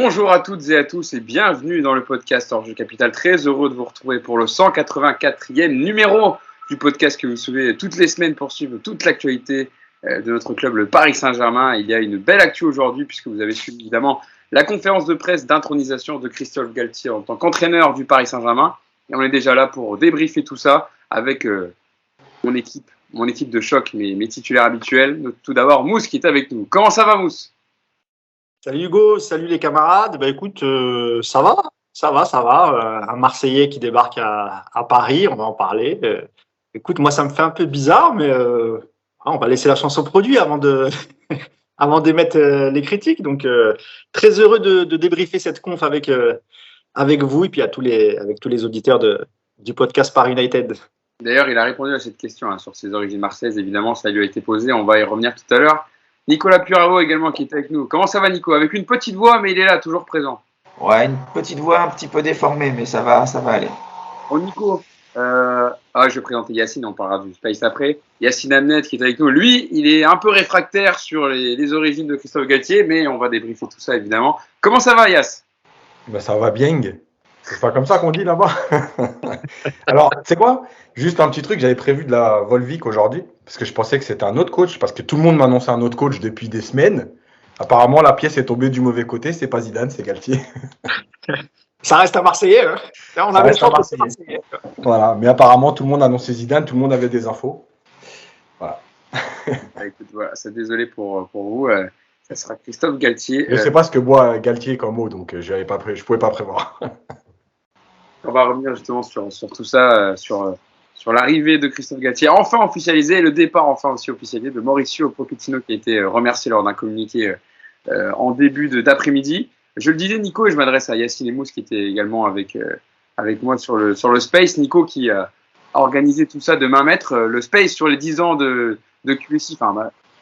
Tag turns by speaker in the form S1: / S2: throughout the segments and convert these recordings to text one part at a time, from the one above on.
S1: Bonjour à toutes et à tous et bienvenue dans le podcast Hors-Jeu Capital. Très heureux de vous retrouver pour le 184e numéro du podcast que vous suivez toutes les semaines pour suivre toute l'actualité de notre club, le Paris Saint-Germain. Il y a une belle actu aujourd'hui puisque vous avez suivi évidemment la conférence de presse d'intronisation de Christophe Galtier en tant qu'entraîneur du Paris Saint-Germain. Et on est déjà là pour débriefer tout ça avec mon équipe de choc, mes titulaires habituels. Tout d'abord, Mousse qui est avec nous. Comment ça va, Mousse ?
S2: Salut Hugo, salut les camarades. Écoute, ça va. Un Marseillais qui débarque à Paris, on va en parler. Écoute, moi ça me fait un peu bizarre, mais on va laisser la chance au produit avant de avant d'émettre les critiques. Donc très heureux de débriefer cette conf avec vous et puis avec tous les auditeurs du podcast Paris United.
S1: D'ailleurs, il a répondu à cette question sur ses origines marseillaises. Évidemment, ça lui a été posé. On va y revenir tout à l'heure. Nicolas Puravo également qui est avec nous. Comment ça va, Nico ? Avec une petite voix, mais il est là, toujours présent.
S3: Ouais, une petite voix un petit peu déformée, mais ça va aller.
S1: Bon, Nico, je vais présenter Yacine, on parlera du Space après. Yacine Amnet qui est avec nous. Lui, il est un peu réfractaire sur les origines de Christophe Galtier, mais on va débriefer tout ça, évidemment. Comment ça va, Yass ?
S4: Ça va bien. C'est pas comme ça qu'on dit là-bas. Alors, tu sais quoi ? Juste un petit truc, j'avais prévu de la Volvic aujourd'hui, parce que je pensais que c'était un autre coach, parce que tout le monde m'annonçait un autre coach depuis des semaines. Apparemment, la pièce est tombée du mauvais côté, c'est pas Zidane, c'est Galtier.
S2: Ça reste un Marseillais, hein. Là, on avait le choix de Marseillais.
S4: Voilà, mais apparemment, tout le monde annonçait Zidane, tout le monde avait des infos. Voilà.
S1: Écoute, voilà, c'est désolé pour vous. Ça sera Christophe Galtier.
S4: Je sais pas ce que boit Galtier comme mot, donc je pouvais pas prévoir.
S1: On va revenir justement sur tout ça, sur l'arrivée de Christophe Galtier, enfin officialisé, et le départ enfin aussi officialisé de Mauricio Pochettino qui a été remercié lors d'un communiqué en début d'après-midi. Je le disais, Nico, et je m'adresse à Yacine et Mousse qui était également avec moi sur le Space. Nico qui a organisé tout ça de main maître. Le Space sur les 10 ans de QSI,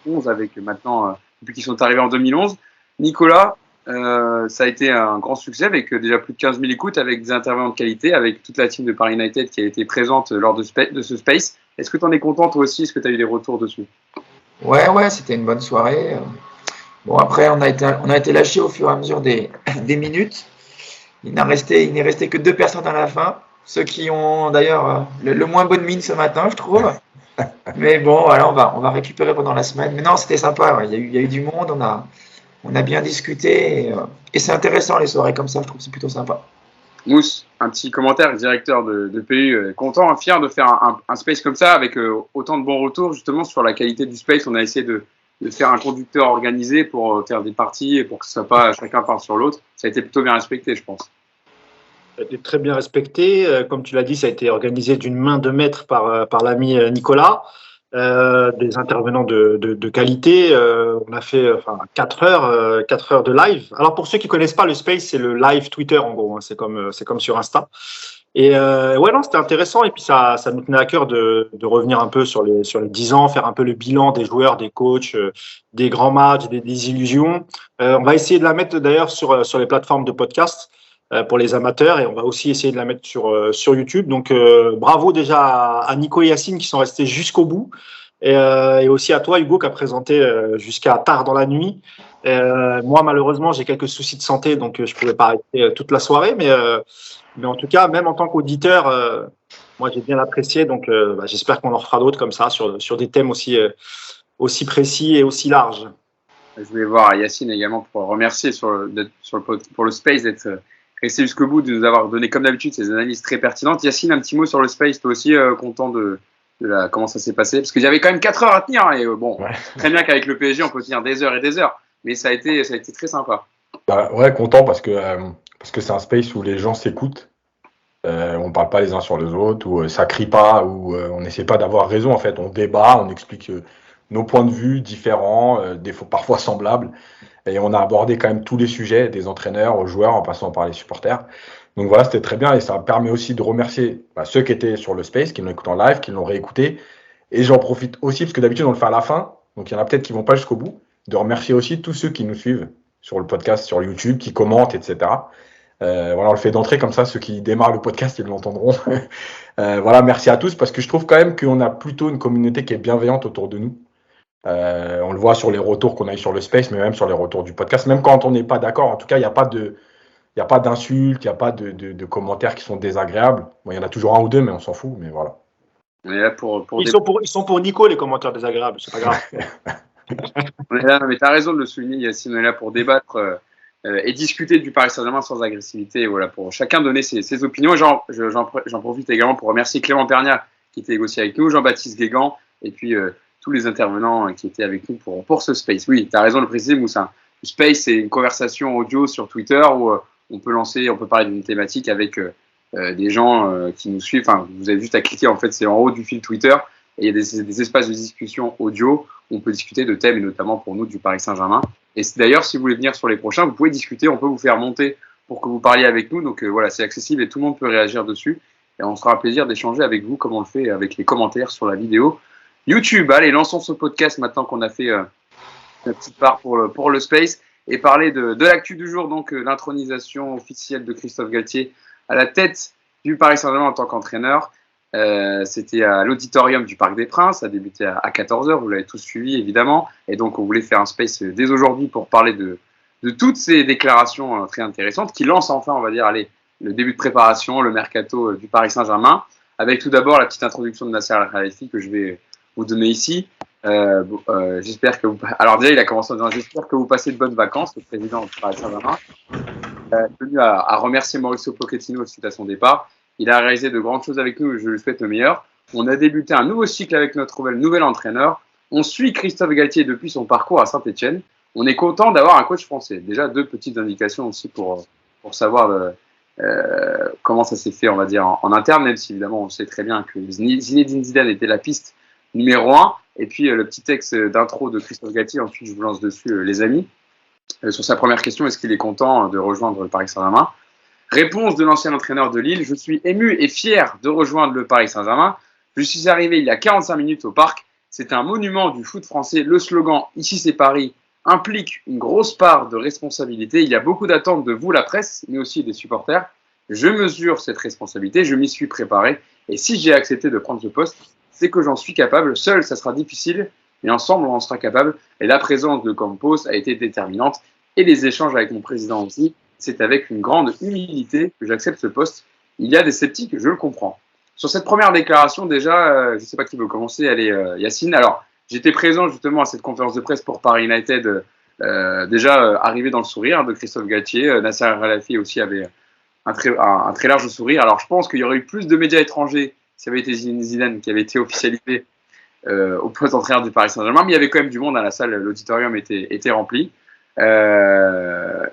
S1: 11 avec maintenant, depuis qu'ils sont arrivés en 2011. Nicolas, ça a été un grand succès avec déjà plus de 15 000 écoutes, avec des intervenants de qualité, avec toute la team de Paris United qui a été présente lors de ce Space. Est-ce que tu en es content toi aussi ? Est-ce que tu as eu des retours dessus ?
S3: Ouais, c'était une bonne soirée. Bon, après, on a été lâchés au fur et à mesure des minutes. Il n'est resté que 2 personnes à la fin. Ceux qui ont d'ailleurs le moins bonne mine ce matin, je trouve. Mais bon, voilà, on va récupérer pendant la semaine. Mais non, c'était sympa. Ouais. Il y a eu du monde, on a bien discuté et c'est intéressant les soirées comme ça, je trouve que c'est plutôt sympa.
S1: Mousse, un petit commentaire, directeur de PU, content, fier de faire un space comme ça avec autant de bons retours justement sur la qualité du space. On a essayé de faire un conducteur organisé pour faire des parties et pour que ce soit pas chacun part sur l'autre. Ça a été plutôt bien respecté, je pense.
S2: Ça a été très bien respecté. Comme tu l'as dit, ça a été organisé d'une main de maître par l'ami Nicolas. Des intervenants de qualité. On a fait 4 heures de live. Alors pour ceux qui connaissent pas le Space, c'est le live Twitter en gros, hein. C'est comme sur Insta. Et c'était intéressant et puis ça nous tenait à cœur de revenir un peu sur les 10 ans, faire un peu le bilan des joueurs, des coachs, des grands matchs, des illusions. On va essayer de la mettre d'ailleurs sur les plateformes de podcast pour les amateurs et on va aussi essayer de la mettre sur YouTube. Donc bravo déjà à Nico et Yacine qui sont restés jusqu'au bout et aussi à toi Hugo qui a présenté jusqu'à tard dans la nuit. Moi malheureusement j'ai quelques soucis de santé donc je pouvais pas rester toute la soirée mais en tout cas même en tant qu'auditeur moi j'ai bien apprécié donc j'espère qu'on en refera d'autres comme ça sur des thèmes aussi précis et aussi larges.
S1: Je voulais voir Yacine également pour remercier pour le Space d'être resté jusqu'au bout, de nous avoir donné comme d'habitude ces analyses très pertinentes. Yacine, un petit mot sur le Space, toi aussi content de comment ça s'est passé, parce qu'il y avait quand même 4 heures à tenir, hein, et très bien qu'avec le PSG on peut tenir des heures et des heures, mais ça a été très sympa.
S4: Ouais, content parce que c'est un space où les gens s'écoutent, on parle pas les uns sur les autres, où ça crie pas, où on n'essaie pas d'avoir raison en fait, on débat, on explique nos points de vue différents, des fois parfois semblables. Et on a abordé quand même tous les sujets, des entraîneurs aux joueurs, en passant par les supporters. Donc voilà, c'était très bien et ça permet aussi de remercier ceux qui étaient sur le Space, qui l'ont écouté en live, qui l'ont réécouté. Et j'en profite aussi, parce que d'habitude on le fait à la fin, donc il y en a peut-être qui vont pas jusqu'au bout, de remercier aussi tous ceux qui nous suivent sur le podcast, sur YouTube, qui commentent, etc. On le fait d'entrée comme ça, ceux qui démarrent le podcast, ils l'entendront. Merci à tous, parce que je trouve quand même qu'on a plutôt une communauté qui est bienveillante autour de nous. On le voit sur les retours qu'on a eu sur le Space, mais même sur les retours du podcast. Même quand on n'est pas d'accord, en tout cas, il n'y a pas d'insultes, il n'y a pas de commentaires qui sont désagréables. Bon, il y en a toujours un ou deux, mais on s'en fout, mais voilà.
S1: On est là pour
S2: Ils sont pour Nico, les commentaires désagréables, c'est pas grave.
S1: On est là, mais tu as raison de le souligner, Yacine. On est là pour débattre et discuter du Paris Saint-Germain sans agressivité. Voilà, pour chacun donner ses opinions. J'en profite également pour remercier Clément Pernia qui était aussi avec nous, Jean-Baptiste Guégan et puis tous les intervenants qui étaient avec nous pour ce Space. Oui, tu as raison de le préciser, Moussa. Le Space, c'est une conversation audio sur Twitter où on peut parler d'une thématique avec des gens qui nous suivent. Enfin, vous avez juste à cliquer, en fait, c'est en haut du fil Twitter. Et il y a des espaces de discussion audio où on peut discuter de thèmes, et notamment pour nous du Paris Saint-Germain. Et d'ailleurs, si vous voulez venir sur les prochains, vous pouvez discuter, on peut vous faire monter pour que vous parliez avec nous. Donc voilà, c'est accessible et tout le monde peut réagir dessus. Et on sera un plaisir d'échanger avec vous comme on le fait avec les commentaires sur la vidéo YouTube. Allez, lançons ce podcast maintenant qu'on a fait la petite part pour le Space et parler de l'actu du jour, donc l'intronisation officielle de Christophe Galtier à la tête du Paris Saint-Germain en tant qu'entraîneur. C'était à l'auditorium du Parc des Princes, ça a débuté à 14h, vous l'avez tous suivi évidemment, et donc on voulait faire un space dès aujourd'hui pour parler de toutes ces déclarations très intéressantes qui lancent enfin, on va dire, allez, le début de préparation, le mercato du Paris Saint-Germain, avec tout d'abord la petite introduction de Nasser Al-Khelaifi que je vais vous donner ici. J'espère que vous... Alors déjà, il a commencé en disant « J'espère que vous passez de bonnes vacances », le président du Paris Saint-Germain. Tenu à remercier Mauricio Pochettino suite à son départ. Il a réalisé de grandes choses avec nous et je lui souhaite le meilleur. On a débuté un nouveau cycle avec notre nouvel entraîneur. On suit Christophe Galtier depuis son parcours à Saint-Etienne. On est content d'avoir un coach français. Déjà, deux petites indications aussi pour savoir comment ça s'est fait, on va dire, en interne, même si évidemment on sait très bien que Zinedine Zidane était la piste numéro 1. Et puis le petit texte d'intro de Christophe Galtier, ensuite je vous lance dessus, les amis. Sur sa première question, est-ce qu'il est content de rejoindre le Paris Saint-Germain ? Réponse de l'ancien entraîneur de Lille, je suis ému et fier de rejoindre le Paris Saint-Germain. Je suis arrivé il y a 45 minutes au parc. C'est un monument du foot français. Le slogan « Ici c'est Paris » implique une grosse part de responsabilité. Il y a beaucoup d'attentes de vous, la presse, mais aussi des supporters. Je mesure cette responsabilité, je m'y suis préparé. Et si j'ai accepté de prendre ce poste, c'est que j'en suis capable. Seul, ça sera difficile, mais ensemble, on en sera capable. Et la présence de Campos a été déterminante. Et les échanges avec mon président aussi. C'est avec une grande humilité que j'accepte ce poste. Il y a des sceptiques, je le comprends. Sur cette première déclaration, déjà, je ne sais pas qui veut commencer, allez, Yacine. Alors, j'étais présent justement à cette conférence de presse pour Paris United, déjà arrivé dans le sourire de Christophe Galtier. Nasser Al-Khelaifi aussi avait un très large sourire. Alors, je pense qu'il y aurait eu plus de médias étrangers si ça avait été Zidane qui avait été officialisé au poste d'entraîneur du Paris Saint-Germain. Mais il y avait quand même du monde à la salle, l'auditorium était rempli.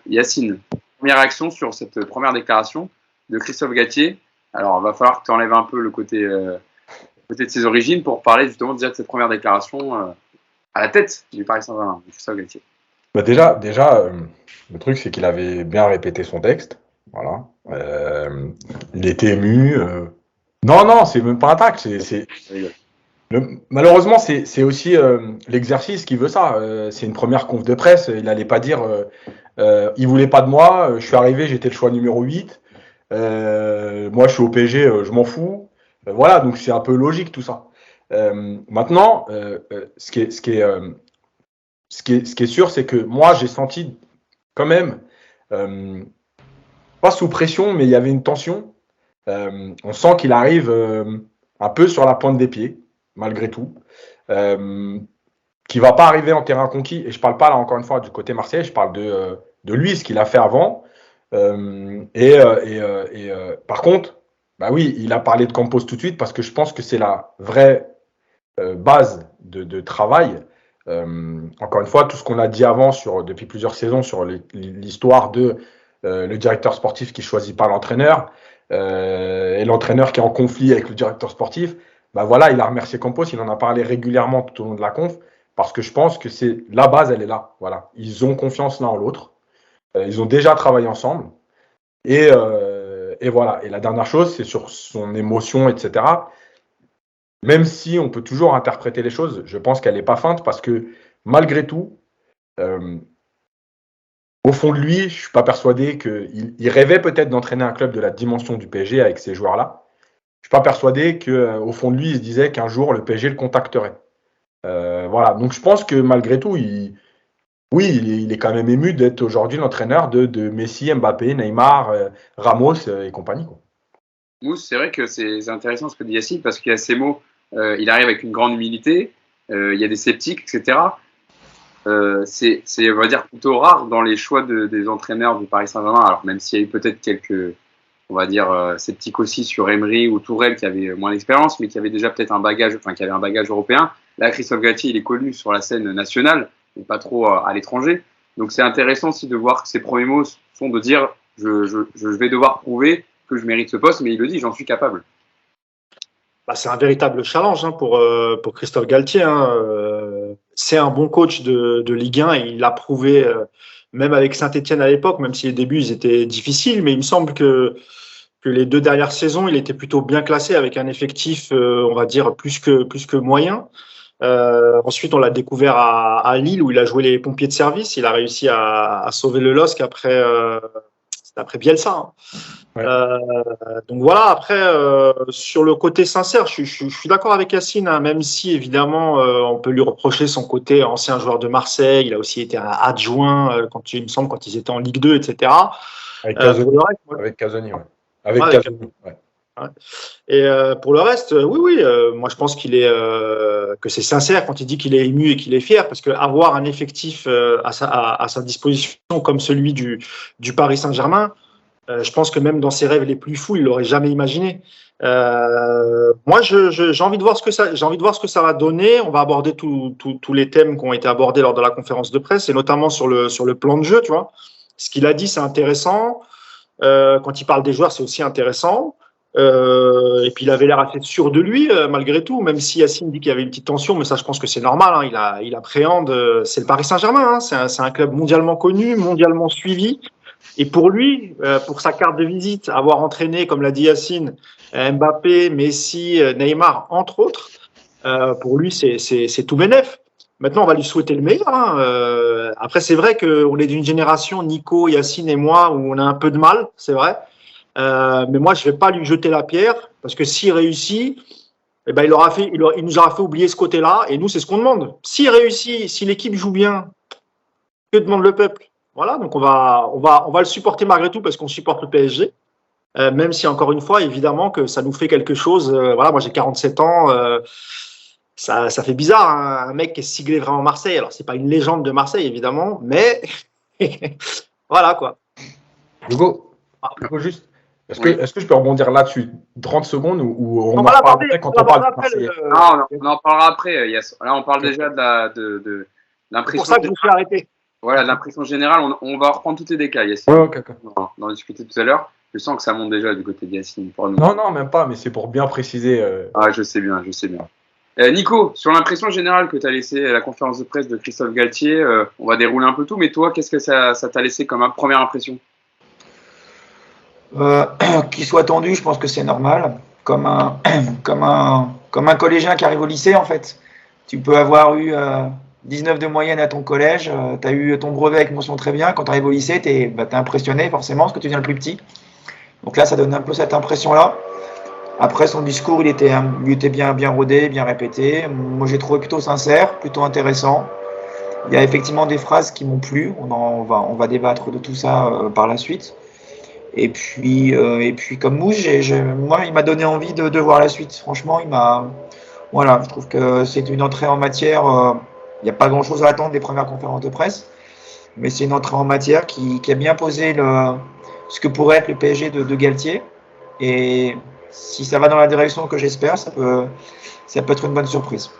S1: Yacine, première réaction sur cette première déclaration de Christophe Galtier. Alors, il va falloir que tu enlèves un peu le côté de ses origines pour parler justement déjà de cette première déclaration à la tête du Paris Saint-Germain, de Christophe Galtier.
S4: Bah déjà le truc, c'est qu'il avait bien répété son texte. Voilà. Il était ému. Non, c'est même pas un tac. Malheureusement, c'est aussi l'exercice qui veut ça. C'est une première conf de presse. Il n'allait pas dire il voulait pas de moi. Je suis arrivé, j'étais le choix numéro 8. Moi, je suis au PSG, je m'en fous. Voilà, donc c'est un peu logique tout ça. Maintenant, ce qui est sûr, c'est que moi, j'ai senti quand même, pas sous pression, mais il y avait une tension. On sent qu'il arrive un peu sur la pointe des pieds, malgré tout. Qui va pas arriver en terrain conquis. Et je parle pas là encore une fois du côté marseillais, je parle de lui, ce qu'il a fait avant. Par contre, bah oui, il a parlé de Campos tout de suite parce que je pense que c'est la vraie base de travail. Encore une fois, tout ce qu'on a dit avant depuis plusieurs saisons sur l'histoire de le directeur sportif qui choisit pas l'entraîneur et l'entraîneur qui est en conflit avec le directeur sportif, bah voilà, il a remercié Campos, il en a parlé régulièrement tout au long de la conf parce que je pense que c'est la base, elle est là. Voilà, ils ont confiance l'un en l'autre. Ils ont déjà travaillé ensemble. Et voilà. Et la dernière chose, c'est sur son émotion, etc. Même si on peut toujours interpréter les choses, je pense qu'elle n'est pas feinte parce que malgré tout, au fond de lui, je ne suis pas persuadé qu'il rêvait peut-être d'entraîner un club de la dimension du PSG avec ces joueurs-là. Je ne suis pas persuadé qu'au fond de lui, il se disait qu'un jour, le PSG le contacterait. Voilà. Donc je pense que malgré tout, il est quand même ému d'être aujourd'hui l'entraîneur de Messi, Mbappé, Neymar, Ramos et compagnie, quoi.
S1: Mousse, c'est vrai que c'est intéressant ce que dit Yacine parce qu'il y a ces mots, il arrive avec une grande humilité, il y a des sceptiques, etc. C'est, on va dire, plutôt rare dans les choix des entraîneurs du Paris Saint-Germain. Alors, même s'il y a eu peut-être quelques, on va dire, sceptiques aussi sur Emery ou Tourelle qui avaient moins d'expérience, mais qui avaient déjà peut-être un bagage, enfin, qui avaient un bagage européen. Là, Christophe Galtier, il est connu sur la scène nationale, mais pas trop à l'étranger. Donc, c'est intéressant aussi de voir que ses premiers mots sont de dire je vais devoir prouver que je mérite ce poste, mais il le dit, j'en suis capable.
S2: C'est un véritable challenge pour Christophe Galtier. C'est un bon coach de Ligue 1 et il l'a prouvé même avec Saint-Etienne à l'époque, même si les débuts ils étaient difficiles, mais il me semble que les 2 dernières saisons, il était plutôt bien classé avec un effectif, on va dire, plus que moyen. Ensuite, on l'a découvert à Lille où il a joué les pompiers de service. Il a réussi à sauver le LOSC après Bielsa. Ouais. Donc voilà, après, sur le côté sincère, je suis d'accord avec Yacine, même si évidemment, on peut lui reprocher son côté ancien joueur de Marseille. Il a aussi été un adjoint, il me semble, quand ils étaient en Ligue 2, etc.
S4: Avec Casoni, avec Casoni, ouais. Avec Casoni, ouais.
S2: Et pour le reste, oui, moi je pense que c'est sincère quand il dit qu'il est ému et qu'il est fier, parce qu'avoir un effectif à sa disposition comme celui du Paris Saint-Germain, je pense que même dans ses rêves les plus fous, il l'aurait jamais imaginé. Moi, j'ai envie de voir ce que ça va donner. On va aborder tous les thèmes qui ont été abordés lors de la conférence de presse, et notamment sur le plan de jeu. Tu vois, ce qu'il a dit, c'est intéressant. Quand il parle des joueurs, c'est aussi intéressant. Et puis il avait l'air assez sûr de lui malgré tout, même si Yacine dit qu'il y avait une petite tension, mais ça je pense que c'est normal. Il appréhende. C'est le Paris Saint-Germain. C'est un club mondialement connu, mondialement suivi. Et pour lui, pour sa carte de visite, avoir entraîné, comme l'a dit Yacine, Mbappé, Messi, Neymar, entre autres, pour lui, c'est tout bénef. Maintenant, on va lui souhaiter le meilleur. Après, c'est vrai qu'on est d'une génération, Nico, Yacine et moi, où on a un peu de mal, c'est vrai. Mais moi, je ne vais pas lui jeter la pierre, parce que s'il réussit, eh ben, il nous aura fait oublier ce côté-là, et nous, c'est ce qu'on demande. S'il réussit, si l'équipe joue bien, que demande le peuple? Voilà, donc on va le supporter malgré tout parce qu'on supporte le PSG, même si encore une fois, évidemment que ça nous fait quelque chose. Voilà, moi j'ai 47 ans, ça fait bizarre, hein, un mec qui est siglé vraiment Marseille. Alors c'est pas une légende de Marseille évidemment, mais voilà quoi.
S4: Hugo, juste, est-ce que je peux rebondir là-dessus 30 secondes ou on en
S1: parle
S4: après quand on parle de Marseille?
S1: Non, on en parlera après. Là, on parle déjà de l'impression.
S2: C'est pour ça que je me suis arrêté.
S1: Voilà, l'impression générale, on va reprendre tous les détails. Yacine.
S4: Ouais, okay.
S1: On en discuter tout à l'heure. Je sens que ça monte déjà du côté de Yacine pour nous.
S4: Non, même pas, mais c'est pour bien préciser.
S1: Ah, je sais bien. Nico, sur l'impression générale que tu as laissé à la conférence de presse de Christophe Galtier, on va dérouler un peu tout, mais toi, qu'est-ce que ça t'a laissé comme première impression?
S3: Qu'il soit tendu, je pense que c'est normal. Comme un collégien qui arrive au lycée, en fait. Tu peux avoir eu 19 de moyenne à ton collège, tu as eu ton brevet avec mention très bien. Quand tu arrives au lycée, tu es impressionné forcément parce que tu viens le plus petit. Donc là, ça donne un peu cette impression-là. Après, son discours, il était bien rodé, bien répété. Moi, j'ai trouvé plutôt sincère, plutôt intéressant. Il y a effectivement des phrases qui m'ont plu. On va débattre de tout ça par la suite. Et puis comme Mouche, moi, il m'a donné envie de voir la suite. Franchement, voilà, je trouve que c'est une entrée en matière. Il n'y a pas grand-chose à attendre des premières conférences de presse, mais c'est une entrée en matière qui a bien posé ce que pourrait être le PSG de Galtier. Et si ça va dans la direction que j'espère, ça peut être une bonne surprise.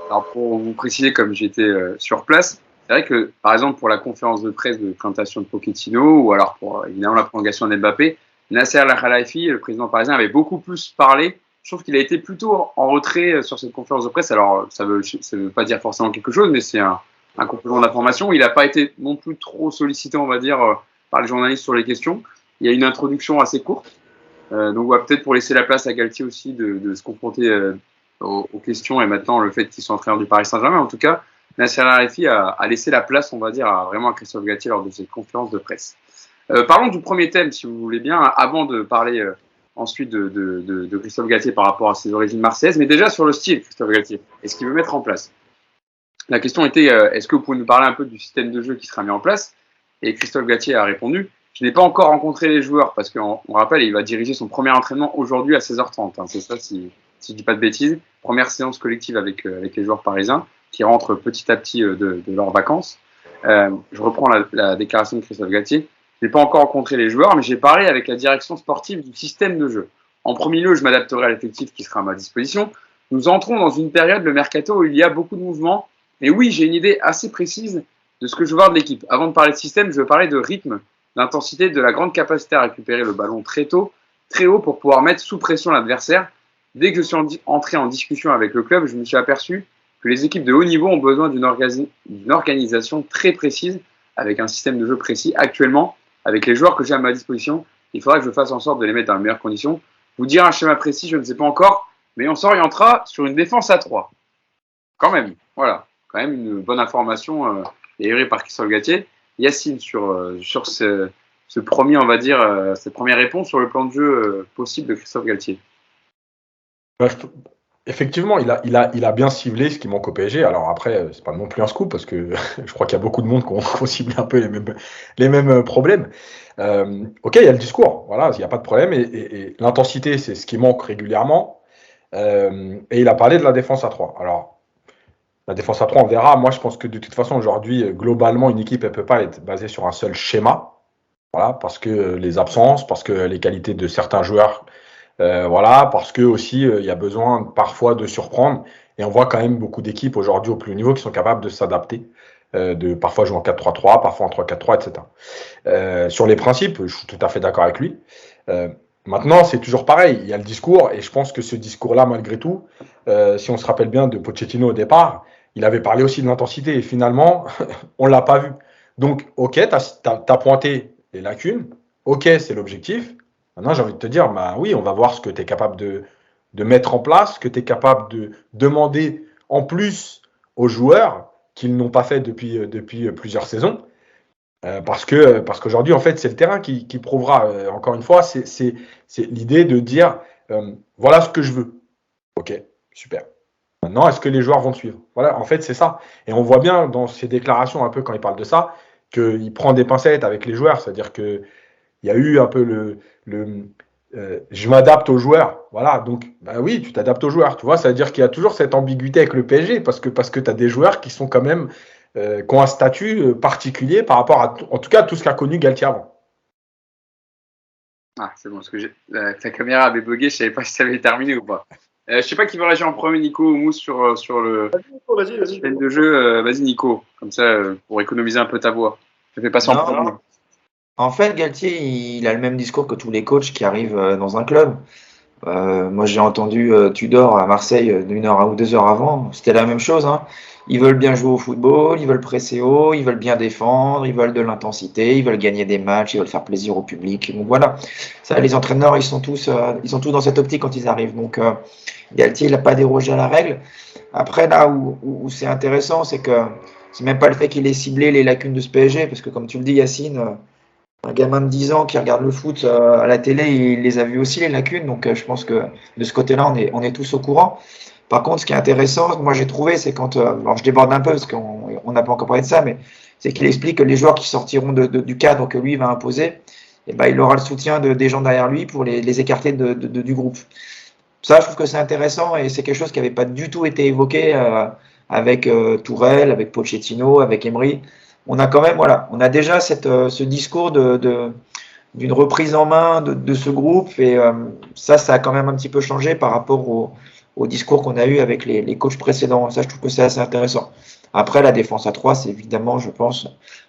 S1: Alors pour vous préciser, comme j'étais sur place, c'est vrai que par exemple pour la conférence de presse de présentation de Pochettino ou alors pour évidemment la prolongation d'Mbappé, Nasser Al-Khelaifi, le président parisien, avait beaucoup plus parlé. Je trouve qu'il a été plutôt en retrait sur cette conférence de presse. Alors, ça veut pas dire forcément quelque chose, mais c'est un complément d'information. Il n'a pas été non plus trop sollicité, on va dire, par les journalistes sur les questions. Il y a une introduction assez courte. Donc, on va peut-être pour laisser la place à Galtier aussi de se confronter aux questions et maintenant le fait qu'il soit entraîneur du Paris Saint-Germain. En tout cas, Nasser Al-Khelaifi a laissé la place, on va dire, vraiment à Christophe Galtier lors de cette conférence de presse. Parlons du premier thème, si vous voulez bien, avant de parler ensuite de Christophe Galtier par rapport à ses origines marseillaises, mais déjà sur le style Christophe Galtier et ce qu'il veut mettre en place. La question était est-ce que vous pouvez nous parler un peu du système de jeu qui sera mis en place? Et Christophe Galtier a répondu je n'ai pas encore rencontré les joueurs parce qu'on rappelle, il va diriger son premier entraînement aujourd'hui à 16h30. Hein, c'est ça, si je ne dis pas de bêtises. Première séance collective avec les joueurs parisiens qui rentrent petit à petit de leurs vacances. Je reprends la déclaration de Christophe Galtier. Je n'ai pas encore rencontré les joueurs, mais j'ai parlé avec la direction sportive du système de jeu. En premier lieu, je m'adapterai à l'effectif qui sera à ma disposition. Nous entrons dans une période, le mercato, où il y a beaucoup de mouvements. Et oui, j'ai une idée assez précise de ce que je veux voir de l'équipe. Avant de parler de système, je veux parler de rythme, d'intensité, de la grande capacité à récupérer le ballon très tôt, très haut pour pouvoir mettre sous pression l'adversaire. Dès que je suis entré en discussion avec le club, je me suis aperçu que les équipes de haut niveau ont besoin d'une organisation très précise, avec un système de jeu précis. Actuellement, avec les joueurs que j'ai à ma disposition, il faudra que je fasse en sorte de les mettre dans les meilleures conditions. Vous dire un schéma précis, je ne sais pas encore, mais on s'orientera sur une défense à 3. Quand même, voilà. Quand même une bonne information livrée par Christophe Galtier. Yacine, sur ce premier, on va dire, cette première réponse sur le plan de jeu possible de Christophe Galtier.
S4: Effectivement, il a bien ciblé ce qui manque au PSG. Alors après, c'est pas non plus un scoop parce que je crois qu'il y a beaucoup de monde qui ont ciblé un peu les mêmes problèmes. Ok, il y a le discours, voilà, il n'y a pas de problème. Et l'intensité, c'est ce qui manque régulièrement. Et il a parlé de la défense à 3. Alors, la défense à 3, on verra. Moi, je pense que de toute façon, aujourd'hui, globalement, une équipe, elle ne peut pas être basée sur un seul schéma. Voilà, parce que les absences, parce que les qualités de certains joueurs, voilà, parce que aussi, il y a besoin parfois de surprendre. Et on voit quand même beaucoup d'équipes aujourd'hui au plus haut niveau qui sont capables de s'adapter, de parfois jouer en 4-3-3, parfois en 3-4-3, etc. Sur les principes, je suis tout à fait d'accord avec lui. Maintenant, c'est toujours pareil. Il y a le discours, et je pense que ce discours-là, malgré tout, si on se rappelle bien de Pochettino au départ, il avait parlé aussi de l'intensité, et finalement, on ne l'a pas vu. Donc, ok, tu as pointé les lacunes, ok, c'est l'objectif. Maintenant, j'ai envie de te dire, bah oui, on va voir ce que tu es capable de mettre en place, ce que tu es capable de demander en plus aux joueurs qu'ils n'ont pas fait depuis plusieurs saisons. Parce qu'aujourd'hui, en fait, c'est le terrain qui prouvera. Encore une fois, c'est l'idée de dire voilà ce que je veux. Ok, super. Maintenant, est-ce que les joueurs vont suivre? Voilà, en fait, c'est ça. Et on voit bien dans ses déclarations, un peu quand il parle de ça, qu'il prend des pincettes avec les joueurs. C'est-à-dire qu'il y a eu un peu je m'adapte aux joueurs. Voilà, donc, bah oui, tu t'adaptes aux joueurs. Tu vois, ça veut dire qu'il y a toujours cette ambiguïté avec le PSG parce que tu as des joueurs qui sont quand même. Qui ont un statut particulier par rapport à, en tout cas, tout ce qu'a connu Galtier avant.
S1: Ah, c'est bon, parce que ta caméra avait bugué, je ne savais pas si ça avait terminé ou pas. Je ne sais pas qui va réagir en premier, Nico ou Mousse, sur le système de jeu. Vas-y, Nico, comme ça, pour économiser un peu ta voix. Je ne fais pas ça en premier.
S3: En fait, Galtier, il a le même discours que tous les coachs qui arrivent dans un club. Moi, j'ai entendu Tudor à Marseille d'une heure ou 2 heures avant. C'était la même chose. Hein. Ils veulent bien jouer au football, ils veulent presser haut, ils veulent bien défendre, ils veulent de l'intensité, ils veulent gagner des matchs, ils veulent faire plaisir au public. Donc voilà, ça, les entraîneurs, ils sont tous dans cette optique quand ils arrivent. Donc Galtier, il n'a pas dérogé à la règle. Après, là où c'est intéressant, c'est que c'est même pas le fait qu'il ait ciblé les lacunes de ce PSG, parce que comme tu le dis, Yacine, un gamin de 10 ans qui regarde le foot à la télé, il les a vus aussi, les lacunes. Donc je pense que de ce côté-là, on est tous au courant. Par contre, ce qui est intéressant, moi j'ai trouvé, c'est quand, alors je déborde un peu parce qu'on n'a pas encore parlé de ça, mais c'est qu'il explique que les joueurs qui sortiront du cadre que lui va imposer, eh ben, il aura le soutien des gens derrière lui pour les écarter du groupe. Ça, je trouve que c'est intéressant et c'est quelque chose qui n'avait pas du tout été évoqué avec Tourelle, avec Pochettino, avec Emery. On a quand même, voilà, on a déjà ce discours d'une reprise en main de ce groupe et ça a quand même un petit peu changé par rapport au discours qu'on a eu avec les coachs précédents. Ça, je trouve que c'est assez intéressant. Après, la défense à 3, c'est évidemment, je pense,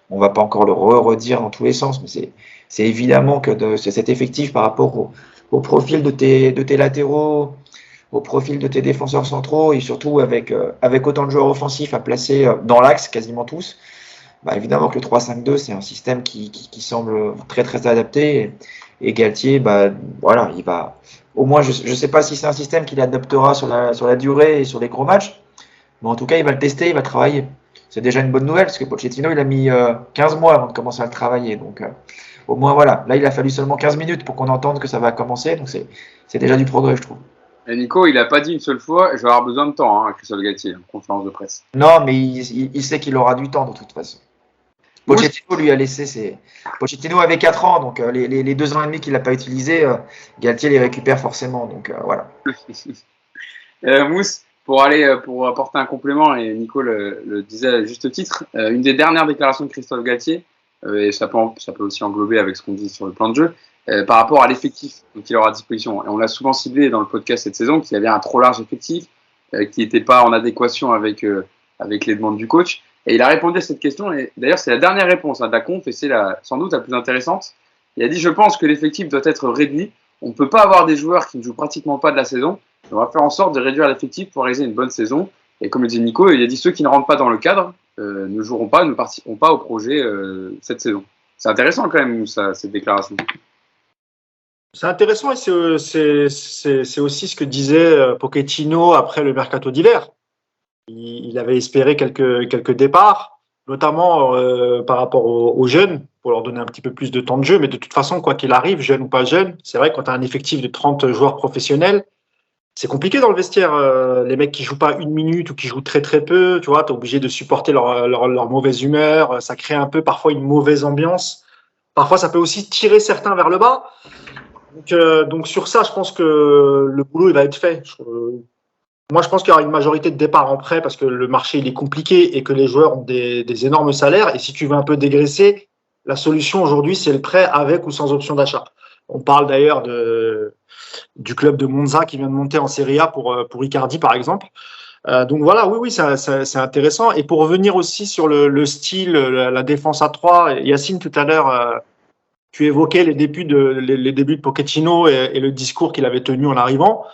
S3: on va pas encore le redire dans tous les sens, mais c'est évidemment que c'est cet effectif par rapport au profil de tes latéraux, au profil de tes défenseurs centraux et surtout avec autant de joueurs offensifs à placer dans l'axe, quasiment tous. Bah, évidemment que le 3-5-2, c'est un système qui semble très très adapté et Galtier, bah, voilà, il va. Au moins, je ne sais pas si c'est un système qu'il adoptera sur la durée et sur les gros matchs, mais en tout cas, il va le tester, il va travailler. C'est déjà une bonne nouvelle, parce que Pochettino, il a mis 15 mois avant de commencer à le travailler. Donc, au moins, voilà. Là, il a fallu seulement 15 minutes pour qu'on entende que ça va commencer. Donc, c'est déjà du progrès, je trouve.
S1: Et Nico, il n'a pas dit une seule fois, je vais avoir besoin de temps, hein, Christophe Galtier, en conférence de presse.
S3: Non, mais il sait qu'il aura du temps de toute façon. Pochettino lui a laissé Pochettino avait 4 ans, donc les 2 ans et demi qu'il n'a pas utilisé, Galtier les récupère forcément. Donc voilà.
S1: Mousse, pour apporter un complément, et Nico le disait à juste titre, une des dernières déclarations de Christophe Galtier, et ça peut aussi englober avec ce qu'on dit sur le plan de jeu, par rapport à l'effectif qu'il aura à disposition. Et on l'a souvent ciblé dans le podcast cette saison, qu'il y avait un trop large effectif, qui n'était pas en adéquation avec les demandes du coach. Et il a répondu à cette question, et d'ailleurs c'est la dernière réponse de la conf, et c'est sans doute la plus intéressante. Il a dit « Je pense que l'effectif doit être réduit. On ne peut pas avoir des joueurs qui ne jouent pratiquement pas de la saison. On va faire en sorte de réduire l'effectif pour réaliser une bonne saison. » Et comme le dit Nico, il a dit « Ceux qui ne rentrent pas dans le cadre ne joueront pas, ne participeront pas au projet cette saison. » C'est intéressant quand même, cette déclaration.
S2: C'est intéressant et c'est aussi ce que disait Pochettino après le mercato d'hiver. Il avait espéré quelques départs, notamment par rapport aux jeunes, pour leur donner un petit peu plus de temps de jeu. Mais de toute façon, quoi qu'il arrive, jeune ou pas jeune, c'est vrai que quand tu as un effectif de 30 joueurs professionnels, c'est compliqué dans le vestiaire. Les mecs qui jouent pas 1 minute ou qui jouent très très peu, tu vois, tu es obligé de supporter leur mauvaise humeur. Ça crée un peu parfois une mauvaise ambiance. Parfois, ça peut aussi tirer certains vers le bas. Donc sur ça, je pense que le boulot il va être fait. Moi, je pense qu'il y aura une majorité de départs en prêt parce que le marché il est compliqué et que les joueurs ont des énormes salaires. Et si tu veux un peu dégraisser, la solution aujourd'hui, c'est le prêt avec ou sans option d'achat. On parle d'ailleurs du club de Monza qui vient de monter en Serie A pour Icardi, par exemple. Donc voilà, oui, c'est intéressant. Et pour revenir aussi sur le style, la défense à 3, Yacine, tout à l'heure, tu évoquais les débuts de Pochettino et le discours qu'il avait tenu en arrivant.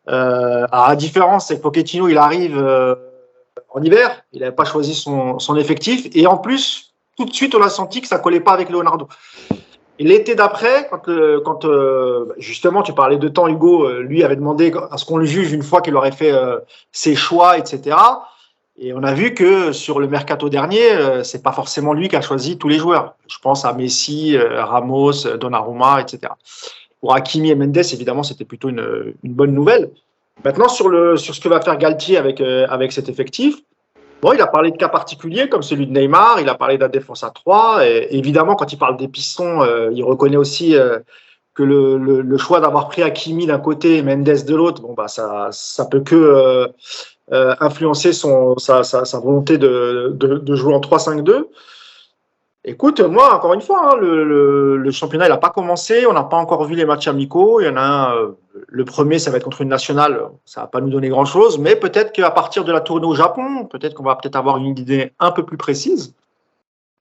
S2: À la différence, c'est que Pochettino, il arrive en hiver, il n'avait pas choisi son effectif, et en plus, tout de suite, on a senti que ça collait pas avec Leonardo. Et l'été d'après, quand justement, tu parlais de temps, Hugo, lui avait demandé à ce qu'on le juge une fois qu'il aurait fait ses choix, etc. Et on a vu que sur le mercato dernier, c'est pas forcément lui qui a choisi tous les joueurs. Je pense à Messi, Ramos, Donnarumma, etc. Pour Hakimi et Mendes, évidemment, c'était plutôt une bonne nouvelle. Maintenant, sur ce que va faire Galtier avec cet effectif, bon, il a parlé de cas particuliers comme celui de Neymar, il a parlé de la défense à 3. Et évidemment, quand il parle des pistons, il reconnaît aussi que le choix d'avoir pris Hakimi d'un côté et Mendes de l'autre, bon, bah, ça peut que influencer sa volonté de jouer en 3-5-2. Écoute, moi, encore une fois, hein, le championnat, il n'a pas commencé. On n'a pas encore vu les matchs amicaux. Il y en a un, le premier, ça va être contre une nationale. Ça ne va pas nous donner grand-chose. Mais peut-être qu'à partir de la tournée au Japon, peut-être qu'on va peut-être avoir une idée un peu plus précise.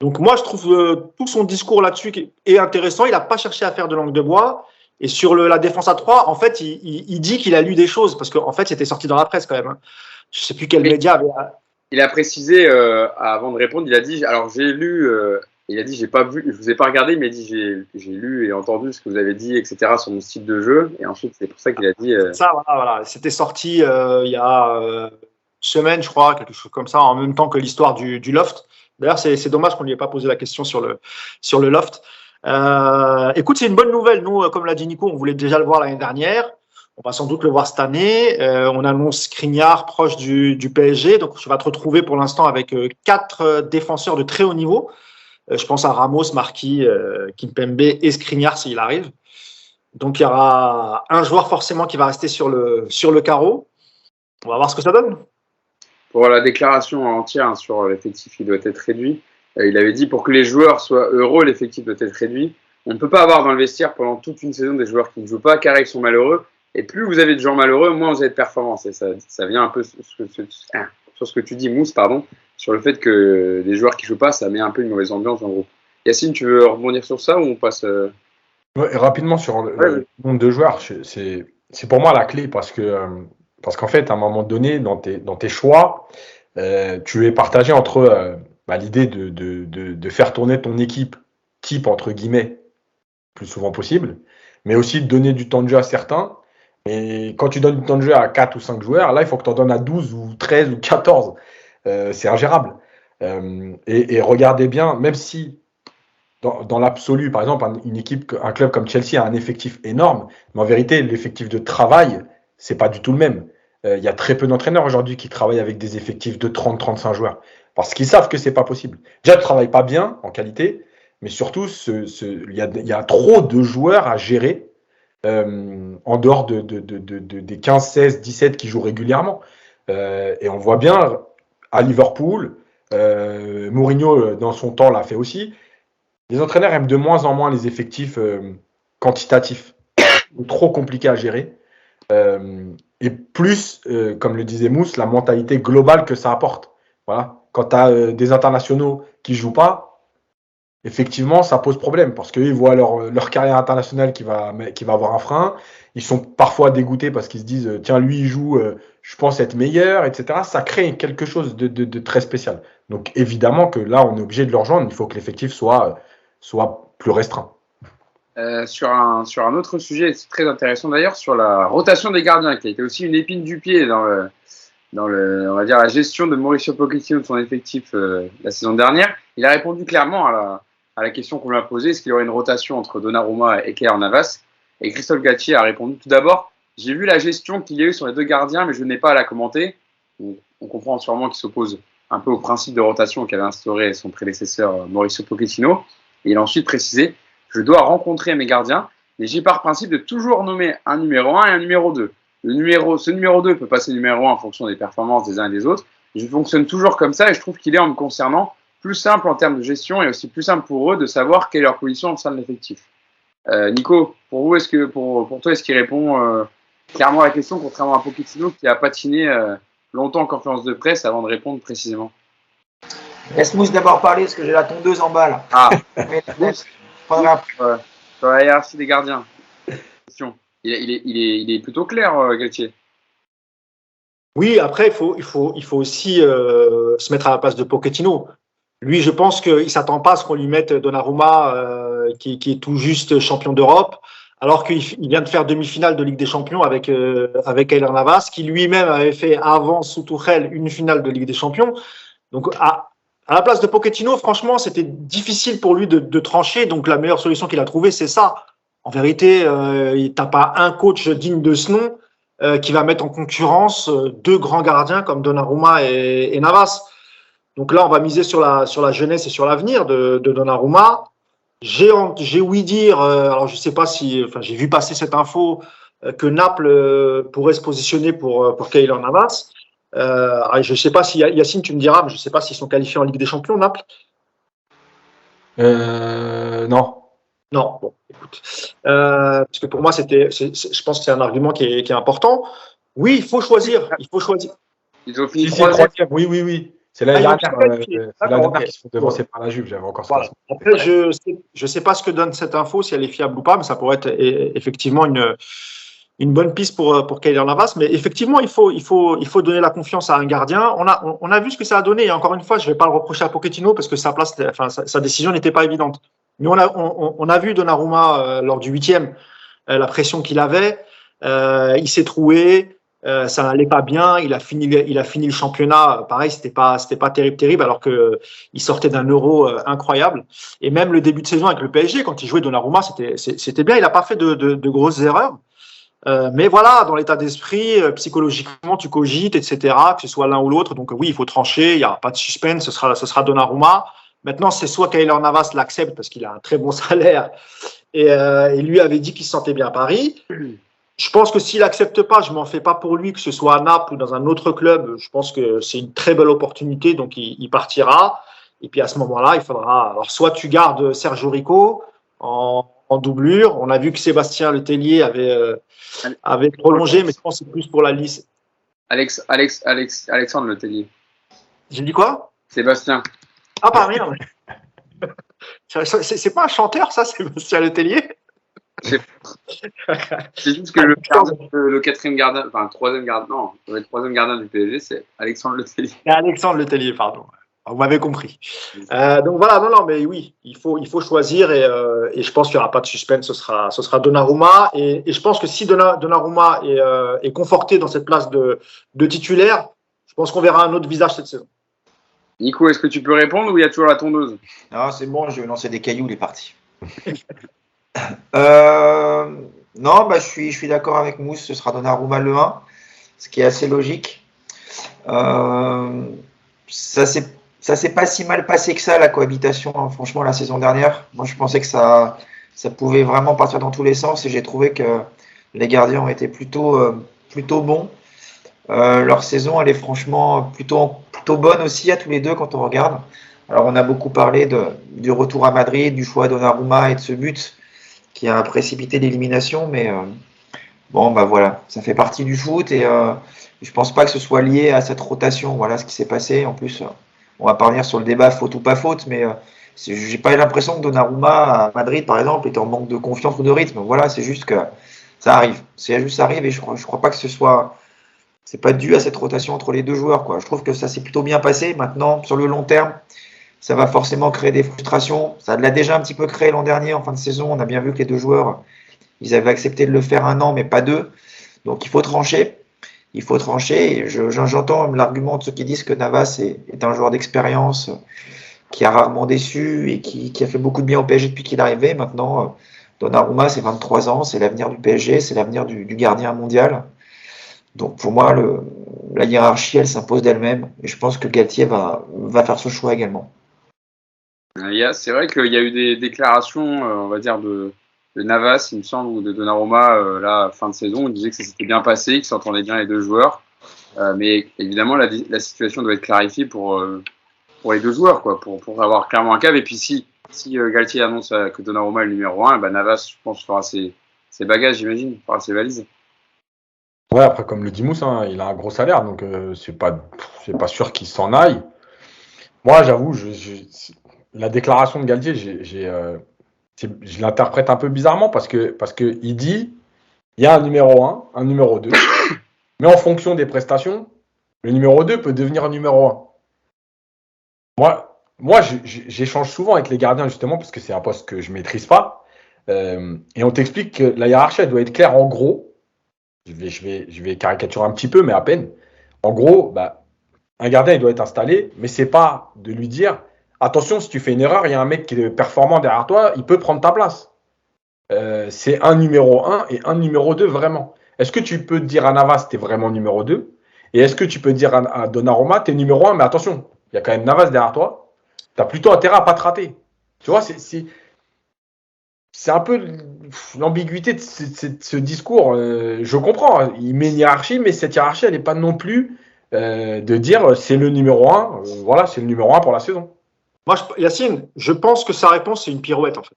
S2: Donc moi, je trouve tout son discours là-dessus est intéressant. Il n'a pas cherché à faire de langue de bois. Et sur la défense à 3, en fait, il dit qu'il a lu des choses. Parce qu'en fait, c'était sorti dans la presse quand même. Hein. Je ne sais plus quel média avait...
S1: Il a précisé, avant de répondre, il a dit, alors j'ai lu... il a dit, j'ai pas vu, je vous ai pas regardé, mais il dit, j'ai lu et entendu ce que vous avez dit, etc., sur mon style de jeu. Et ensuite, c'est pour ça qu'il a dit.
S2: Ça, voilà. C'était sorti il y a une semaine, je crois, quelque chose comme ça, en même temps que l'histoire du loft. D'ailleurs, c'est dommage qu'on lui ait pas posé la question sur le loft. Écoute, c'est une bonne nouvelle. Nous, comme l'a dit Nico, on voulait déjà le voir l'année dernière. On va sans doute le voir cette année. On annonce Skriniar proche du PSG. Donc, tu vas te retrouver pour l'instant avec 4 défenseurs de très haut niveau. Je pense à Ramos, Marquis, Kimpembe et Skriniar s'il arrive. Donc, il y aura un joueur forcément qui va rester sur le carreau. On va voir ce que ça donne.
S1: Pour la déclaration entière sur l'effectif, il doit être réduit. Il avait dit pour que les joueurs soient heureux, l'effectif doit être réduit. On ne peut pas avoir dans le vestiaire pendant toute une saison des joueurs qui ne jouent pas car ils sont malheureux. Et plus vous avez de gens malheureux, moins vous avez de performance. Et ça vient un peu sur ce que tu dis, Mousse, pardon, sur le fait que les joueurs qui jouent pas, ça met un peu une mauvaise ambiance dans le groupe. Yacine, tu veux rebondir sur ça ou on passe
S4: Ouais, rapidement sur le nombre de joueurs, c'est pour moi la clé parce qu'en fait, à un moment donné, dans tes choix, tu es partagé entre l'idée de faire tourner ton équipe type, entre guillemets, plus souvent possible, mais aussi de donner du temps de jeu à certains. Et quand tu donnes du temps de jeu à 4 ou 5 joueurs, là, il faut que tu en donnes à 12 ou 13 ou 14. C'est ingérable. Et regardez bien, même si dans l'absolu, par exemple, un club comme Chelsea a un effectif énorme, mais en vérité, l'effectif de travail c'est pas du tout le même. Il y a très peu d'entraîneurs aujourd'hui qui travaillent avec des effectifs de 30-35 joueurs parce qu'ils savent que c'est pas possible. Déjà, ils ne travaillent pas bien en qualité, mais surtout, il y a trop de joueurs à gérer en dehors des 15, 16, 17 qui jouent régulièrement. Et on voit bien à Liverpool, Mourinho, dans son temps, l'a fait aussi. Les entraîneurs aiment de moins en moins les effectifs quantitatifs, trop compliqués à gérer. Et plus, comme le disait Mousse, la mentalité globale que ça apporte. Voilà. Quand tu as des internationaux qui ne jouent pas, effectivement, ça pose problème parce qu'ils voient leur carrière internationale qui va avoir un frein. Ils sont parfois dégoûtés parce qu'ils se disent tiens, lui, il joue, je pense être meilleur, etc. Ça crée quelque chose de très spécial. Donc, évidemment que là, on est obligé de le rejoindre. Il faut que l'effectif soit plus restreint.
S1: Sur un autre sujet, c'est très intéressant d'ailleurs, sur la rotation des gardiens, qui a été aussi une épine du pied dans on va dire, la gestion de Mauricio Pochettino de son effectif la saison dernière. Il a répondu clairement à la question qu'on lui a posée, est-ce qu'il y aurait une rotation entre Donnarumma et Keylor Navas? Et Christophe Galtier a répondu tout d'abord, j'ai vu la gestion qu'il y a eu sur les deux gardiens, mais je n'ai pas à la commenter. On comprend sûrement qu'il s'oppose un peu au principe de rotation qu'avait instauré son prédécesseur Mauricio Pochettino. Et il a ensuite précisé, je dois rencontrer mes gardiens, mais j'ai par principe de toujours nommer un numéro 1 et un numéro 2. Ce numéro 2 peut passer numéro 1 en fonction des performances des uns et des autres. Je fonctionne toujours comme ça et je trouve qu'il est, en me concernant, plus simple en termes de gestion et aussi plus simple pour eux de savoir quelle est leur position au sein de l'effectif. Nico, pour vous, pour toi, est-ce qu'il répond clairement à la question, contrairement à Pochettino qui a patiné longtemps en conférence de presse avant de répondre précisément?
S3: Laisse Mousse d'abord parler parce que j'ai la tondeuse en bas là.
S1: Ah,
S3: Mousse,
S1: sur la hiérarchie des gardiens. Il est plutôt clair, Galtier.
S2: Oui, après, il faut aussi se mettre à la place de Pochettino. Lui, je pense qu'il ne s'attend pas à ce qu'on lui mette Donnarumma, qui est tout juste champion d'Europe, alors qu'il vient de faire demi-finale de Ligue des Champions avec Keylor Navas, qui lui-même avait fait avant sous Tuchel une finale de Ligue des Champions. Donc, à la place de Pochettino, franchement, c'était difficile pour lui de trancher. Donc, la meilleure solution qu'il a trouvée, c'est ça. En vérité, tu n'as pas un coach digne de ce nom qui va mettre en concurrence deux grands gardiens comme Donnarumma et Navas. Donc là, on va miser sur la jeunesse et sur l'avenir de Donnarumma. J'ai ouï dire, alors je sais pas j'ai vu passer cette info que Naples pourrait se positionner pour Keylor Navas. Je sais pas si Yacine, tu me diras, mais je sais pas s'ils sont qualifiés en Ligue des Champions, Naples.
S4: Non.
S2: Non, bon, écoute. Parce que pour moi, je pense que c'est un argument qui est important. Oui, il faut choisir.
S1: Ils ont fini
S4: troisième. Oui. C'est la dernière qui se font devancer par la Juve. J'avais encore ça.
S2: Après, je sais pas ce que donne cette info, si elle est fiable ou pas, mais ça pourrait être effectivement une bonne piste pour Keylor Navas. Mais effectivement, il faut donner la confiance à un gardien. On a vu ce que ça a donné. Et encore une fois, je vais pas le reprocher à Pochettino parce que sa décision n'était pas évidente. Mais on a vu Donnarumma lors du 8e, la pression qu'il avait. Il s'est troué. Ça n'allait pas bien. Il a fini le championnat. Pareil, c'était pas terrible, alors que il sortait d'un Euro incroyable. Et même le début de saison avec le PSG, quand il jouait Donnarumma, c'était bien. Il a pas fait de grosses erreurs. Mais voilà, dans l'état d'esprit, psychologiquement, tu cogites, etc. Que ce soit l'un ou l'autre. Donc oui, il faut trancher. Il y a pas de suspense. Ce sera Donnarumma. Maintenant, c'est soit Keylor Navas l'accepte parce qu'il a un très bon salaire et lui avait dit qu'il se sentait bien à Paris. Je pense que s'il n'accepte pas, je m'en fais pas pour lui, que ce soit à Naples ou dans un autre club. Je pense que c'est une très belle opportunité, donc il partira. Et puis à ce moment-là, il faudra. Alors soit tu gardes Sergio Rico en doublure. On a vu que Sébastien Letellier avait prolongé, mais je pense que c'est plus pour la liste.
S1: Alexandre Letellier.
S2: J'ai dit quoi?
S1: Sébastien.
S2: Ah, pas rien. C'est pas un chanteur, ça, Sébastien Letellier?
S1: C'est juste que le quatrième gardien, enfin le troisième gardien du PSG, c'est Alexandre Letellier.
S2: Alexandre Letellier, pardon. Vous m'avez compris. Donc voilà, non, mais oui, il faut choisir et je pense qu'il n'y aura pas de suspense. Ce sera Donnarumma et je pense que si Donnarumma est conforté dans cette place de titulaire, je pense qu'on verra un autre visage cette saison.
S1: Nico, est-ce que tu peux répondre ou il y a toujours la tondeuse?
S3: Non, c'est bon, je vais lancer des cailloux, il est parti. Non, je suis d'accord avec Mousse, ce sera Donnarumma le 1, ce qui est assez logique. Ça s'est pas si mal passé que ça, la cohabitation, hein, franchement, la saison dernière. Moi, je pensais que ça pouvait vraiment partir dans tous les sens et j'ai trouvé que les gardiens ont été plutôt bons. Leur saison, elle est franchement plutôt bonne aussi à tous les deux quand on regarde. Alors, on a beaucoup parlé du retour à Madrid, du choix de Donnarumma et de ce but qui a précipité l'élimination, mais bon, voilà, ça fait partie du foot et je pense pas que ce soit lié à cette rotation. Voilà ce qui s'est passé. En plus, on va pas revenir sur le débat faute ou pas faute, mais j'ai pas l'impression que Donnarumma à Madrid, par exemple, était en manque de confiance ou de rythme. Voilà, c'est juste que ça arrive. C'est juste ça arrive et je crois pas que c'est pas dû à cette rotation entre les deux joueurs, quoi. Je trouve que ça s'est plutôt bien passé. Maintenant, sur le long terme, ça va forcément créer des frustrations. Ça l'a déjà un petit peu créé l'an dernier en fin de saison. On a bien vu que les deux joueurs, ils avaient accepté de le faire 1 an, mais pas 2. Donc il faut trancher. Et j'entends l'argument de ceux qui disent que Navas est un joueur d'expérience qui a rarement déçu et qui a fait beaucoup de bien au PSG depuis qu'il est arrivé. Maintenant, Donnarumma, c'est 23 ans, c'est l'avenir du PSG, c'est l'avenir du gardien mondial. Donc pour moi, la hiérarchie, elle s'impose d'elle-même. Et je pense que Galtier va faire ce choix également.
S1: C'est vrai qu'il y a eu des déclarations, on va dire, de Navas, il me semble, ou de Donnarumma, là, fin de saison. On disait que ça s'était bien passé, qu'ils s'entendaient bien les deux joueurs. Mais évidemment, la situation doit être clarifiée pour les deux joueurs, quoi, pour avoir clairement un cap. Et puis si Galtier annonce que Donnarumma est le numéro 1, Navas, je pense, fera ses bagages, j'imagine, fera ses valises.
S4: Ouais, après, comme le dit Mousse, hein, il a un gros salaire, donc c'est pas sûr qu'il s'en aille. Moi, j'avoue, la déclaration de Galtier, je l'interprète un peu bizarrement parce que il dit il y a un numéro 1, un numéro 2, mais en fonction des prestations, le numéro 2 peut devenir numéro 1. Moi j'échange souvent avec les gardiens justement parce que c'est un poste que je maîtrise pas. Et on t'explique que la hiérarchie elle doit être claire en gros. Je vais caricaturer un petit peu, mais à peine. En gros, un gardien il doit être installé, mais c'est pas de lui dire attention, si tu fais une erreur, il y a un mec qui est performant derrière toi, il peut prendre ta place. C'est un numéro 1 et un numéro 2 vraiment. Est-ce que tu peux dire à Navas, t'es vraiment numéro 2? Et est-ce que tu peux dire à Donnarumma, t'es numéro 1, mais attention, il y a quand même Navas derrière toi, t'as plutôt intérêt à pas te rater. Tu vois, c'est un peu l'ambiguïté de ce discours. Je comprends, hein, il met une hiérarchie, mais cette hiérarchie, elle n'est pas non plus de dire c'est le numéro 1, voilà, c'est le numéro 1 pour la saison.
S2: Moi, Yacine, je pense que sa réponse, c'est une pirouette, en fait.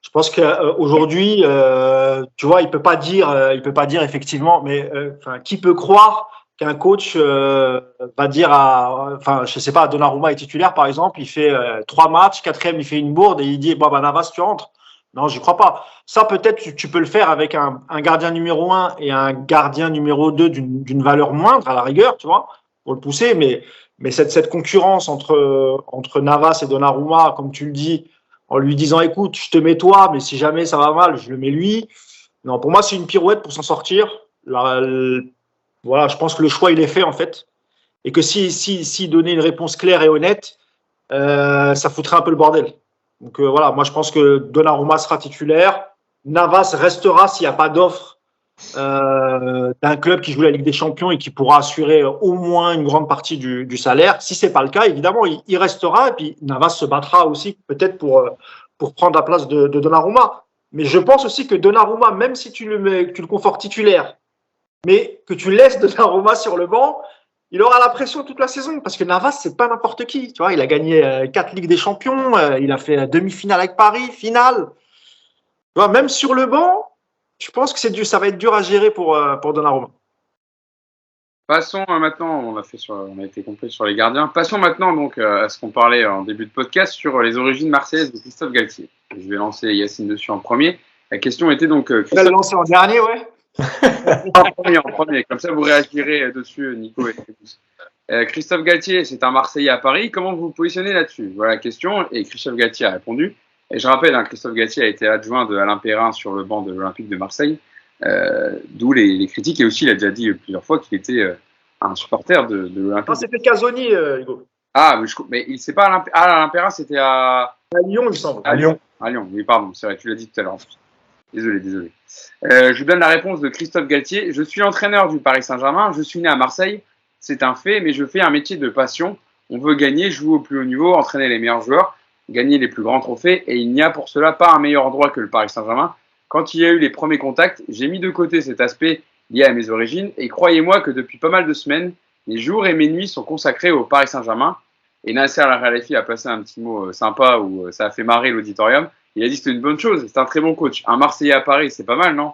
S2: Je pense qu'aujourd'hui, tu vois, il peut pas dire effectivement, mais qui peut croire qu'un coach va dire je sais pas, Donnarumma est titulaire par exemple, il fait 3 matchs, 4e il fait une bourde et il dit Navas tu rentres. Non, j'y crois pas. Ça peut-être tu peux le faire avec un gardien numéro 1 et un gardien numéro 2 d'une valeur moindre à la rigueur, tu vois, pour le pousser, mais cette concurrence entre Navas et Donnarumma, comme tu le dis, en lui disant écoute, je te mets toi, mais si jamais ça va mal, je le mets lui. Non, pour moi, c'est une pirouette pour s'en sortir. Voilà, je pense que le choix, il est fait, en fait. Et que si donnait une réponse claire et honnête, ça foutrait un peu le bordel. Donc voilà, moi, je pense que Donnarumma sera titulaire. Navas restera s'il n'y a pas d'offre d'un club qui joue la Ligue des Champions et qui pourra assurer au moins une grande partie du salaire. Si ce n'est pas le cas, évidemment, il restera et puis Navas se battra aussi peut-être pour prendre la place de Donnarumma. Mais je pense aussi que Donnarumma, même si tu le confortes titulaire, mais que tu laisses Donnarumma sur le banc, il aura la pression toute la saison parce que Navas, c'est pas n'importe qui. Tu vois, il a gagné 4 Ligues des Champions, il a fait demi-finale avec Paris, finale. Tu vois, même sur le banc, je pense que ça va être dur à gérer pour Donnarumma.
S1: Passons maintenant, on a été complet sur les gardiens. Passons maintenant donc à ce qu'on parlait en début de podcast sur les origines marseillaises de Christophe Galtier. Je vais lancer Yacine dessus en premier. La question était donc.
S2: Tu vas le lancer en dernier, ouais.
S1: en premier. Comme ça, vous réagirez dessus, Nico et tous. Christophe Galtier, c'est un Marseillais à Paris. Comment vous vous positionnez là-dessus? Voilà la question. Et Christophe Galtier a répondu. Et je rappelle, Christophe Galtier a été adjoint de Alain Perrin sur le banc de l'Olympique de Marseille. D'où les critiques. Et aussi, il a déjà dit plusieurs fois qu'il était un supporter de l'Olympique.
S2: Non, c'était Casoni, Hugo.
S1: Ah, mais il sait pas Alain Perrin, c'était à
S2: Lyon, il me semble.
S1: À Lyon, oui, pardon, c'est vrai, tu l'as dit tout à l'heure. Désolé. Je vous donne la réponse de Christophe Galtier. Je suis entraîneur du Paris Saint-Germain. Je suis né à Marseille. C'est un fait, mais je fais un métier de passion. On veut gagner, jouer au plus haut niveau, entraîner les meilleurs joueurs, gagner les plus grands trophées. Et il n'y a pour cela pas un meilleur endroit que le Paris Saint-Germain. Quand il y a eu les premiers contacts, j'ai mis de côté cet aspect lié à mes origines. Et croyez-moi que depuis pas mal de semaines, mes jours et mes nuits sont consacrés au Paris Saint-Germain. Et Nasser Al-Khelaifi a placé un petit mot sympa où ça a fait marrer l'auditorium. Il a dit que c'était une bonne chose, c'est un très bon coach. Un Marseillais à Paris, c'est pas mal, non?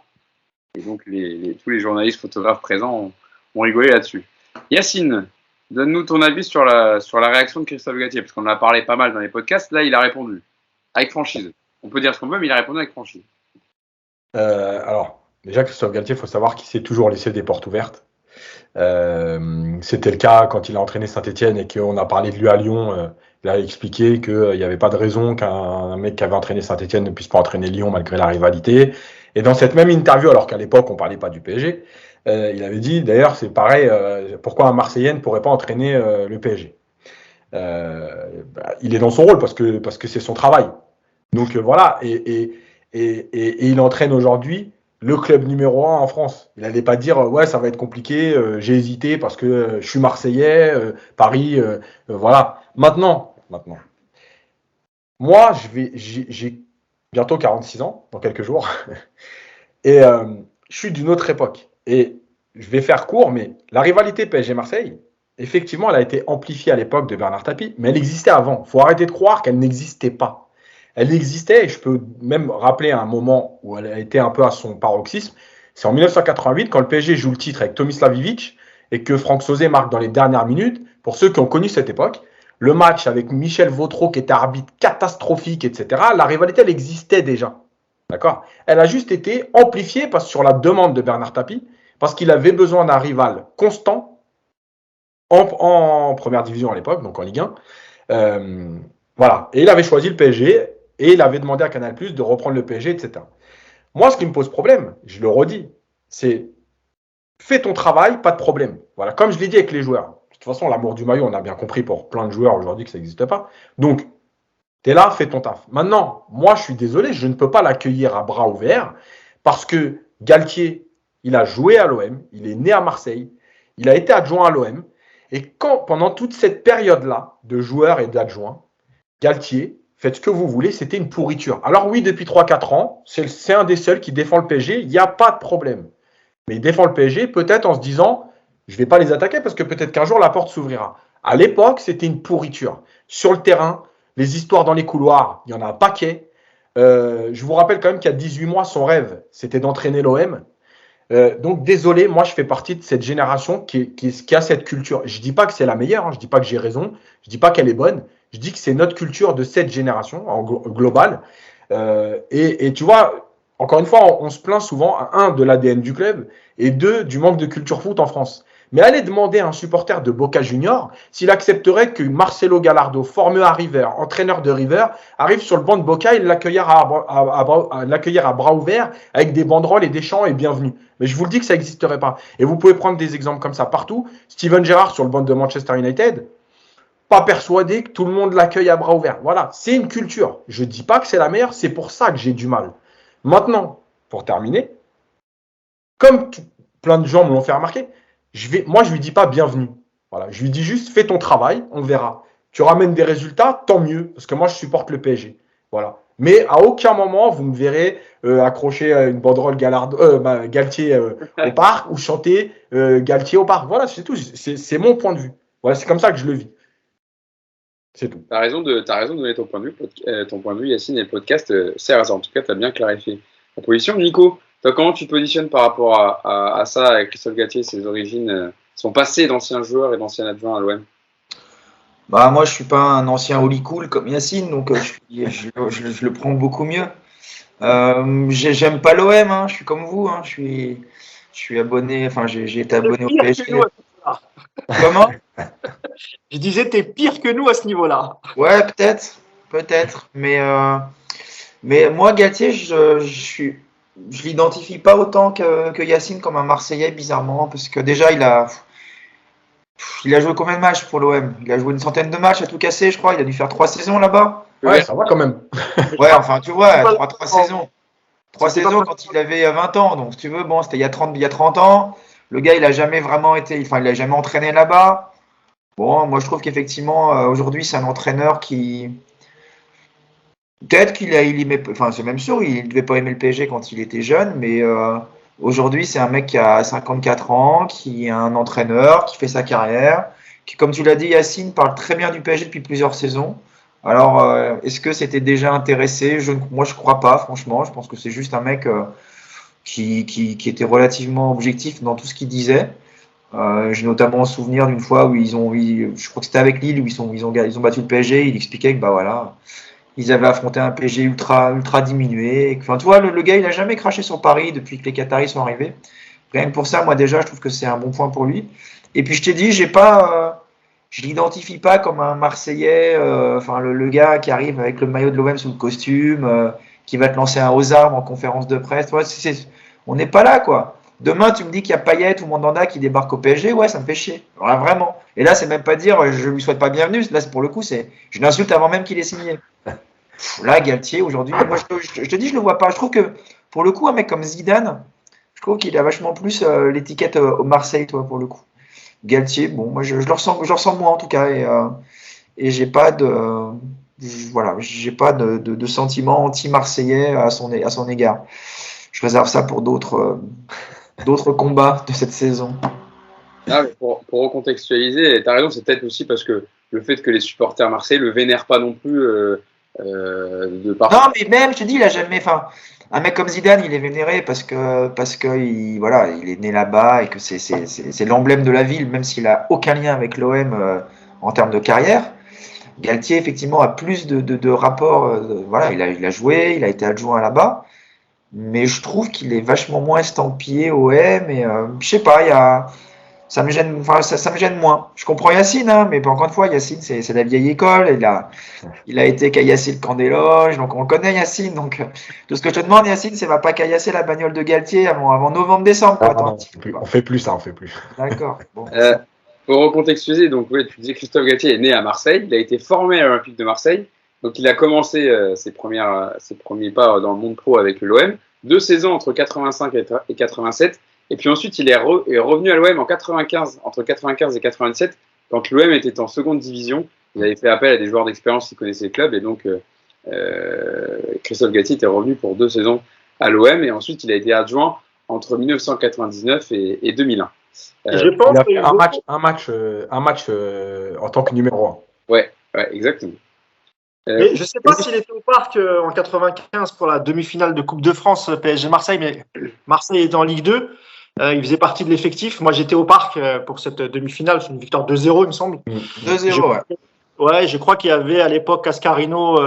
S1: Et donc tous les journalistes, photographes présents ont rigolé là-dessus. Yacine, donne-nous ton avis sur la réaction de Christophe Galtier, parce qu'on en a parlé pas mal dans les podcasts. Là, il a répondu avec franchise. On peut dire ce qu'on veut, mais il a répondu avec franchise.
S4: Alors, déjà, Christophe Galtier, il faut savoir qu'il s'est toujours laissé des portes ouvertes. C'était le cas quand il a entraîné Saint-Etienne et qu'on a parlé de lui à Lyon. Il a expliqué qu'il n'y avait pas de raison qu'un mec qui avait entraîné Saint-Etienne ne puisse pas entraîner Lyon malgré la rivalité. Et dans cette même interview, alors qu'à l'époque on ne parlait pas du PSG, il avait dit d'ailleurs c'est pareil, pourquoi un Marseillais ne pourrait pas entraîner le PSG. Il est dans son rôle parce que c'est son travail. Donc voilà, et il entraîne aujourd'hui le club numéro 1 en France. Il n'allait pas dire ouais ça va être compliqué, j'ai hésité parce que je suis Marseillais, Paris, voilà. Maintenant, moi j'ai bientôt 46 ans dans quelques jours et je suis d'une autre époque et je vais faire court, mais la rivalité PSG-Marseille, effectivement, elle a été amplifiée à l'époque de Bernard Tapie, mais elle existait avant. Il faut arrêter de croire qu'elle n'existait pas. Elle existait, et je peux même rappeler un moment où elle a été un peu à son paroxysme. C'est en 1988, quand le PSG joue le titre avec Tomislav Ivic et que Franck Sauzet marque dans les dernières minutes. Pour ceux qui ont connu cette époque, le match avec Michel Vautreau qui était arbitre catastrophique, etc., la rivalité, elle existait déjà. D'accord ? Elle a juste été amplifiée sur la demande de Bernard Tapie, parce qu'il avait besoin d'un rival constant en première division à l'époque, donc en Ligue 1. Voilà. Et il avait choisi le PSG et il avait demandé à Canal+ de reprendre le PSG, etc. Moi, ce qui me pose problème, je le redis, c'est fais ton travail, pas de problème. Voilà, comme je l'ai dit avec les joueurs. De toute façon, l'amour du maillot, on a bien compris pour plein de joueurs aujourd'hui que ça n'existe pas. Donc, tu es là, fais ton taf. Maintenant, moi, je suis désolé, je ne peux pas l'accueillir à bras ouverts parce que Galtier, il a joué à l'OM, il est né à Marseille, il a été adjoint à l'OM. Et pendant toute cette période-là de joueurs et d'adjoints, Galtier, faites ce que vous voulez, c'était une pourriture. Alors oui, depuis 3-4 ans, c'est un des seuls qui défend le PSG, il n'y a pas de problème. Mais il défend le PSG peut-être en se disant, je ne vais pas les attaquer parce que peut-être qu'un jour la porte s'ouvrira. À l'époque, c'était une pourriture. Sur le terrain, les histoires dans les couloirs, il y en a un paquet. Je vous rappelle quand même qu'il y a 18 mois, son rêve, c'était d'entraîner l'OM. Donc désolé, moi je fais partie de cette génération qui a cette culture. Je dis pas que c'est la meilleure, je dis pas que j'ai raison, je dis pas qu'elle est bonne, je dis que c'est notre culture de cette génération en global. Et tu vois, encore une fois, on se plaint souvent, un, de l'ADN du club et deux, du manque de culture foot en France. Mais allez demander à un supporter de Boca Junior s'il accepterait que Marcelo Gallardo, formé à River, entraîneur de River, arrive sur le banc de Boca et l'accueillir à bras ouverts avec des banderoles et des chants et bienvenue. Mais je vous le dis que ça n'existerait pas. Et vous pouvez prendre des exemples comme ça partout. Steven Gerrard sur le banc de Manchester United, pas persuadé que tout le monde l'accueille à bras ouverts. Voilà, c'est une culture. Je ne dis pas que c'est la meilleure, c'est pour ça que j'ai du mal. Maintenant, pour terminer, comme plein de gens me l'ont fait remarquer, moi, je ne lui dis pas bienvenue. Voilà, je lui dis juste fais ton travail, on verra. Tu ramènes des résultats, tant mieux, parce que moi, je supporte le PSG. Voilà. Mais à aucun moment, vous me verrez accrocher une banderole Galtier au parc ou chanter Galtier au parc. Voilà, c'est tout. C'est mon point de vue. Voilà, c'est comme ça que je le vis. C'est tout.
S1: Tu as raison de donner ton point de vue, Yacine, et le podcast sert. En tout cas, tu as bien clarifié ta position. Nico, toi, comment tu te positionnes par rapport à ça, avec Christophe Galtier, ses origines, son passé d'ancien joueur et d'ancien adjoint à l'OM?
S3: Bah, moi, je ne suis pas un ancien holy cool comme Yacine, donc je le prends beaucoup mieux. J'aime pas l'OM, hein, je suis comme vous, hein, je suis abonné, enfin j'ai été abonné au PSG. Comment?
S2: Je disais, t'es pire que nous à ce niveau-là.
S3: Ouais, peut-être, mais moi, Galtier, je l'identifie pas autant que Yacine comme un Marseillais, bizarrement, parce que déjà, il a joué combien de matchs pour l'OM? Il a joué une centaine de matchs à tout casser, je crois. Il a dû faire 3 saisons là-bas.
S4: Ouais, ça va quand même.
S3: Ouais, enfin, tu vois, 3 saisons. 3 saisons quand il avait 20 ans. Donc, si tu veux, bon, c'était il y a 30 ans. Le gars, il n'a jamais vraiment été, enfin, il n'a jamais entraîné là-bas. Bon, moi, je trouve qu'effectivement, aujourd'hui, c'est un entraîneur qui. Peut-être qu'il aimait, enfin, c'est même sûr, il ne devait pas aimer le PSG quand il était jeune, mais aujourd'hui, c'est un mec qui a 54 ans, qui est un entraîneur, qui fait sa carrière, qui, comme tu l'as dit, Yacine, parle très bien du PSG depuis plusieurs saisons. Alors, est-ce que c'était déjà intéressé? Moi, je crois pas, franchement. Je pense que c'est juste un mec qui était relativement objectif dans tout ce qu'il disait. J'ai notamment un souvenir d'une fois où je crois que c'était avec Lille, où ils ont battu le PSG. Il expliquait que bah voilà, ils avaient affronté un PSG ultra diminué. Enfin, tu vois, le gars, il a jamais craché sur Paris depuis que les Qataris sont arrivés. Rien que pour ça, moi déjà, je trouve que c'est un bon point pour lui. Et puis je t'ai dit, je l'identifie pas comme un Marseillais, enfin le gars qui arrive avec le maillot de l'OM sous le costume, qui va te lancer un aux armes en conférence de presse. Ouais, on n'est pas là, quoi. Demain, tu me dis qu'il y a Payet ou Mandanda qui débarque au PSG, ouais, ça me fait chier. Alors, vraiment. Et là, c'est même pas dire je lui souhaite pas bienvenue. Là, pour le coup, je l'insulte avant même qu'il ait signé. Là, Galtier, aujourd'hui, moi, je te dis, je le vois pas. Je trouve que, pour le coup, un mec comme Zidane, je trouve qu'il a vachement plus l'étiquette au Marseille, toi, pour le coup. Galtier, bon, moi, je le ressens moi, en tout cas, et j'ai pas j'ai pas de sentiment anti-marseillais à son égard. Je réserve ça pour d'autres combats de cette saison.
S1: Ah, mais pour recontextualiser, tu as raison, c'est peut-être aussi parce que le fait que les supporters marseillais le vénèrent pas non plus de partout.
S3: Non, mais même, je te dis, il a jamais. Enfin, un mec comme Zidane, il est vénéré parce que il est né là-bas et que c'est l'emblème de la ville, même s'il a aucun lien avec l'OM en termes de carrière. Galtier, effectivement, a plus de rapports. Voilà, il a joué, il a été adjoint là-bas. Mais je trouve qu'il est vachement moins estampillé OM et je sais pas, ça me gêne, enfin ça me gêne moins. Je comprends Yacine, hein, mais encore une fois, Yacine c'est la vieille école, il a été caillassé le camp des loges, donc on le connaît Yacine, donc tout ce que je te demande Yacine, c'est va pas caillasser la bagnole de Galtier avant novembre-décembre.
S4: On fait plus ça, on fait plus.
S3: D'accord. Bon,
S1: pour recontextualiser, donc ouais, tu disais Christophe Galtier est né à Marseille, il a été formé à l'Olympique de Marseille, donc il a commencé ses premiers pas dans le monde pro avec l'OM, 2 saisons entre 85 et 87, et puis ensuite il est revenu à l'OM entre 95 et 97, quand l'OM était en seconde division. Il avait fait appel à des joueurs d'expérience qui connaissaient le club, et donc Christophe Galtier était revenu pour 2 saisons à l'OM, et ensuite il a été adjoint entre 1999 et 2001.
S2: Je pense
S4: il a fait un match en tant que numéro 1.
S1: Ouais, exactement.
S2: Mais je ne sais pas s'il était au parc en 95 pour la demi-finale de Coupe de France PSG Marseille, mais Marseille était en Ligue 2. Il faisait partie de l'effectif. Moi, j'étais au parc pour cette demi-finale. C'est une victoire 2-0, il me semble.
S3: 2-0, ouais.
S2: Ouais, je crois qu'il y avait à l'époque Cascarino,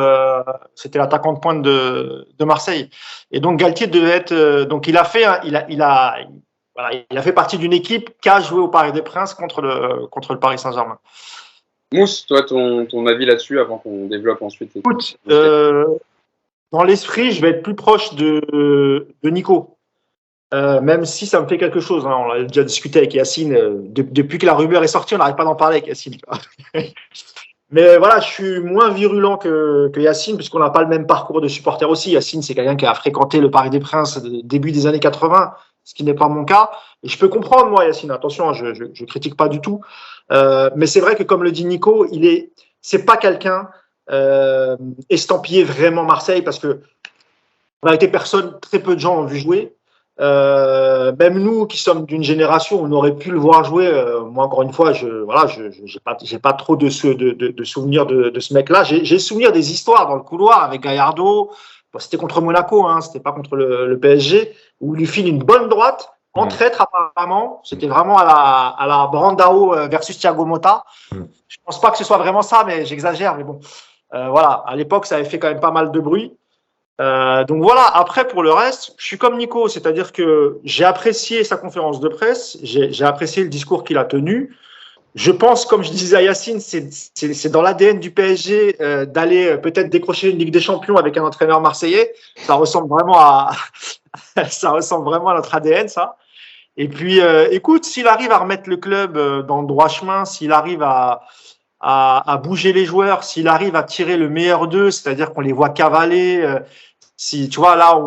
S2: c'était l'attaquant de pointe de Marseille. Et donc Galtier devait être. Donc il a fait partie d'une équipe qui a joué au Parc des Princes contre le Paris Saint-Germain.
S1: Mousse, toi, ton avis là-dessus avant qu'on développe ensuite.
S2: Écoute, dans l'esprit, je vais être plus proche de Nico. Même si ça me fait quelque chose. Hein. On a déjà discuté avec Yacine. Depuis que la rumeur est sortie, on n'arrête pas d'en parler avec Yacine. Mais voilà, je suis moins virulent que Yacine, puisqu'on n'a pas le même parcours de supporter aussi. Yacine, c'est quelqu'un qui a fréquenté le Parc des Princes début des années 80, ce qui n'est pas mon cas. Et je peux comprendre, moi, Yacine, attention, je critique pas du tout. Mais c'est vrai que, comme le dit Nico, c'est pas quelqu'un estampillé vraiment Marseille, parce que en réalité, très peu de gens ont vu jouer. Même nous qui sommes d'une génération, on aurait pu le voir jouer. Moi, encore une fois, j'ai pas trop de souvenirs de ce mec-là. J'ai souvenir des histoires dans le couloir avec Gallardo. Bon, c'était contre Monaco, hein, c'était pas contre le PSG, où il lui file une bonne droite en traître apparemment. C'était vraiment à la Brandao versus Thiago Motta. Je pense pas que ce soit vraiment ça, mais j'exagère. Mais bon, voilà. À l'époque, ça avait fait quand même pas mal de bruit. Donc voilà, après pour le reste, je suis comme Nico, c'est-à-dire que j'ai apprécié sa conférence de presse, j'ai apprécié le discours qu'il a tenu. Je pense, comme je disais à Yacine, c'est dans l'ADN du PSG d'aller peut-être décrocher une Ligue des Champions avec un entraîneur marseillais. Ça ressemble vraiment à notre ADN, ça. Et puis, écoute, s'il arrive à remettre le club dans le droit chemin, s'il arrive à bouger les joueurs, s'il arrive à tirer le meilleur d'eux, c'est-à-dire qu'on les voit cavaler. Si tu vois là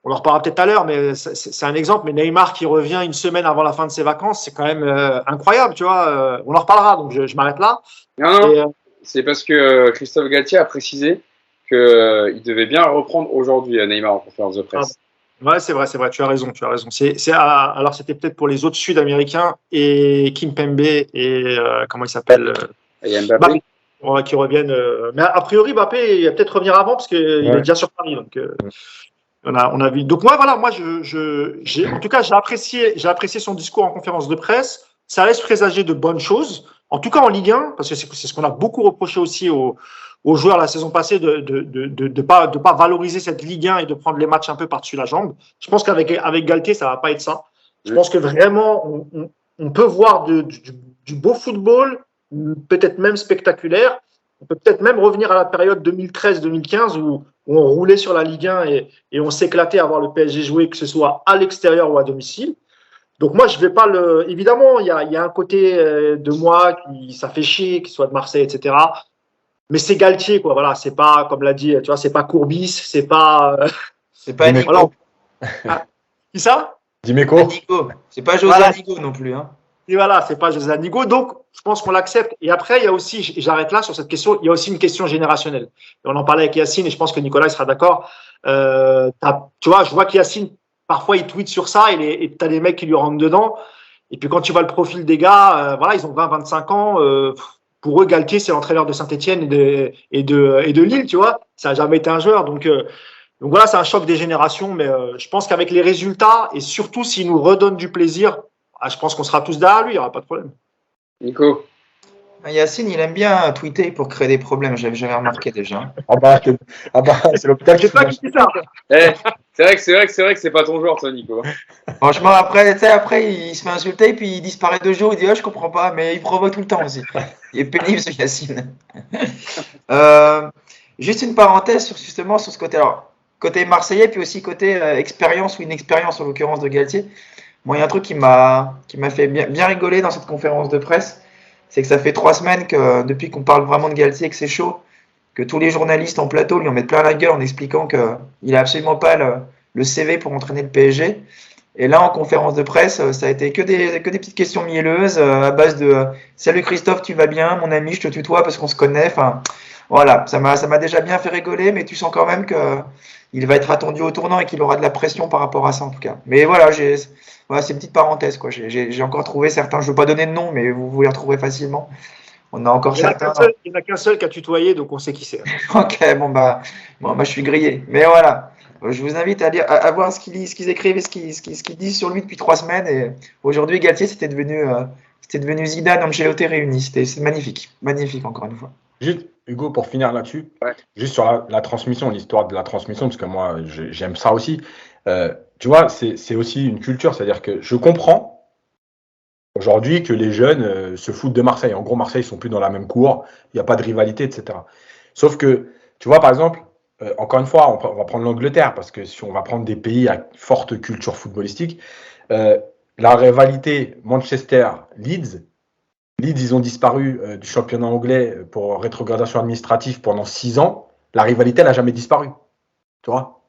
S2: on en reparlera peut-être tout à l'heure, mais c'est un exemple. Mais Neymar qui revient une semaine avant la fin de ses vacances, c'est quand même incroyable, tu vois. On en reparlera, donc je m'arrête là.
S1: Non,
S2: Et,
S1: c'est parce que Christophe Galtier a précisé qu'il devait bien reprendre aujourd'hui Neymar en conférence de presse.
S2: ouais, c'est vrai, tu as raison. Alors, c'était peut-être pour les autres Sud-Américains et Kimpembe et comment il s'appelle
S1: Et Mbappé.
S2: Ouais, qui reviennent. Mais a priori, Mbappé, il va peut-être revenir avant parce qu'il est déjà sur Paris. Donc, on a vu. Donc, moi, en tout cas, j'ai apprécié son discours en conférence de presse. Ça laisse présager de bonnes choses. En tout cas, en Ligue 1, parce que c'est ce qu'on a beaucoup reproché aussi aux joueurs la saison passée de pas valoriser cette Ligue 1 et de prendre les matchs un peu par-dessus la jambe. Je pense qu'avec Galtier, ça va pas être ça. Je pense que vraiment, on peut voir du beau football, peut-être même spectaculaire. On peut peut-être même revenir à la période 2013-2015 où on roulait sur la Ligue 1 et on s'éclatait à voir le PSG jouer, que ce soit à l'extérieur ou à domicile. Donc moi, je vais pas le. Évidemment, il y a un côté de moi qui ça fait chier, qu'il soit de Marseille, etc. Mais c'est Galtier, quoi. Voilà, c'est pas comme l'a dit, tu vois, c'est pas Courbis, c'est pas.
S3: C'est pas Nico.
S2: Voilà. Ah, qui ça?
S4: Dimeco.
S3: Nico. C'est pas José
S2: Voilà.
S3: Nico non plus. Hein.
S2: Et voilà, c'est pas José Anigo. Donc, je pense qu'on l'accepte. Et après, il y a aussi, j'arrête là sur cette question, il y a aussi une question générationnelle. Et on en parlait avec Yacine et je pense que Nicolas il sera d'accord. Tu vois, je vois qu'Yacine, parfois, il tweet sur ça et tu as des mecs qui lui rentrent dedans. Et puis, quand tu vois le profil des gars, voilà, ils ont 20-25 ans. Pour eux, Galtier, c'est l'entraîneur de Saint-Etienne et de Lille, tu vois. Ça n'a jamais été un joueur. Donc voilà, c'est un choc des générations. Mais je pense qu'avec les résultats et surtout s'il nous redonne du plaisir, je pense qu'on sera tous derrière lui, il n'y aura pas de problème.
S1: Nico.
S3: Yacine, il aime bien tweeter pour créer des problèmes, j'avais remarqué déjà.
S4: Ah bah, c'est l'hôpital qui
S2: J'ai pas dit ça.
S1: C'est vrai que c'est pas ton genre, toi, Nico.
S3: Franchement, après, il se fait insulter, puis il disparaît 2 jours, il dit je comprends pas, mais il provoque tout le temps aussi. Il est pénible, ce Yacine. Juste une parenthèse justement sur ce côté. Alors, côté marseillais, puis aussi côté expérience ou inexpérience, en l'occurrence de Galtier. Moi, il y a un truc qui m'a fait bien rigoler dans cette conférence de presse, c'est que ça fait 3 semaines que depuis qu'on parle vraiment de Galtier, que c'est chaud, que tous les journalistes en plateau lui en mettent plein la gueule en expliquant qu'il n'a absolument pas le CV pour entraîner le PSG. Et là, en conférence de presse, ça a été que des petites questions mielleuses à base de « Salut Christophe, tu vas bien? Mon ami, je te tutoie parce qu'on se connaît. » Enfin, voilà, ça m'a déjà bien fait rigoler, mais tu sens quand même qu'il va être attendu au tournant et qu'il aura de la pression par rapport à ça en tout cas. Mais voilà, c'est une petite parenthèse, quoi. J'ai encore trouvé certains, je ne veux pas donner de nom, mais vous les retrouverez facilement. On a encore certains.
S2: Il n'y en a qu'un seul qui a tutoyé, donc on sait qui c'est.
S3: Ok, je suis grillé. Mais voilà, je vous invite à voir ce qu'ils écrivent et ce qu'ils disent sur lui depuis 3 semaines. Et aujourd'hui, Galtier, c'était devenu Zidane, Ancelotti réunis. C'est magnifique. Magnifique, encore une fois.
S4: Juste, Hugo, pour finir là-dessus, juste sur la transmission, l'histoire de la transmission, parce que moi, j'aime ça aussi. Tu vois, c'est aussi une culture, c'est-à-dire que je comprends aujourd'hui que les jeunes se foutent de Marseille. En gros, Marseille, ils sont plus dans la même cour, il n'y a pas de rivalité, etc. Sauf que, tu vois, par exemple, encore une fois, on va prendre l'Angleterre, parce que si on va prendre des pays à forte culture footballistique, la rivalité Manchester-Leeds, ils ont disparu du championnat anglais pour rétrogradation administrative pendant 6 ans. La rivalité n'a jamais disparu. Tu vois,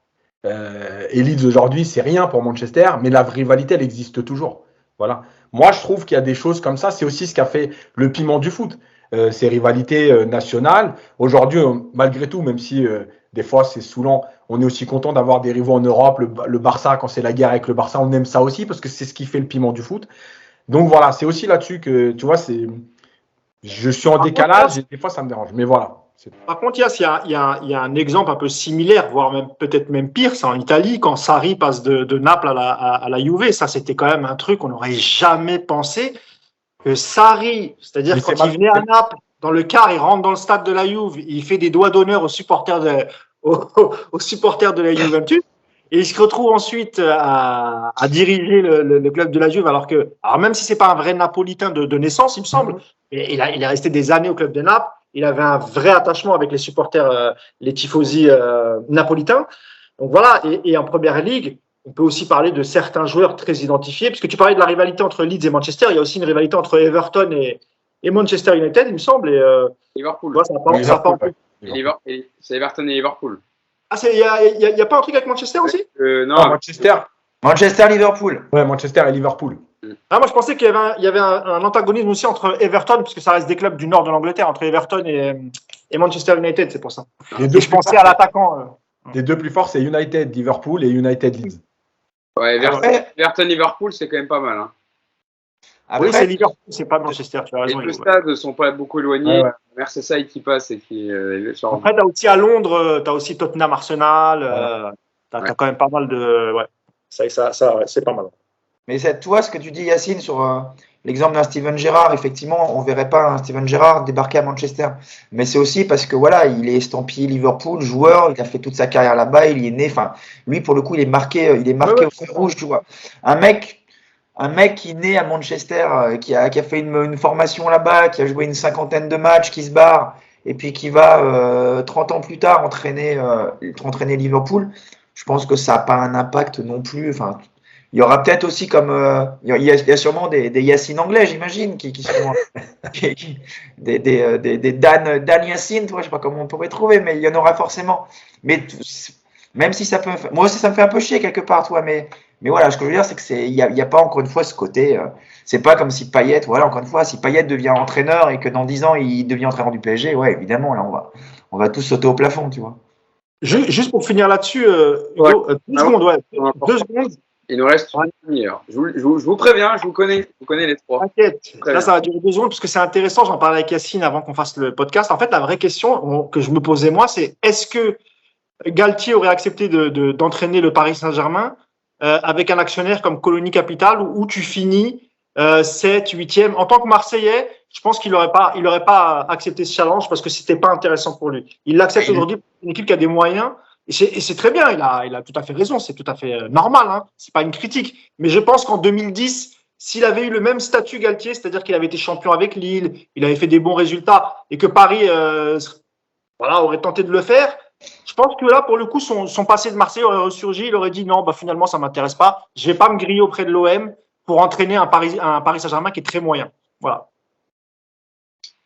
S4: et Leeds aujourd'hui, c'est rien pour Manchester, mais la rivalité, elle existe toujours. Voilà. Moi, je trouve qu'il y a des choses comme ça. C'est aussi ce qui a fait le piment du foot. Ces rivalités nationales. Aujourd'hui, malgré tout, même si des fois c'est saoulant, on est aussi content d'avoir des rivaux en Europe. Le Barça, quand c'est la guerre avec le Barça, on aime ça aussi parce que c'est ce qui fait le piment du foot. Donc voilà, c'est aussi là-dessus que, tu vois, je suis en décalage et des fois ça me dérange. Mais voilà.
S2: Par contre, il y a un exemple un peu similaire, voire même peut-être même pire, c'est en Italie, quand Sarri passe de Naples à la Juve. Ça, c'était quand même un truc qu'on n'aurait jamais pensé que Sarri, c'est-à-dire quand il venait à Naples, dans le car, il rentre dans le stade de la Juve, il fait des doigts d'honneur aux supporters de la Juventus. Et il se retrouve ensuite à diriger le club de la Juve, alors même si c'est pas un vrai Napolitain de naissance, il me semble, mais il est resté des années au club de Naples. Il avait un vrai attachement avec les supporters, les tifosi napolitains. Donc voilà, et en première ligue, on peut aussi parler de certains joueurs très identifiés, puisque tu parlais de la rivalité entre Leeds et Manchester, il y a aussi une rivalité entre Everton et Manchester United, il me semble. Et
S1: Liverpool.
S2: Voilà,
S1: C'est Everton et Liverpool.
S2: Ah, il y a pas un truc avec Manchester aussi?
S1: Non,
S4: Ah,
S3: Manchester-Liverpool.
S4: Ouais, Manchester et Liverpool.
S2: Ah, moi, je pensais qu'il y avait un antagonisme aussi entre Everton, parce que ça reste des clubs du nord de l'Angleterre, entre Everton et Manchester United, c'est pour ça.
S4: Les
S2: Et
S4: deux
S2: je
S4: plus
S2: pensais
S4: forts,
S2: à l'attaquant.
S4: les deux plus forts, c'est United Liverpool et United Leeds.
S1: ouais,
S3: Après-
S1: Everton-Liverpool, c'est quand même pas mal. Hein.
S2: Oui, c'est
S3: Après,
S2: Liverpool, c'est pas Manchester, tu as
S1: Les
S2: raison.
S1: deux
S2: Hugo.
S1: stades ne sont pas beaucoup éloignés.
S4: Ouais, ouais.
S1: Merseyside qui passe et qui sort.
S2: Après, tu as aussi à Londres, tu as aussi Tottenham Arsenal. Tu as
S1: Ouais.
S2: quand même pas mal de. Ouais, ouais, c'est pas mal.
S3: mais toi, ce que tu dis, Yacine, sur l'exemple d'un Steven Gerrard, effectivement, on verrait pas un Steven Gerrard débarquer à Manchester. Mais c'est aussi parce que voilà, il est estampillé Liverpool, joueur, il a fait toute sa carrière là-bas, il y est né. Enfin, lui, pour le coup, il est marqué
S2: Ouais.
S3: au fer rouge, tu vois. Un mec qui naît à Manchester, qui a fait une formation là-bas, qui a joué une cinquantaine de matchs, qui se barre, et puis qui va 30 ans plus tard entraîner Liverpool, je pense que ça n'a pas un impact non plus. Enfin, il y aura peut-être aussi comme. Il y a sûrement des Yacine anglais, j'imagine, qui seront. Des Dan Yacine, tu vois, je sais pas comment on pourrait trouver, mais il y en aura forcément. Mais même si ça peut. Moi aussi, ça me fait un peu chier quelque part, toi, mais voilà, ce que je veux dire, c'est que il y a pas encore une fois ce côté. C'est pas comme si Payet, voilà, encore une fois, si Payet devient entraîneur et que dans 10 ans il devient entraîneur du PSG, ouais, évidemment, là, on va tous sauter au plafond, tu vois.
S2: Juste pour finir là-dessus,
S1: Ouais.
S2: Hugo, 2 secondes, ouais. 2 secondes.
S1: Il nous reste une demi-heure. Je vous préviens, je vous connais les trois.
S2: T'inquiète.
S1: Très
S2: Là,
S1: bien.
S2: ça va durer 2 secondes parce que c'est intéressant. J'en parlais avec Yacine avant qu'on fasse le podcast. En fait, la vraie question que je me posais, moi, c'est est-ce que Galtier aurait accepté d'entraîner le Paris Saint-Germain avec un actionnaire comme Colonie Capital où tu finis 7, 8e. En tant que Marseillais, je pense qu'il n'aurait pas accepté ce challenge parce que c'était pas intéressant pour lui. Il l'accepte aujourd'hui pour une équipe qui a des moyens. Et c'est très bien, il a tout à fait raison, c'est tout à fait normal, hein. C'est pas une critique. Mais je pense qu'en 2010, s'il avait eu le même statut Galtier, c'est-à-dire qu'il avait été champion avec Lille, il avait fait des bons résultats et que Paris aurait tenté de le faire, je pense que là, pour le coup, son passé de Marseille aurait ressurgi, il aurait dit non, finalement, ça m'intéresse pas, je vais pas me griller auprès de l'OM pour entraîner un Paris Saint-Germain qui est très moyen. Voilà.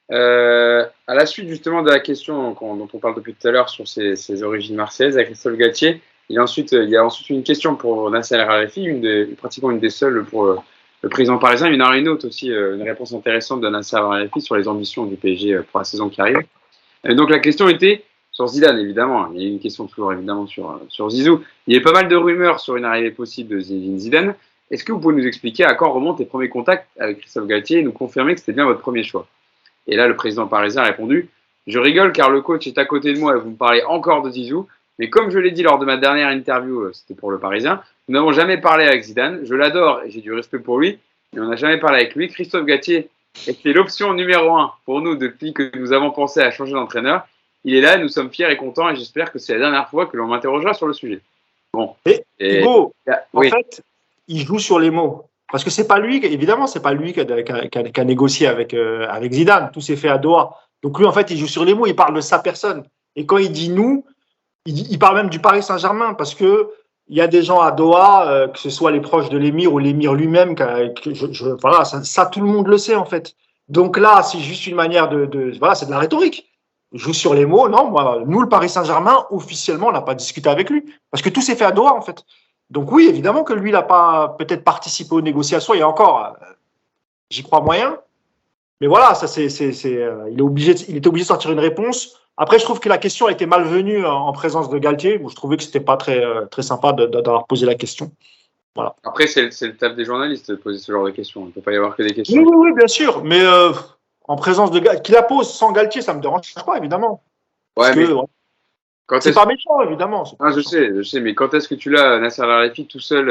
S1: À la suite justement de la question dont on parle depuis tout à l'heure sur ses origines marseillaises avec Christophe Galtier, il y a ensuite une question pour Nasser Al-Khelaifi, pratiquement une des seules pour le président parisien. Il y en aura une autre aussi, une réponse intéressante de Nasser Al-Khelaifi sur les ambitions du PSG pour la saison qui arrive. Et donc la question était sur Zidane, évidemment. Il y a une question toujours évidemment sur Zizou. Il y avait pas mal de rumeurs sur une arrivée possible de Zidane. Est-ce que vous pouvez nous expliquer à quand remontent les premiers contacts avec Christophe Galtier et nous confirmer que c'était bien votre premier choix? Et là, le président parisien a répondu « Je rigole car le coach est à côté de moi et vous me parlez encore de Zizou. Mais comme je l'ai dit lors de ma dernière interview, c'était pour le Parisien, nous n'avons jamais parlé avec Zidane. Je l'adore et j'ai du respect pour lui, mais on n'a jamais parlé avec lui. Christophe Galtier était l'option numéro 1 pour nous depuis que nous avons pensé à changer d'entraîneur. Il est là, nous sommes fiers et contents et j'espère que c'est la dernière fois que l'on m'interrogera sur le sujet. » Bon.
S2: Et Hugo,
S1: oui.
S2: en fait, il joue sur les mots. Parce que c'est pas lui, évidemment, c'est pas lui qui a négocié avec Zidane. Tout s'est fait à Doha. Donc lui, en fait, il joue sur les mots. Il parle de sa personne. Et quand il dit nous, il parle même du Paris Saint-Germain parce que il y a des gens à Doha, que ce soit les proches de l'émir ou l'émir lui-même. Voilà, ça, tout le monde le sait en fait. Donc là, c'est juste une manière voilà, c'est de la rhétorique. Il joue sur les mots. Non, nous, le Paris Saint-Germain, officiellement, on n'a pas discuté avec lui parce que tout s'est fait à Doha en fait. Donc oui, évidemment que lui, il n'a pas peut-être participé aux négociations. Et encore, j'y crois moyen. Mais voilà, ça, il était obligé de sortir une réponse. Après, je trouve que la question a été malvenue en présence de Galtier. Je trouvais que c'était pas très, très sympa d'avoir posé la question. Voilà.
S1: Après, c'est le taf des journalistes de poser ce genre de questions. Il ne peut pas y avoir que des questions.
S2: Oui, bien sûr. Mais en présence de Galtier, qu'il la pose sans Galtier, ça ne me dérange pas, évidemment.
S1: Ouais, mais
S2: c'est pas méchant, évidemment.
S1: Je sais, mais quand est-ce que tu l'as, Nasser Al-Khelaifi, tout seul,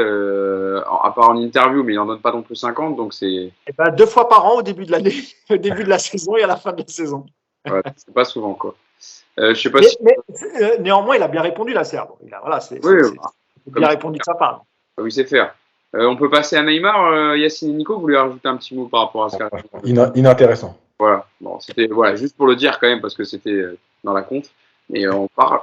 S1: à part en interview, mais il n'en donne pas non plus 50, donc c'est…
S2: 2 fois par an au début de l'année, au début de la saison et à la fin de la saison.
S1: Ouais, c'est pas souvent, quoi. Je sais pas
S2: mais néanmoins, il a bien répondu, la Serbe. Il a bien répondu de sa part.
S1: Oui, c'est faire. On peut passer à Neymar, Yacine et Nico, vous voulez rajouter un petit mot par rapport à ça?
S4: Inintéressant.
S1: Voilà, bon, c'était juste pour le dire quand même, parce que c'était dans la compte. Et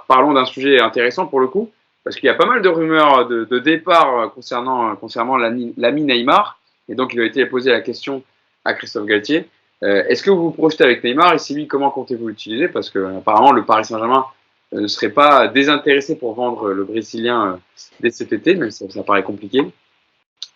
S1: parlons d'un sujet intéressant pour le coup, parce qu'il y a pas mal de rumeurs de départ concernant l'ami Neymar, et donc il a été posé la question à Christophe Galtier. Est-ce que vous vous projetez avec Neymar, et si oui, comment comptez-vous l'utiliser? Parce que apparemment le Paris Saint-Germain ne serait pas désintéressé pour vendre le Brésilien dès cet été, même si ça paraît compliqué.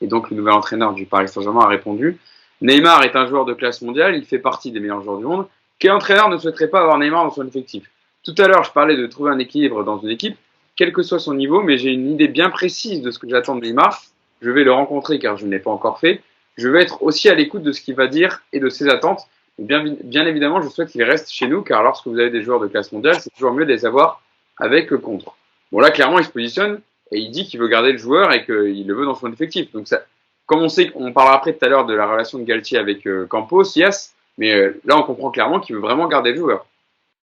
S1: Et donc, le nouvel entraîneur du Paris Saint-Germain a répondu: Neymar est un joueur de classe mondiale, il fait partie des meilleurs joueurs du monde. Quel entraîneur ne souhaiterait pas avoir Neymar dans son effectif? Tout à l'heure, je parlais de trouver un équilibre dans une équipe, quel que soit son niveau, mais j'ai une idée bien précise de ce que j'attends de Neymar. Je vais le rencontrer car je ne l'ai pas encore fait. Je vais être aussi à l'écoute de ce qu'il va dire et de ses attentes. Bien évidemment, je souhaite qu'il reste chez nous, car lorsque vous avez des joueurs de classe mondiale, c'est toujours mieux de les avoir avec que contre. Bon, là, clairement, il se positionne et il dit qu'il veut garder le joueur et qu'il le veut dans son effectif. Donc, ça, comme on sait, on parlera après tout à l'heure de la relation de Galtier avec Campos, yes, mais là, on comprend clairement qu'il veut vraiment garder le joueur.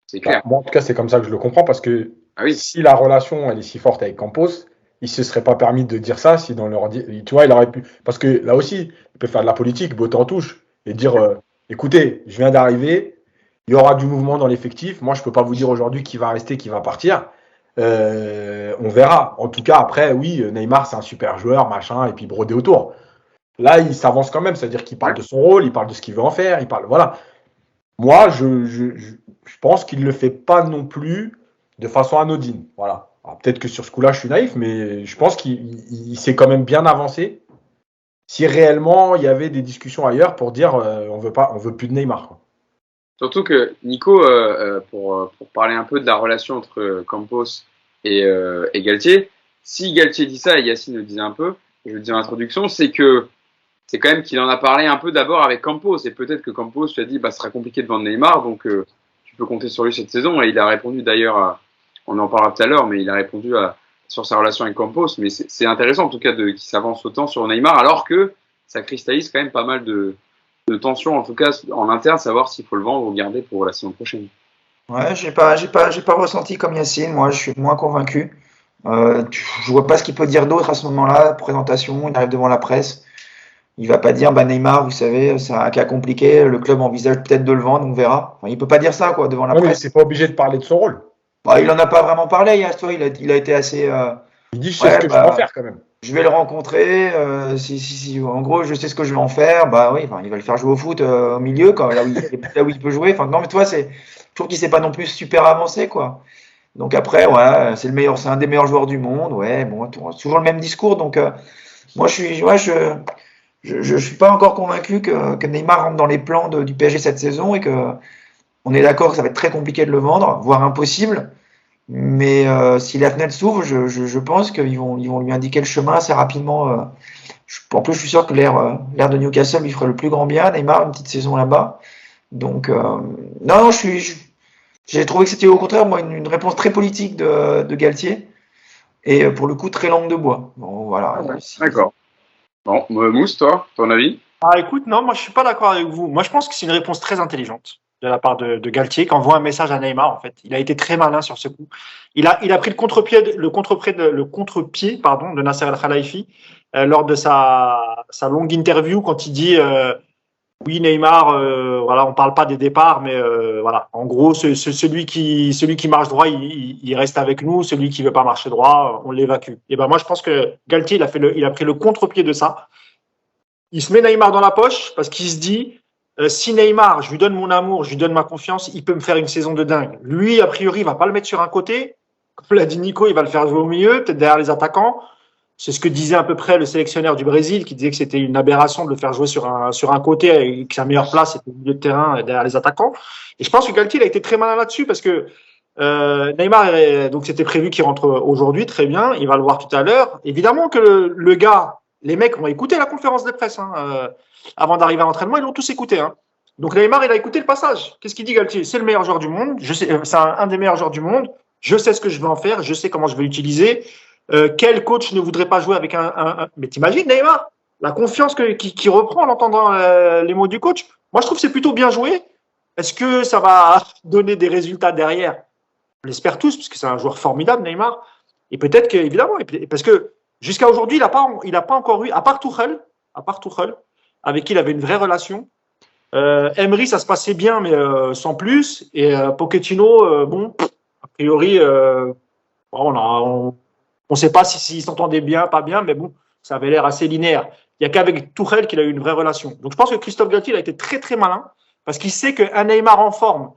S1: C'est clair.
S4: Moi, en tout cas, c'est comme ça que je le comprends, parce que si la relation elle est si forte avec Campos, il se serait pas permis de dire ça si dans leur tu vois, il aurait pu, parce que là aussi, il peut faire de la politique, botter en touche et dire écoutez, je viens d'arriver, il y aura du mouvement dans l'effectif. Moi, je peux pas vous dire aujourd'hui qui va rester, qui va partir. On verra. En tout cas, après, oui, Neymar, c'est un super joueur, machin, et puis brodé autour. Là, il s'avance quand même, c'est-à-dire qu'il parle de son rôle, il parle de ce qu'il veut en faire, il parle, voilà. Moi, je pense qu'il ne le fait pas non plus de façon anodine. Voilà. Alors, peut-être que sur ce coup-là, je suis naïf, mais je pense qu'il s'est quand même bien avancé. Si réellement il y avait des discussions ailleurs pour dire on veut plus de Neymar, quoi.
S1: Surtout que Nico, pour parler un peu de la relation entre Campos et Galtier, si Galtier dit ça et Yacine le disait un peu, je le dis en introduction, c'est que c'est quand même qu'il en a parlé un peu d'abord avec Campos, et peut-être que Campos lui a dit bah ce sera compliqué de vendre Neymar, donc tu peux compter sur lui cette saison. Et il a répondu d'ailleurs, on en parlera tout à l'heure, mais il a répondu sur sa relation avec Campos. Mais c'est intéressant en tout cas qu'il s'avance autant sur Neymar, alors que ça cristallise quand même pas mal de tension, en tout cas en interne, savoir s'il faut le vendre ou le garder pour la saison prochaine.
S3: Ouais, j'ai pas ressenti comme Yacine. Moi, je suis moins convaincu. Je vois pas ce qu'il peut dire d'autre à ce moment-là. Présentation, il arrive devant la presse. Il va pas dire, bah Neymar, vous savez, c'est un cas compliqué. Le club envisage peut-être de le vendre, on verra. Enfin, il peut pas dire ça, quoi, devant la
S4: Mais
S3: presse.
S4: c'est pas obligé de parler de son rôle.
S3: Bah, il en a pas vraiment parlé hier, toi. Il a été assez.
S4: Il dit je sais ce que je vais en faire quand même.
S3: Je vais le rencontrer. En gros, je sais ce que je vais en faire. Bah oui, enfin, il va le faire jouer au foot au milieu, quand, là où il peut jouer. Enfin, non, mais toi, je trouve qu'il s'est pas non plus super avancé, quoi. Donc après, ouais, c'est un des meilleurs joueurs du monde. Ouais, bon, toujours le même discours. Donc moi, je suis pas encore convaincu que Neymar rentre dans les plans du PSG cette saison, et que on est d'accord que ça va être très compliqué de le vendre, voire impossible. Mais si la fenêtre s'ouvre, je pense qu'ils vont lui indiquer le chemin assez rapidement. En plus, je suis sûr que l'ère de Newcastle lui ferait le plus grand bien. Neymar, une petite saison là-bas. Donc, non, j'ai trouvé que c'était au contraire, moi, une réponse très politique de Galtier. Et pour le coup, très langue de bois. Bon, voilà.
S1: D'accord. Bon, Mousse, toi, ton avis?
S2: Ah, écoute, non, moi, je suis pas d'accord avec vous. Moi, je pense que c'est une réponse très intelligente de la part de Galtier, qui envoie un message à Neymar, en fait. Il a été très malin sur ce coup. Il a pris le contre-pied de Nasser El Khelaifi lors de sa longue interview, quand il dit oui, Neymar, voilà, on parle pas des départs, mais voilà, en gros, celui qui marche droit, il reste avec nous. Celui qui veut pas marcher droit, on l'évacue. Et ben moi, je pense que Galtier, il a pris le contre-pied de ça. Il se met Neymar dans la poche parce qu'il se dit si Neymar, je lui donne mon amour, je lui donne ma confiance, il peut me faire une saison de dingue. Lui, a priori, il va pas le mettre sur un côté. Comme l'a dit Nico, il va le faire jouer au milieu, peut-être derrière les attaquants. C'est ce que disait à peu près le sélectionneur du Brésil, qui disait que c'était une aberration de le faire jouer sur un côté et que sa meilleure place était au milieu de terrain derrière les attaquants. Et je pense que Galtier a été très malin là-dessus, parce que Neymar, donc c'était prévu qu'il rentre aujourd'hui, très bien, il va le voir tout à l'heure. Évidemment que le gars, les mecs ont écouté la conférence de presse avant d'arriver à l'entraînement, ils l'ont tous écouté. Donc Neymar, il a écouté le passage. Qu'est-ce qu'il dit, Galtier? C'est le meilleur joueur du monde, c'est un des meilleurs joueurs du monde, je sais ce que je vais en faire, je sais comment je vais l'utiliser. Quel coach ne voudrait pas jouer avec Mais t'imagines, Neymar, la confiance qui reprend en entendant les mots du coach. Moi, je trouve que c'est plutôt bien joué. Est-ce que ça va donner des résultats derrière? On l'espère tous, parce que c'est un joueur formidable, Neymar. Et peut-être que, évidemment, parce que jusqu'à aujourd'hui, il n'a pas encore eu, à part Tuchel, avec qui il avait une vraie relation. Emery, ça se passait bien, mais sans plus. Et Pochettino, bon, a priori, on ne sait pas s'ils s'entendaient bien, pas bien, mais bon, ça avait l'air assez linéaire. Il n'y a qu'avec Tuchel qu'il a eu une vraie relation. Donc je pense que Christophe Galtier a été très très malin, parce qu'il sait qu'un Neymar en forme,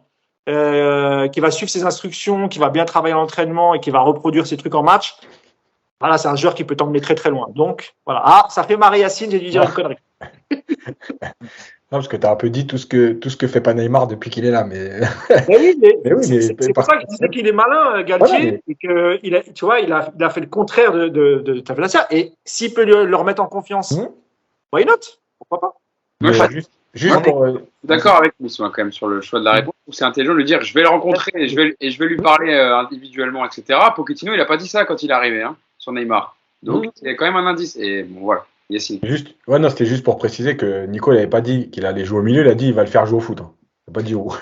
S2: qui va suivre ses instructions, qui va bien travailler en entraînement et qui va reproduire ses trucs en match, voilà, c'est un joueur qui peut t'emmener très très loin. Donc, voilà. Ah, ça fait marrer Yacine, j'ai dû dire une connerie.
S4: Non, parce que tu as un peu dit tout ce que fait pas Neymar depuis qu'il est là, mais.
S2: Mais oui,
S4: Mais oui, mais
S2: c'est pour ça que je disais qu'il est malin, Galtier, et qu'il a, tu vois, il a fait le contraire de Tavelassia. Et s'il peut le remettre en confiance, why not? Pourquoi pas?
S1: Moi, je
S4: juste pour.
S1: suis d'accord avec Moussa quand même sur le choix de la réponse. C'est intelligent de lui dire je vais le rencontrer et je vais lui parler individuellement, etc. Pochettino, il a pas dit ça quand il est arrivé, hein, sur Neymar. Donc c'est quand même un indice. Et bon, voilà. Yacine.
S4: Ouais, non, c'était juste pour préciser que Nico, il n'avait pas dit qu'il allait jouer au milieu, il a dit il va le faire jouer au foot. Hein. Il n'a pas dit où.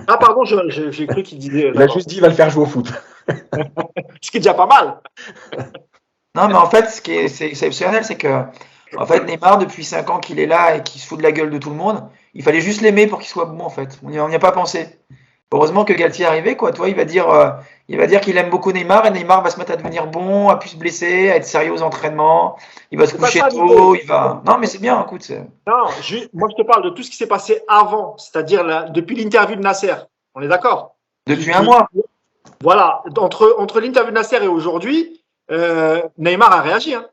S2: Ah, pardon, j'ai cru qu'il disait.
S4: Il a juste dit il va le faire jouer au foot.
S2: Ce qui est déjà pas mal.
S3: Non, mais en fait, ce qui est exceptionnel, c'est que en fait, Neymar, depuis 5 ans qu'il est là et qu'il se fout de la gueule de tout le monde, il fallait juste l'aimer pour qu'il soit bon, en fait. On n'y a pas pensé. Heureusement que Galtier est arrivé, quoi. Toi, il va dire qu'il aime beaucoup Neymar et Neymar va se mettre à devenir bon, à plus se blesser, à être sérieux aux entraînements. Il va se coucher tôt, il va. Non, mais c'est bien, écoute.
S2: Non, moi je te parle de tout ce qui s'est passé avant, c'est-à-dire depuis l'interview de Nasser. On est d'accord?
S3: Depuis un mois.
S2: Voilà, entre l'interview de Nasser et aujourd'hui, Neymar a réagi. Hein.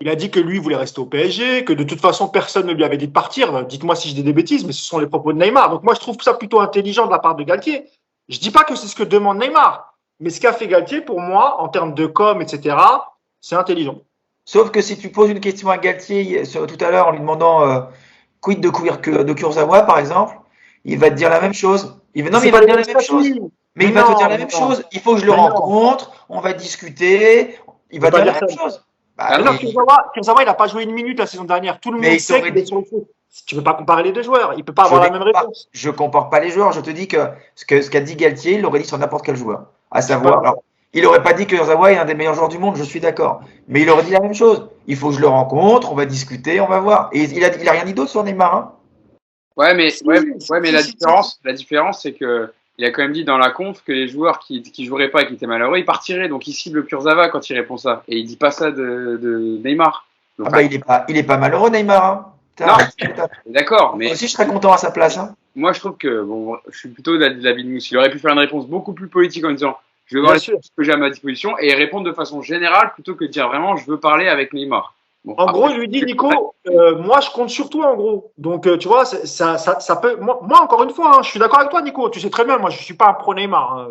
S2: Il a dit que lui voulait rester au PSG, que de toute façon personne ne lui avait dit de partir. Dites-moi si je dis des bêtises, mais ce sont les propos de Neymar. Donc moi je trouve ça plutôt intelligent de la part de Galtier. Je dis pas que c'est ce que demande Neymar, mais ce qu'a fait Galtier pour moi en termes de com, etc., c'est intelligent.
S3: Sauf que si tu poses une question à Galtier tout à l'heure en lui demandant quid de Kurzawa par exemple, il va te dire la même chose. Il va te dire la même chose. Mais il va te dire la même chose. Il faut que je le rencontre, on va discuter. Il va te dire la même chose.
S2: Non, Kurzawa, il n'a pas joué une minute la saison dernière. Tout le monde sait qu'il est sur le foot. Tu ne peux pas comparer les deux joueurs. Il ne peut pas avoir la même réponse.
S3: Je ne compare pas les joueurs. Je te dis que ce qu'a dit Galtier, il l'aurait dit sur n'importe quel joueur. À savoir, alors, il n'aurait pas dit que Kurzawa est un des meilleurs joueurs du monde, je suis d'accord. Mais il aurait dit la même chose. Il faut que je le rencontre, on va discuter, on va voir. Et il a rien dit d'autre sur Neymar. Hein.
S1: Ouais, mais la différence, c'est que il a quand même dit dans la conf que les joueurs qui joueraient pas et qui étaient malheureux, ils partiraient. Donc il cible Kurzawa quand il répond ça. Et il dit pas ça de Neymar. Donc,
S3: il est pas malheureux, Neymar. Hein.
S1: Non, d'accord. Mais
S3: moi aussi, je serais content à sa place. Hein.
S1: Moi, je trouve que je suis plutôt de l'avis de Mousse. Il aurait pu faire une réponse beaucoup plus politique en disant je vais voir les choses que j'ai à ma disposition et répondre de façon générale plutôt que de dire vraiment je veux parler avec Neymar.
S2: Bon, en gros, il lui dit Nico, moi je compte sur toi en gros. Donc tu vois, ça peut. Moi encore une fois, hein, je suis d'accord avec toi, Nico. Tu sais très bien, moi je suis pas un pro Neymar. Hein.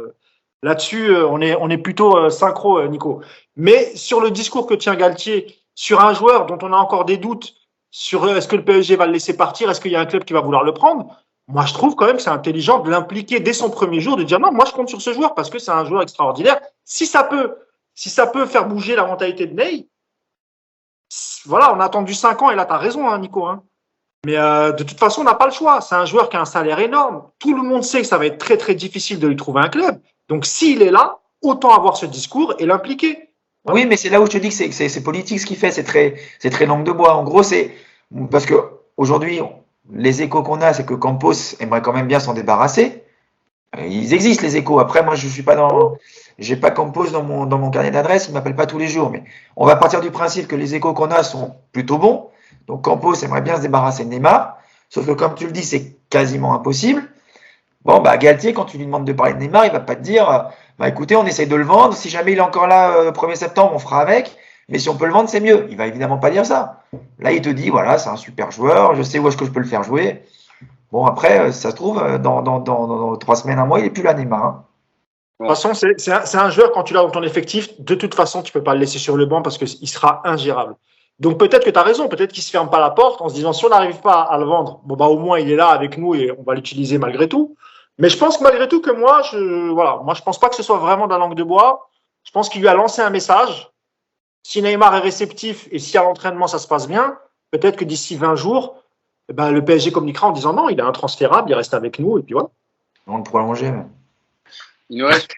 S2: Là-dessus, on est plutôt synchro, Nico. Mais sur le discours que tient Galtier, sur un joueur dont on a encore des doutes, sur est-ce que le PSG va le laisser partir, est-ce qu'il y a un club qui va vouloir le prendre, moi je trouve quand même que c'est intelligent de l'impliquer dès son premier jour, de dire non, moi je compte sur ce joueur parce que c'est un joueur extraordinaire. Si ça peut faire bouger la mentalité de Ney, voilà, on a attendu 5 ans et là tu as raison, hein, Nico. Hein. Mais de toute façon, on n'a pas le choix. C'est un joueur qui a un salaire énorme. Tout le monde sait que ça va être très très difficile de lui trouver un club. Donc s'il est là, autant avoir ce discours et l'impliquer.
S3: Oui, mais c'est là où je te dis que c'est politique ce qu'il fait, c'est très langue de bois. En gros, c'est parce que aujourd'hui, les échos qu'on a, c'est que Campos aimerait quand même bien s'en débarrasser. Ils existent les échos. Après, moi, j'ai pas Campos dans mon carnet d'adresse, il m'appelle pas tous les jours. Mais on va partir du principe que les échos qu'on a sont plutôt bons. Donc Campos aimerait bien se débarrasser de Neymar, sauf que comme tu le dis, c'est quasiment impossible. Bon, Galtier, quand tu lui demandes de parler de Neymar, il va pas te dire, écoutez, on essaye de le vendre. Si jamais il est encore là le 1er septembre, on fera avec. Mais si on peut le vendre, c'est mieux. Il va évidemment pas dire ça. Là, il te dit, voilà, c'est un super joueur. Je sais où est-ce que je peux le faire jouer. Bon, après, ça se trouve, dans 3 semaines, un mois, il est plus là, Neymar. Hein.
S2: De toute façon, c'est un joueur, quand tu l'as dans ton effectif, de toute façon, tu peux pas le laisser sur le banc parce qu'il sera ingérable. Donc peut-être que tu as raison, peut-être qu'il se ferme pas la porte en se disant si on n'arrive pas à le vendre, bon au moins il est là avec nous et on va l'utiliser malgré tout. Mais je pense que malgré tout que moi je pense pas que ce soit vraiment de la langue de bois. Je pense qu'il lui a lancé un message. Si Neymar est réceptif et si à l'entraînement ça se passe bien, peut-être que d'ici 20 jours, le PSG communiquera en disant non, il est intransférable, il reste avec nous et puis voilà.
S3: On le prolonger.
S1: Il nous reste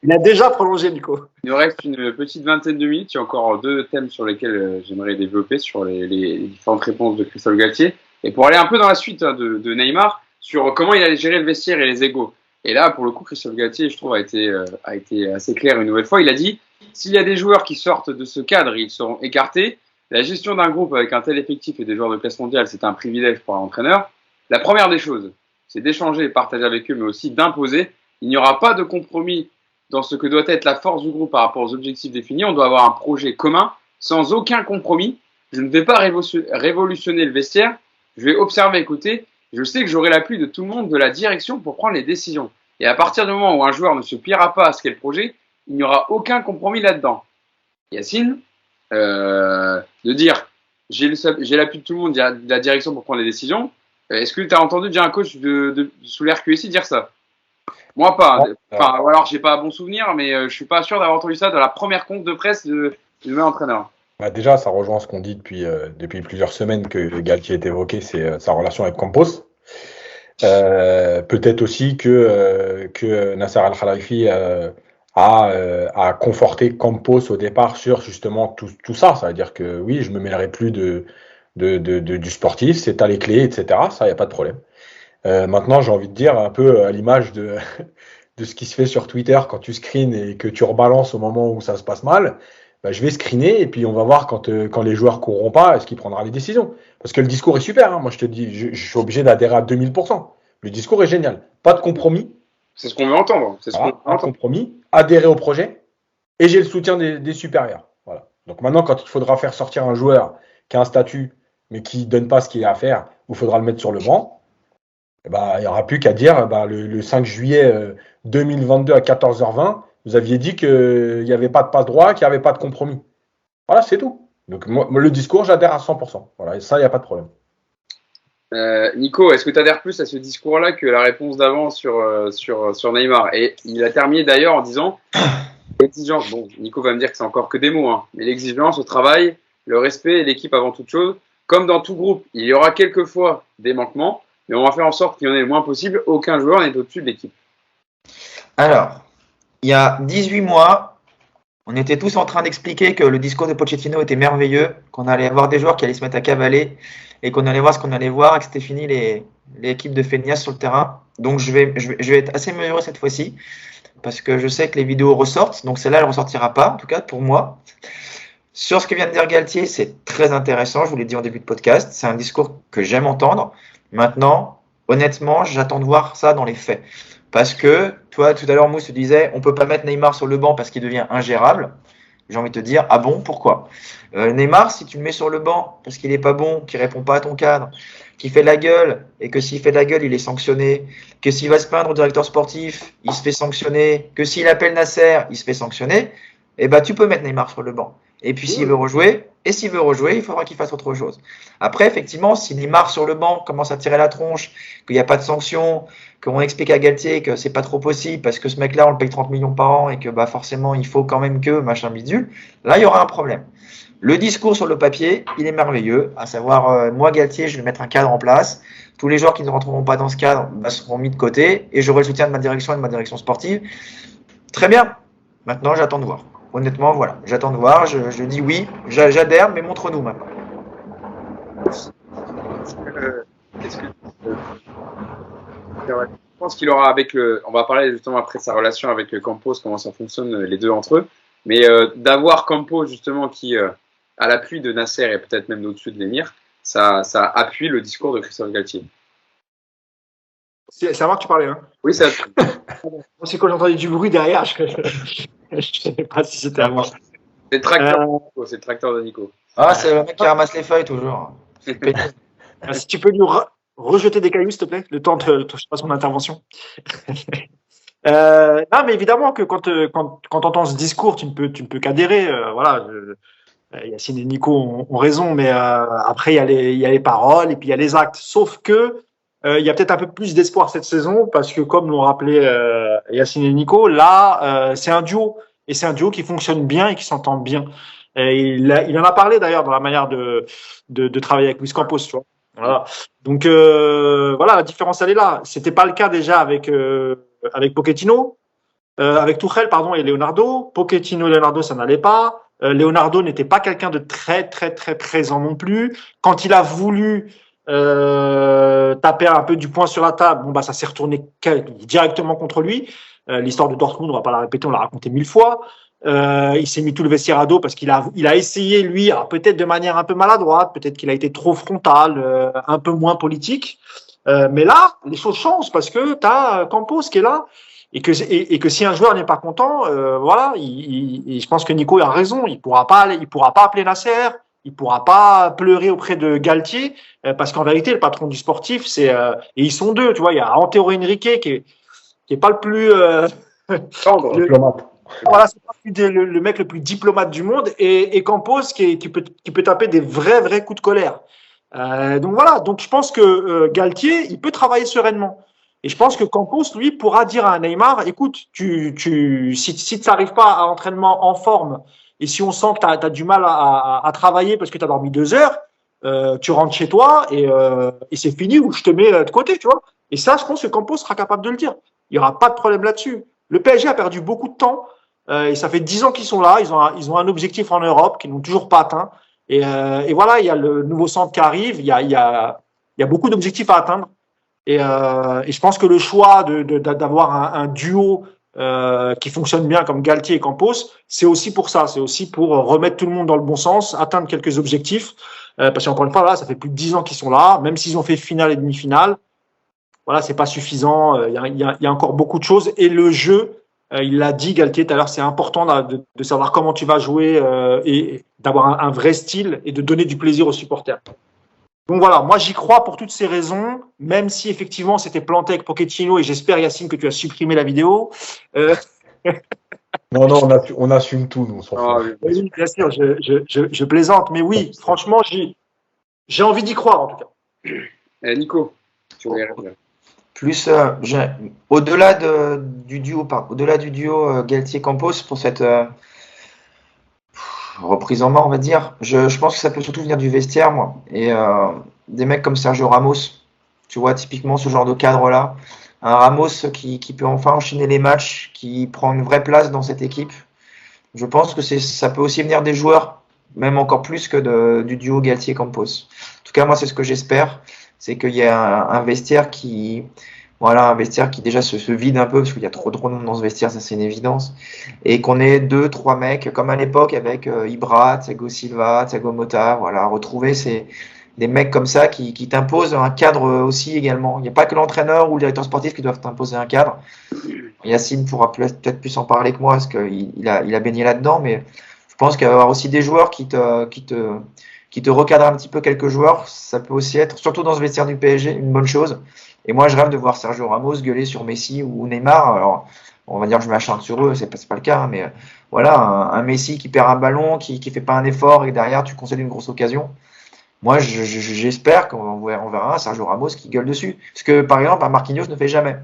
S2: Il a déjà prolongé, Nico.
S1: Il nous reste une petite vingtaine de minutes. Il y a encore 2 thèmes sur lesquels j'aimerais développer sur les différentes réponses de Christophe Galtier. Et pour aller un peu dans la suite de Neymar, sur comment il allait gérer le vestiaire et les égos. Et là, pour le coup, Christophe Galtier, je trouve, a été assez clair une nouvelle fois. Il a dit, s'il y a des joueurs qui sortent de ce cadre, ils seront écartés. La gestion d'un groupe avec un tel effectif et des joueurs de classe mondiale, c'est un privilège pour un entraîneur. La première des choses, c'est d'échanger et partager avec eux, mais aussi d'imposer. Il n'y aura pas de compromis dans ce que doit être la force du groupe par rapport aux objectifs définis. On doit avoir un projet commun, sans aucun compromis. Je ne vais pas révolutionner le vestiaire. Je vais observer, écouter. Je sais que j'aurai l'appui de tout le monde, de la direction pour prendre les décisions. Et à partir du moment où un joueur ne se pliera pas à ce qu'est le projet, il n'y aura aucun compromis là-dedans. Yacine, de dire j'ai l'appui de tout le monde, de la direction pour prendre les décisions. Est-ce que tu as entendu déjà un coach sous l'RQSI dire ça? Moi pas. Enfin, ou alors j'ai pas un bon souvenir, mais je suis pas sûr d'avoir entendu ça dans la première conf de presse du nouvel entraîneur.
S4: Bah déjà, ça rejoint ce qu'on dit depuis plusieurs semaines que Galtier est évoqué, c'est sa relation avec Campos. Peut-être aussi que Nasser Al-Khelaifi a conforté Campos au départ sur justement tout ça. Ça veut dire que oui, je me mêlerai plus du sportif, c'est à les clés, etc. Ça, il n'y a pas de problème. Maintenant, j'ai envie de dire un peu à l'image de ce qui se fait sur Twitter quand tu screens et que tu rebalances au moment où ça se passe mal. Bah, je vais screener et puis on va voir quand les joueurs courront pas, est-ce qu'il prendra les décisions. Parce que le discours est super, hein. Moi je te dis, je suis obligé d'adhérer à 2000%. Le discours est génial. Pas de compromis.
S1: C'est ce qu'on veut entendre.
S4: Un compromis, adhérer au projet et j'ai le soutien des supérieurs. Voilà. Donc maintenant, quand il faudra faire sortir un joueur qui a un statut mais qui donne pas ce qu'il a à faire, il faudra le mettre sur le banc, il n'y aura plus qu'à dire le 5 juillet 2022 à 14h20, vous aviez dit qu'il n'y avait pas de passe droit, qu'il n'y avait pas de compromis. Voilà, c'est tout. Donc, moi, le discours, j'adhère à 100%. Voilà, et ça, il n'y a pas de problème.
S1: Nico, est-ce que tu adhères plus à ce discours-là que la réponse d'avant sur Neymar? Et il a terminé d'ailleurs en disant l'exigence. Bon, Nico va me dire que c'est encore que des mots, hein, mais l'exigence au travail, le respect et l'équipe avant toute chose. Comme dans tout groupe, il y aura quelquefois des manquements, mais on va faire en sorte qu'il y en ait le moins possible. Aucun joueur n'est au-dessus de l'équipe.
S3: Alors, il y a 18 mois, on était tous en train d'expliquer que le discours de Pochettino était merveilleux, qu'on allait avoir des joueurs qui allaient se mettre à cavaler et qu'on allait voir ce qu'on allait voir et que c'était fini l'équipe de Feignas sur le terrain. Donc, je vais être assez mesuré cette fois-ci parce que je sais que les vidéos ressortent. Donc, celle-là, elle ne ressortira pas, en tout cas pour moi. Sur ce que vient de dire Galtier, c'est très intéressant. Je vous l'ai dit en début de podcast. C'est un discours que j'aime entendre. Maintenant, honnêtement, j'attends de voir ça dans les faits. Parce que, toi, tout à l'heure, Mousse disait, on peut pas mettre Neymar sur le banc parce qu'il devient ingérable. J'ai envie de te dire, ah bon, pourquoi? Neymar, si tu le mets sur le banc parce qu'il est pas bon, qu'il répond pas à ton cadre, qu'il fait de la gueule, et que s'il fait de la gueule, il est sanctionné, que s'il va se plaindre au directeur sportif, il se fait sanctionner, que s'il appelle Nasser, il se fait sanctionner, eh ben, tu peux mettre Neymar sur le banc. Et puis, s'il veut rejouer, il faudra qu'il fasse autre chose. Après, effectivement, si Neymar sur le banc commence à tirer la tronche, qu'il n'y a pas de sanction, qu'on explique à Galtier que c'est pas trop possible parce que ce mec-là, on le paye 30 millions par an et que bah, forcément, il faut quand même que machin bidule, là, il y aura un problème. Le discours sur le papier, il est merveilleux, à savoir, moi, Galtier, je vais mettre un cadre en place. Tous les joueurs qui ne rentreront pas dans ce cadre seront mis de côté et j'aurai le soutien de ma direction et de ma direction sportive. Très bien. Maintenant, j'attends de voir. Honnêtement, voilà, j'attends de voir. Je dis oui, j'adhère, mais montre-nous maintenant.
S1: Je pense qu'il aura on va parler justement après de sa relation avec Campos, comment ça fonctionne les deux entre eux, mais d'avoir Campos justement qui, à l'appui de Nasser et peut-être même au-dessus de l'émir, ça appuie le discours de Christophe Galtier.
S2: C'est à moi que tu parlais, hein?
S1: Oui, ça.
S2: C'est quand j'ai entendu du bruit derrière, je ne savais pas si c'était à moi.
S1: C'est le tracteur de Nico.
S3: Ah, c'est le mec qui ramasse les feuilles toujours.
S2: Si tu peux nous rejeter des cailloux, s'il te plaît, le temps de je passe mon intervention. Non, mais évidemment que quand tu entends ce discours, tu ne peux qu'adhérer. Voilà, Yacine et Nico ont raison, mais après, il y a les paroles et puis il y a les actes. Sauf que il y a peut-être un peu plus d'espoir cette saison parce que, comme l'ont rappelé Yacine et Nico, là, c'est un duo. Et c'est un duo qui fonctionne bien et qui s'entend bien. Et il en a parlé d'ailleurs dans la manière de travailler avec Luis Campos, tu vois. Voilà. Donc voilà, la différence elle est là. C'était pas le cas déjà avec Pochettino, avec Tuchel pardon et Leonardo. Pochettino et Leonardo ça n'allait pas. Leonardo n'était pas quelqu'un de très très très présent non plus. Quand il a voulu taper un peu du poing sur la table, bon bah ça s'est retourné directement contre lui. L'histoire de Dortmund, on va pas la répéter, on l'a raconté 1000 fois. Il s'est mis tout le vestiaire à dos parce qu'il a essayé, lui, peut-être de manière un peu maladroite, peut-être qu'il a été trop frontal, un peu moins politique. Mais là, les choses changent parce que tu as Campos qui est là et que si un joueur n'est pas content, voilà, je pense que Nico a raison. Il pourra pas appeler Nasser, il pourra pas pleurer auprès de Galtier parce qu'en vérité, le patron du sportif, et ils sont deux, tu vois. Il y a Antero Henrique qui est pas le plus
S4: Diplomate.
S2: voilà, c'est pas le mec le plus diplomate du monde et Campos qui peut taper des vrais coups de colère. Donc voilà, donc je pense que Galtier, il peut travailler sereinement. Et je pense que Campos, lui, pourra dire à Neymar, écoute, si tu n'arrives pas à l'entraînement en forme et si on sent que tu as du mal à travailler parce que tu as dormi 2 heures, tu rentres chez toi et c'est fini ou je te mets de côté, tu vois. Et ça, je pense que Campos sera capable de le dire. Il n'y aura pas de problème là-dessus. Le PSG a perdu beaucoup de temps et ça fait 10 ans qu'ils sont là. Ils ont un objectif en Europe qu'ils n'ont toujours pas atteint. Et voilà, il y a le nouveau centre qui arrive. Il y a beaucoup d'objectifs à atteindre. Et je pense que le choix d'avoir un duo qui fonctionne bien comme Galtier et Campos, c'est aussi pour ça. C'est aussi pour remettre tout le monde dans le bon sens, atteindre quelques objectifs. Parce qu'encore une fois, là, ça fait plus de 10 ans qu'ils sont là. Même s'ils ont fait finale et demi-finale, voilà, c'est pas suffisant. Il y a encore beaucoup de choses. Et le jeu, il l'a dit, Galtier, tout à l'heure, c'est important de savoir comment tu vas jouer et d'avoir un vrai style et de donner du plaisir aux supporters. Donc voilà, moi j'y crois pour toutes ces raisons, même si effectivement c'était planté avec Pochettino et j'espère, Yacine, que tu as supprimé la vidéo.
S4: Non, on assume tout, nous, on s'en fout.
S2: Oui, bien sûr, je plaisante, mais oui, franchement, j'ai envie d'y croire en tout cas.
S1: Nico, tu voulais réagir.
S3: Plus au-delà du duo Galtier-Campos pour cette reprise en main, on va dire, je pense que ça peut surtout venir du vestiaire, moi. Et des mecs comme Sergio Ramos, tu vois, typiquement ce genre de cadre-là. Un Ramos qui peut enfin enchaîner les matchs, qui prend une vraie place dans cette équipe. Je pense que ça peut aussi venir des joueurs, même encore plus que du duo Galtier-Campos. En tout cas, moi, c'est ce que j'espère. C'est qu'il y a un vestiaire qui déjà se vide un peu parce qu'il y a trop de monde dans ce vestiaire, ça c'est une évidence, et qu'on ait 2-3 mecs comme à l'époque avec Ibra, Thiago Silva, Thiago Motta, voilà, retrouver des mecs comme ça qui t'imposent un cadre aussi également. Il n'y a pas que l'entraîneur ou le directeur sportif qui doivent t'imposer un cadre. Yacine pourra peut-être plus en parler que moi parce qu'il a baigné là-dedans, mais je pense qu'il y avoir aussi des joueurs qui te recadrent un petit peu quelques joueurs, ça peut aussi être, surtout dans ce vestiaire du PSG, une bonne chose. Et moi, je rêve de voir Sergio Ramos gueuler sur Messi ou Neymar. Alors, on va dire que je m'acharne sur eux, c'est pas le cas, mais voilà, un Messi qui perd un ballon, qui fait pas un effort et derrière tu concèdes une grosse occasion. Moi, j'espère qu'on verra un Sergio Ramos qui gueule dessus. Ce que, par exemple, un Marquinhos ne fait jamais.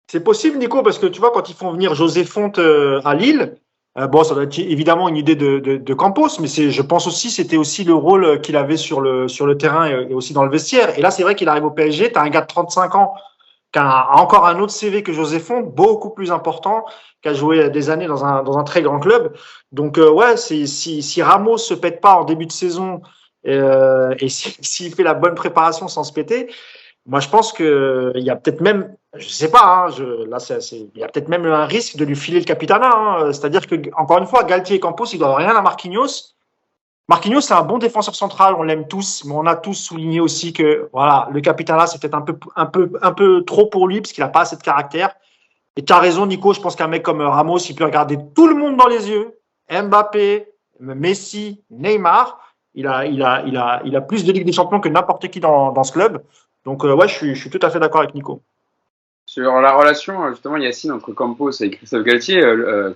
S2: C'est possible, Nico, parce que tu vois, quand ils font venir José Fonte à Lille, bon, ça doit être évidemment une idée de Campos, mais je pense aussi c'était aussi le rôle qu'il avait sur le terrain et aussi dans le vestiaire. Et là, c'est vrai qu'il arrive au PSG, tu as un gars de 35 ans qui a encore un autre CV que José Fonte, beaucoup plus important, qui a joué des années dans un très grand club. Donc ouais, si Ramos se pète pas en début de saison et s'il fait la bonne préparation sans se péter, moi je pense que il y a peut-être même, je sais pas, il y a peut-être même un risque de lui filer le capitanat. Hein. C'est-à-dire que encore une fois, Galtier et Campos, ils doivent rien à Marquinhos. Marquinhos, c'est un bon défenseur central, on l'aime tous, mais on a tous souligné aussi que voilà, le capitanat, c'est peut-être un peu trop pour lui, parce qu'il n'a pas assez de caractère. Et tu as raison, Nico, je pense qu'un mec comme Ramos, il peut regarder tout le monde dans les yeux, Mbappé, Messi, Neymar. Il a plus de Ligue des Champions que n'importe qui dans ce club. Donc, ouais, je suis tout à fait d'accord avec Nico.
S1: Sur la relation, justement, Yacine, entre Campos et Christophe Galtier,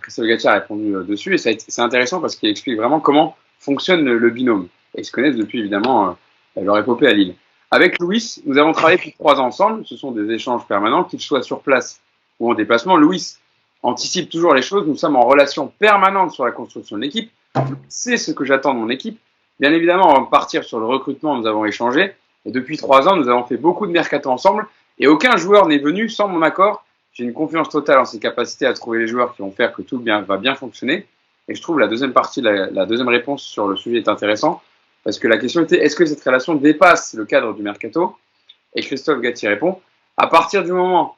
S1: Christophe Galtier a répondu dessus, et c'est intéressant parce qu'il explique vraiment comment fonctionne le binôme. Et ils se connaissent depuis, évidemment, leur épopée à Lille. Avec Louis, nous avons travaillé depuis 3 ans ensemble. Ce sont des échanges permanents, qu'il soit sur place ou en déplacement. Louis anticipe toujours les choses. Nous sommes en relation permanente sur la construction de l'équipe. C'est ce que j'attends de mon équipe. Bien évidemment, avant de partir sur le recrutement, nous avons échangé. Et depuis 3 ans, nous avons fait beaucoup de mercato ensemble. Et aucun joueur n'est venu sans mon accord. J'ai une confiance totale en ses capacités à trouver les joueurs qui vont faire que tout va bien fonctionner. Et je trouve la deuxième partie, la deuxième réponse sur le sujet est intéressante. Parce que la question était, est-ce que cette relation dépasse le cadre du mercato? Et Christophe Galtier répond, à partir du moment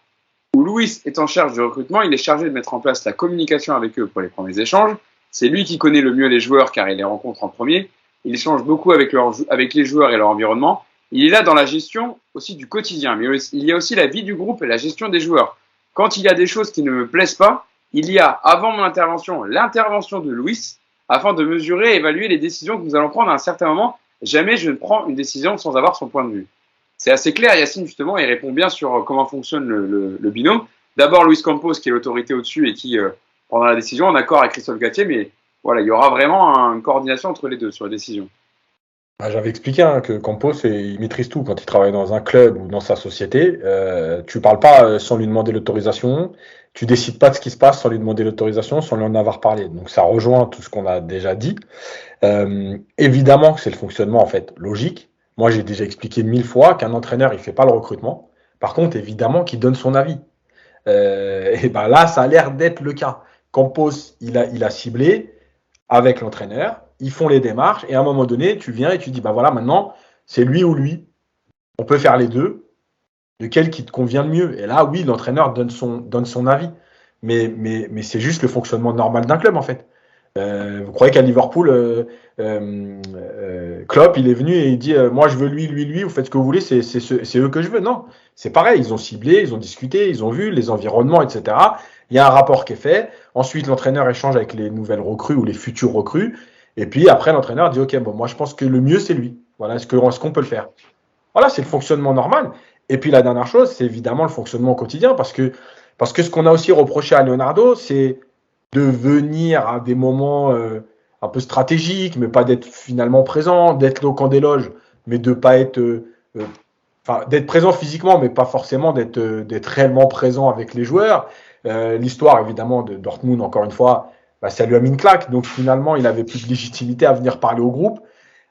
S1: où Louis est en charge du recrutement, il est chargé de mettre en place la communication avec eux pour les premiers échanges. C'est lui qui connaît le mieux les joueurs car il les rencontre en premier. Il échange beaucoup avec les joueurs et leur environnement. il est là dans la gestion aussi du quotidien, mais il y a aussi la vie du groupe et la gestion des joueurs. Quand il y a des choses qui ne me plaisent pas, il y a, avant mon intervention, l'intervention de Luis, afin de mesurer et évaluer les décisions que nous allons prendre à un certain moment. Jamais je ne prends une décision sans avoir son point de vue. C'est assez clair, Yacine, justement, il répond bien sur comment fonctionne le binôme. D'abord, Luis Campos, qui est l'autorité au-dessus et qui prendra la décision, en accord avec Christophe Galtier, mais voilà, il y aura vraiment une coordination entre les deux sur les décisions.
S4: J'avais expliqué que Campos, il maîtrise tout quand il travaille dans un club ou dans sa société. Tu parles pas sans lui demander l'autorisation. Tu décides pas de ce qui se passe sans lui demander l'autorisation, sans lui en avoir parlé. Donc ça rejoint tout ce qu'on a déjà dit. Évidemment que c'est le fonctionnement en fait logique. Moi, j'ai déjà expliqué 1000 fois qu'un entraîneur, il fait pas le recrutement. Par contre, évidemment qu'il donne son avis. Et ben là, ça a l'air d'être le cas. Campos, il a ciblé avec l'entraîneur, ils font les démarches, et à un moment donné, tu viens et tu dis, bah voilà, maintenant, c'est lui ou lui. On peut faire les deux. Lequel qui te convient le mieux? Et là, oui, l'entraîneur donne son avis. Mais c'est juste le fonctionnement normal d'un club, en fait. Vous croyez qu'à Liverpool, Klopp, il est venu et il dit moi je veux lui, vous faites ce que vous voulez, c'est eux que je veux. Non, c'est pareil, ils ont ciblé, ils ont discuté, ils ont vu les environnements, etc. Il y a un rapport qui est fait. Ensuite, l'entraîneur échange avec les nouvelles recrues ou les futures recrues. Et puis après, l'entraîneur dit ok, bon, moi je pense que le mieux c'est lui. Voilà, est-ce qu'on peut le faire? Voilà, c'est le fonctionnement normal. Et puis la dernière chose, c'est évidemment le fonctionnement au quotidien, parce que ce qu'on a aussi reproché à Leonardo, c'est de venir à des moments un peu stratégiques, mais pas d'être finalement présent, d'être au camp des loges, mais de pas être, d'être présent physiquement, mais pas forcément d'être réellement présent avec les joueurs. L'histoire évidemment de Dortmund, encore une fois, bah, ça lui a mis une claque. Donc finalement, il avait plus de légitimité à venir parler au groupe.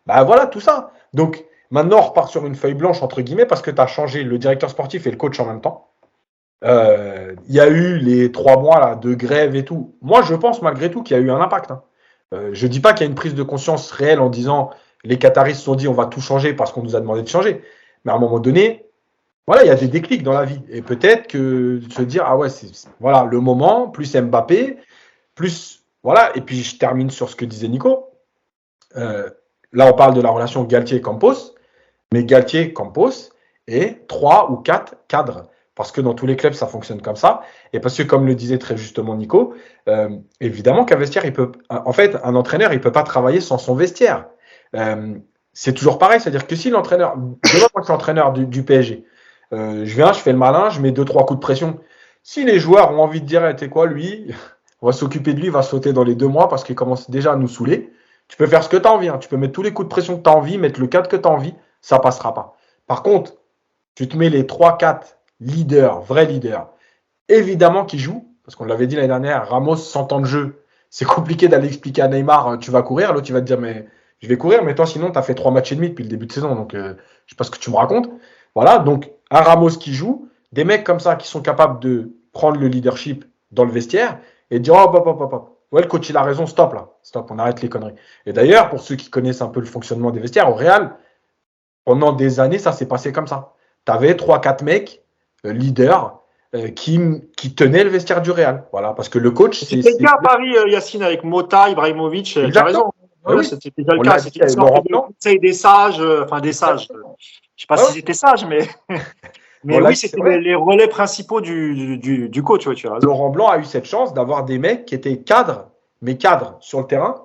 S4: Bah voilà, tout ça. Donc maintenant, on repart sur une feuille blanche entre guillemets parce que tu as changé le directeur sportif et le coach en même temps. Il y a eu les 3 mois là, de grève et tout. Moi, je pense malgré tout qu'il y a eu un impact. Hein. Je dis pas qu'il y a une prise de conscience réelle en disant les Qataris se sont dit on va tout changer parce qu'on nous a demandé de changer. Mais à un moment donné, voilà, il y a des déclics dans la vie. Et peut-être que de se dire ah ouais, voilà le moment, plus Mbappé, plus voilà. Et puis je termine sur ce que disait Nico. Là, on parle de la relation Galtier-Campos, mais Galtier-Campos est 3 ou 4 cadres. Parce que dans tous les clubs, ça fonctionne comme ça. Et parce que, comme le disait très justement Nico, évidemment qu'un vestiaire, en fait, un entraîneur, il peut pas travailler sans son vestiaire. C'est toujours pareil, c'est-à-dire que si l'entraîneur, demain, moi, je suis entraîneur du PSG, je viens, je fais le malin, je mets 2-3 coups de pression. Si les joueurs ont envie de dire, t'es quoi, lui, on va s'occuper de lui, il va sauter dans les 2 mois parce qu'il commence déjà à nous saouler. Tu peux faire ce que tu as envie, hein. Tu peux mettre tous les coups de pression que tu as envie, mettre le cadre que tu as envie, ça passera pas. Par contre, tu te mets les 3-4 leader, vrai leader, évidemment qui joue, parce qu'on l'avait dit l'année dernière, Ramos 100 ans de jeu, c'est compliqué d'aller expliquer à Neymar, tu vas courir, l'autre tu vas te dire, mais je vais courir, mais toi sinon tu as fait 3 matchs et demi depuis le début de saison, donc je sais pas ce que tu me racontes. Voilà, donc un Ramos qui joue, des mecs comme ça qui sont capables de prendre le leadership dans le vestiaire et de dire, oh, hop. Ouais, le coach il a raison, stop là, stop, on arrête les conneries. Et d'ailleurs, pour ceux qui connaissent un peu le fonctionnement des vestiaires, au Real, pendant des années, ça s'est passé comme ça. Tu avais 3-4 mecs leader qui tenait le vestiaire du Real. Voilà, parce que le coach.
S2: C'était le cas à Paris, Yacine, avec Mota, Ibrahimovic. Tu as raison. Oui, c'était déjà le cas. C'était une sorte de conseil des sages, enfin des sages. Je ne sais pas si c'était sage, mais. Mais oui, c'était les relais principaux du coach. Tu as raison.
S4: Laurent Blanc a eu cette chance d'avoir des mecs qui étaient cadres, mais cadres sur le terrain,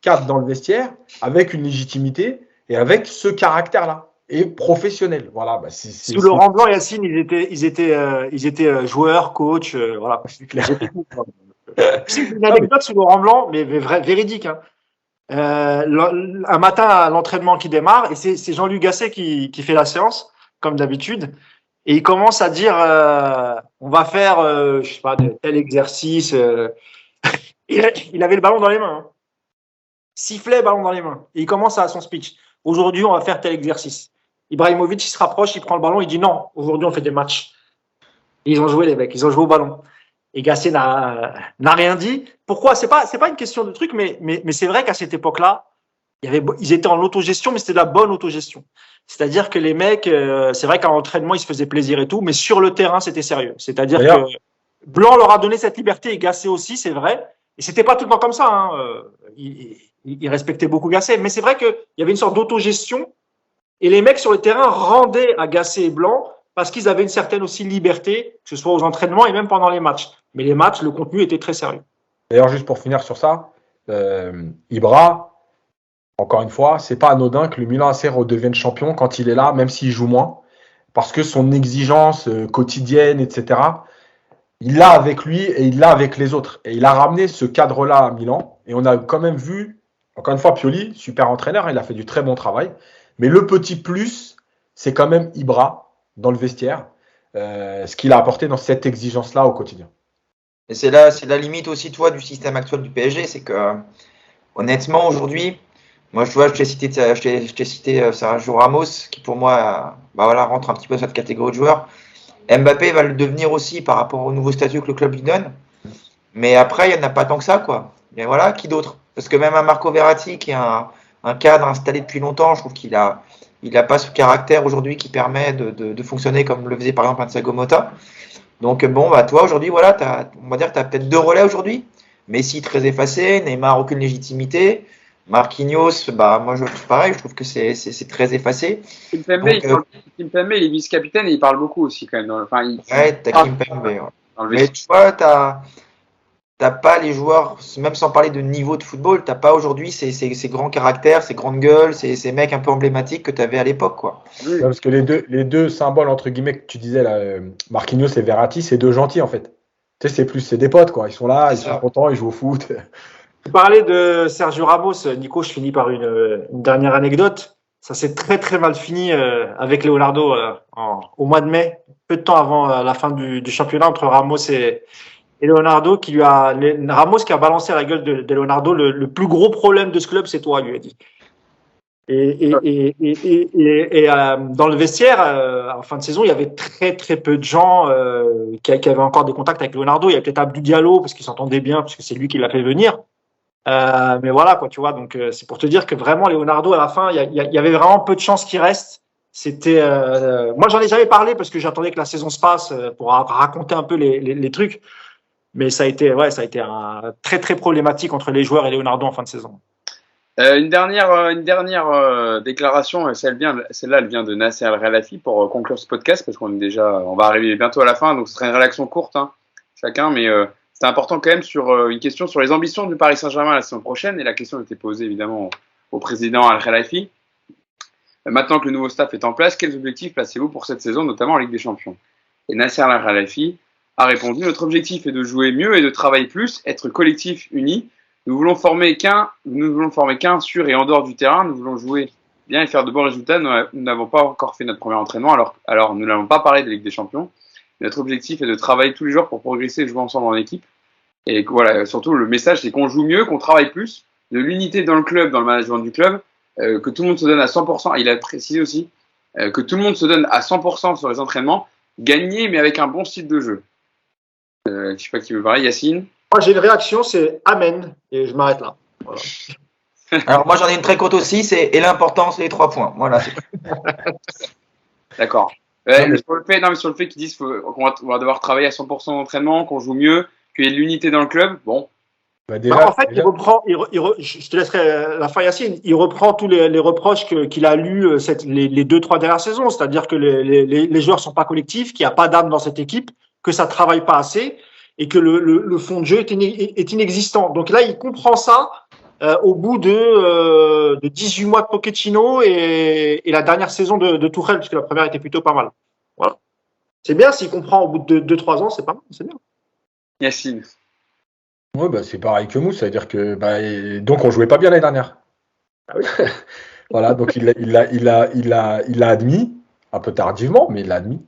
S4: cadres dans le vestiaire, avec une légitimité et avec ce caractère-là. Et professionnel. Voilà, bah
S2: sous Laurent Blanc, Yacine, ils étaient joueurs, coachs, voilà.
S4: C'est clair.
S2: C'est une anecdote sous Laurent Blanc, mais véridique. Hein. Un matin à l'entraînement qui démarre, et c'est Jean-Luc Gasset qui fait la séance, comme d'habitude, et il commence à dire on va faire, je sais pas, tel exercice. Il avait le ballon dans les mains. Hein. Sifflet, ballon dans les mains. Et il commence à son speech. Aujourd'hui, on va faire tel exercice. Ibrahimovic, il se rapproche, il prend le ballon, il dit non, aujourd'hui on fait des matchs. Et ils ont joué les mecs, ils ont joué au ballon. Et Gasset n'a rien dit. Pourquoi? C'est pas une question de truc, mais c'est vrai qu'à cette époque-là, ils étaient en autogestion, mais c'était de la bonne autogestion. C'est-à-dire que les mecs, c'est vrai qu'à l'entraînement, ils se faisaient plaisir et tout, mais sur le terrain, c'était sérieux. C'est-à-dire que Blanc leur a donné cette liberté et Gasset aussi, c'est vrai. Et c'était pas tout le temps comme ça. Hein. Il respectait beaucoup Gasset, mais c'est vrai qu'il y avait une sorte d'autogestion. Et les mecs sur le terrain rendaient à Gasset et Blanc parce qu'ils avaient une certaine aussi liberté, que ce soit aux entraînements et même pendant les matchs. Mais les matchs, le contenu était très sérieux.
S4: D'ailleurs, juste pour finir sur ça, Ibra, encore une fois, c'est pas anodin que le Milan AC redevienne champion quand il est là, même s'il joue moins, parce que son exigence quotidienne, etc., il l'a avec lui et il l'a avec les autres. Et il a ramené ce cadre-là à Milan. Et on a quand même vu, encore une fois, Pioli, super entraîneur, il a fait du très bon travail. Mais le petit plus, c'est quand même Ibra dans le vestiaire, ce qu'il a apporté dans cette exigence-là au quotidien.
S3: Et c'est la limite aussi, toi, du système actuel du PSG, c'est que, honnêtement, aujourd'hui, moi, je t'ai cité Sergio Ramos, qui pour moi, rentre un petit peu dans cette catégorie de joueurs. Mbappé va le devenir aussi par rapport au nouveau statut que le club lui donne. Mais après, il n'y en a pas tant que ça, quoi. Et voilà, qui d'autre? Parce que même un Marco Verratti, qui est un cadre installé depuis longtemps, je trouve qu'il a pas ce caractère aujourd'hui qui permet de fonctionner comme le faisait par exemple un Thiago Motta. Donc bon, toi aujourd'hui, voilà, on va dire que tu as peut-être 2 relais aujourd'hui. Messi très effacé, Neymar aucune légitimité. Marquinhos, moi pareil, je trouve que c'est très effacé.
S1: Kimpembe, il est vice-capitaine et il parle beaucoup aussi quand même.
S3: Ouais, t'as Kimpembe. Ouais. Mais tu vois, t'as pas les joueurs, même sans parler de niveau de football, t'as pas aujourd'hui ces grands caractères, ces grandes gueules, ces mecs un peu emblématiques que t'avais à l'époque, quoi.
S4: Oui. Parce que les deux symboles entre guillemets que tu disais là, Marquinhos et Verratti, c'est 2 gentils en fait. Tu sais, c'est des potes quoi. Ils sont là, ils sont contents, ils jouent au foot.
S2: Tu parlais de Sergio Ramos, Nico, je finis par une dernière anecdote. Ça s'est très très mal fini avec Leonardo au mois de mai, peu de temps avant la fin du championnat entre Ramos et Leonardo, Ramos qui a balancé à la gueule de Leonardo, le plus gros problème de ce club, c'est toi, lui a dit. Et dans le vestiaire, en fin de saison, il y avait très très peu de gens qui avaient encore des contacts avec Leonardo. Il y avait peut-être Abdou Diallo parce qu'ils s'entendaient bien, parce que c'est lui qui l'a fait venir. Mais voilà, quoi, tu vois. Donc c'est pour te dire que vraiment Leonardo à la fin, il y avait vraiment peu de chances qu'il reste. C'était, moi j'en ai jamais parlé parce que j'attendais que la saison se passe pour raconter un peu les trucs. Mais ça a été un très très problématique entre les joueurs et Leonardo en fin de saison.
S1: Une dernière déclaration, celle-là, elle vient de Nasser Al-Khelaifi pour conclure ce podcast parce on va arriver bientôt à la fin, donc ce serait une réaction courte, chacun, mais c'est important quand même sur une question sur les ambitions du Paris Saint-Germain la saison prochaine, et la question était posée évidemment au président Al-Khelaifi. Maintenant que le nouveau staff est en place, quels objectifs placez-vous pour cette saison, notamment en Ligue des Champions? Et Nasser Al-Khelaifi a répondu: notre objectif est de jouer mieux et de travailler plus, être collectif, uni. Nous voulons former qu'un sur et en dehors du terrain. Nous voulons jouer bien et faire de bons résultats. Nous n'avons pas encore fait notre premier entraînement, alors nous n'avons pas parlé de Ligue des Champions. Notre objectif est de travailler tous les jours pour progresser et jouer ensemble en équipe. Et voilà, surtout le message, c'est qu'on joue mieux, qu'on travaille plus, de l'unité dans le club, dans le management du club, que tout le monde se donne à 100%. Il a précisé aussi que tout le monde se donne à 100% sur les entraînements, gagner mais avec un bon style de jeu. Je sais pas qui veut parler, Yacine.
S2: Moi, j'ai une réaction, c'est Amen, et je m'arrête là. Voilà.
S3: Alors, moi, j'en ai une très courte aussi, et l'important, c'est les 3 points. Voilà.
S1: D'accord. Sur le fait qu'ils disent qu'on va devoir travailler à 100% d'entraînement, qu'on joue mieux, qu'il y ait de l'unité dans le club, bon.
S2: En fait, il reprend, je te laisserai la fin, Yacine, il reprend tous les reproches qu'il a lus les 2-3 dernières saisons, c'est-à-dire que les joueurs sont pas collectifs, qu'il n'y a pas d'âme dans cette équipe, que ça travaille pas assez, et que le fond de jeu est inexistant. Donc là, il comprend ça au bout de 18 mois de Pochettino et la dernière saison de Tuchel, puisque la première était plutôt pas mal. Voilà. C'est bien, s'il comprend au bout de 2-3 ans, c'est pas mal, c'est bien.
S1: Yacine.
S4: Oui, c'est pareil que Mousse, c'est-à-dire que donc on jouait pas bien l'année dernière.
S2: Ah oui.
S4: Voilà, donc il l'a admis, un peu tardivement, mais il l'a admis.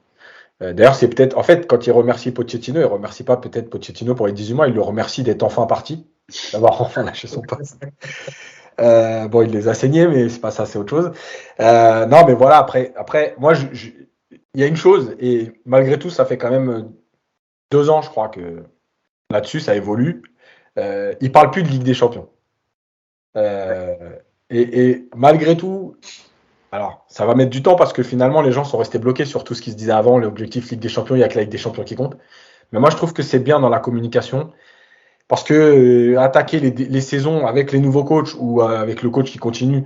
S4: D'ailleurs, c'est peut-être, en fait, quand il remercie Pochettino, il remercie pas peut-être Pochettino pour les 18 mois, il le remercie d'être enfin parti, d'avoir enfin lâché son poste. Il les a saignés, mais c'est pas ça, c'est autre chose. Non, mais voilà, après moi, il y a une chose, et malgré tout, ça fait quand même 2 ans, je crois, que là-dessus, ça évolue. Il parle plus de Ligue des Champions. Et malgré tout, alors ça va mettre du temps parce que finalement les gens sont restés bloqués sur tout ce qui se disait avant, l'objectif Ligue des Champions, il n'y a que la Ligue des Champions qui compte. Mais moi je trouve que c'est bien dans la communication parce que attaquer les saisons avec les nouveaux coachs ou avec le coach qui continue,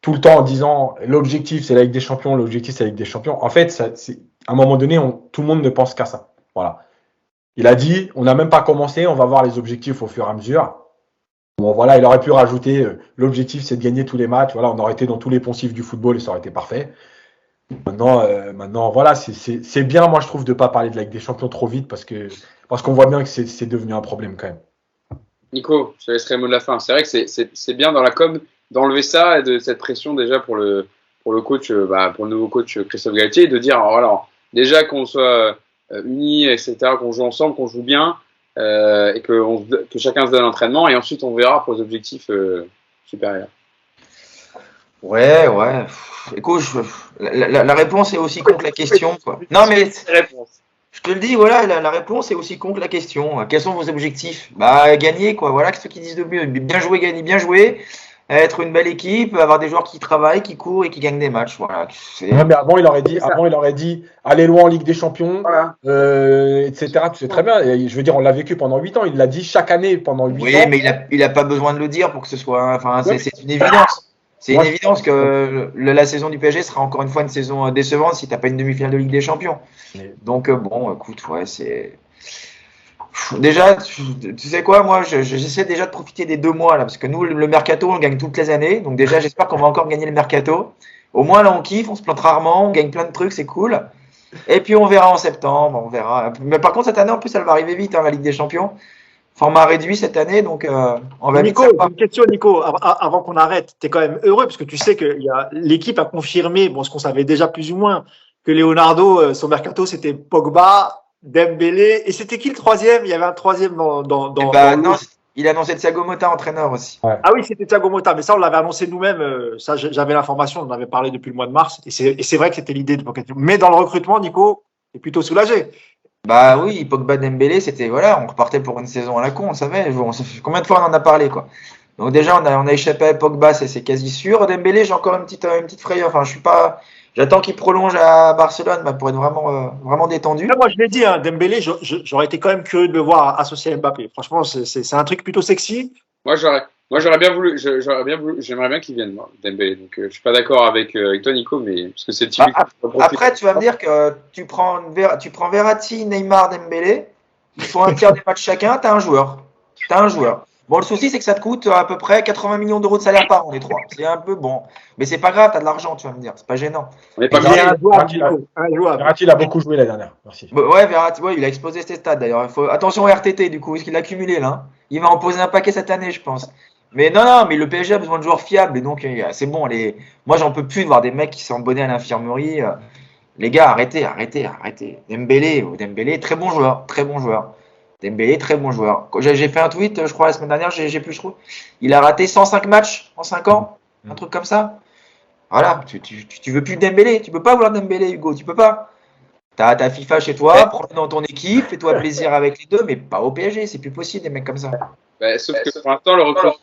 S4: tout le temps en disant l'objectif c'est la Ligue des Champions, l'objectif c'est la Ligue des Champions. En fait, à un moment donné, tout le monde ne pense qu'à ça. Voilà. Il a dit, on n'a même pas commencé, on va voir les objectifs au fur et à mesure. Bon, voilà, il aurait pu rajouter l'objectif c'est de gagner tous les matchs. Voilà, on aurait été dans tous les poncifs du football et ça aurait été parfait. Maintenant, voilà, c'est bien, moi je trouve, de ne pas parler de la Ligue des Champions trop vite parce qu'on voit bien que c'est devenu un problème quand même.
S1: Nico, je te laisserai le mot de la fin. C'est vrai que c'est bien dans la com d'enlever ça et de cette pression déjà pour le coach, pour le nouveau coach Christophe Galtier, de dire alors déjà qu'on soit unis, etc., qu'on joue ensemble, qu'on joue bien et que chacun se donne l'entraînement et ensuite on verra pour les objectifs supérieurs.
S3: Ouais. Écoute, la réponse est aussi con que la question, quoi. Non, mais je te le dis, voilà, la réponse est aussi con que la question. Quels sont vos objectifs? Bah, gagner, quoi. Voilà, ceux qui disent de mieux. Bien jouer, gagner, bien jouer. Être une belle équipe, avoir des joueurs qui travaillent, qui courent et qui gagnent des matchs. Voilà.
S4: Ouais, mais avant, il aurait dit aller loin en Ligue des Champions,
S1: voilà.
S4: etc. Tu sais très bien. Et, je veux dire, on l'a vécu pendant 8 ans. Il l'a dit chaque année pendant 8 ans.
S3: Oui, mais il a pas besoin de le dire pour que ce soit. Enfin, c'est une évidence. C'est une évidence que la saison du PSG sera encore une fois une saison décevante si tu n'as pas une demi-finale de Ligue des Champions. Donc, bon, écoute, ouais, c'est. Déjà, tu sais quoi, moi, j'essaie déjà de profiter des 2 mois, là, parce que nous, le mercato, on le gagne toutes les années. Donc, déjà, j'espère qu'on va encore gagner le mercato. Au moins, là, on kiffe, on se plante rarement, on gagne plein de trucs, c'est cool. Et puis, on verra en septembre, on verra. Mais par contre, cette année, en plus, elle va arriver vite, hein, la Ligue des Champions. Format réduit cette année, donc on va
S2: Nico, une question, Nico, avant qu'on arrête. Tu es quand même heureux, parce que tu sais que l'équipe a confirmé, ce qu'on savait déjà plus ou moins, que Leonardo, son mercato, c'était Pogba, Dembélé, et c'était qui le troisième? Il y avait un troisième dans
S3: non, il a annoncé Thiago Motta entraîneur aussi.
S2: Ouais. Ah oui, c'était Thiago Motta, mais ça, on l'avait annoncé nous-mêmes. Ça, j'avais l'information, on en avait parlé depuis le mois de mars, et c'est vrai que c'était l'idée de Pochettino. Mais dans le recrutement, Nico, t'es plutôt soulagé.
S3: Bah oui, Pogba, Dembélé, c'était voilà, on repartait pour une saison à la con, on savait. Combien de fois on en a parlé, quoi. Donc déjà, on a échappé à Pogba, c'est quasi sûr. Dembélé, j'ai encore une petite frayeur. Enfin, j'attends qu'il prolonge à Barcelone pour être vraiment détendu.
S2: Là, moi, je l'ai dit, hein, Dembélé, j'aurais été quand même curieux de le voir associé à Mbappé. Franchement, c'est un truc plutôt sexy.
S1: Moi, j'aimerais bien qu'il vienne, moi, Dembélé. Donc, je suis pas d'accord avec toi, Nico, mais parce que c'est typique.
S3: Après, tu vas me dire que tu prends Verratti, Neymar, Dembélé. Il faut un tiers des matchs chacun. T'as un joueur. Bon, le souci, c'est que ça te coûte à peu près 80 millions d'euros de salaire par an, les 3. C'est un peu bon. Mais c'est pas grave, t'as de l'argent, tu vas me dire. C'est pas gênant.
S4: Verratti, il a beaucoup joué la dernière. Merci.
S3: Ouais, Verratti, il a explosé ses stats d'ailleurs. Attention au RTT, du coup, est-ce qu'il a cumulé là? Il va en poser un paquet cette année, je pense. Mais non, mais le PSG a besoin de joueurs fiables. Et donc, c'est bon. Moi, j'en peux plus de voir des mecs qui sont abonnés à l'infirmerie. Les gars, arrêtez. Dembélé, très bon joueur. Dembélé, très bon joueur. J'ai fait un tweet, je crois, la semaine dernière, j'ai plus, je trouve. Il a raté 105 matchs en 5 ans, un truc comme ça. Voilà, tu veux plus Dembélé, tu peux pas vouloir Dembélé, Hugo, tu peux pas. T'as ta FIFA chez toi, prends-le dans ton équipe, fais-toi plaisir avec les deux, mais pas au PSG, c'est plus possible des mecs comme ça.
S1: Sauf que pour l'instant, le recrutement,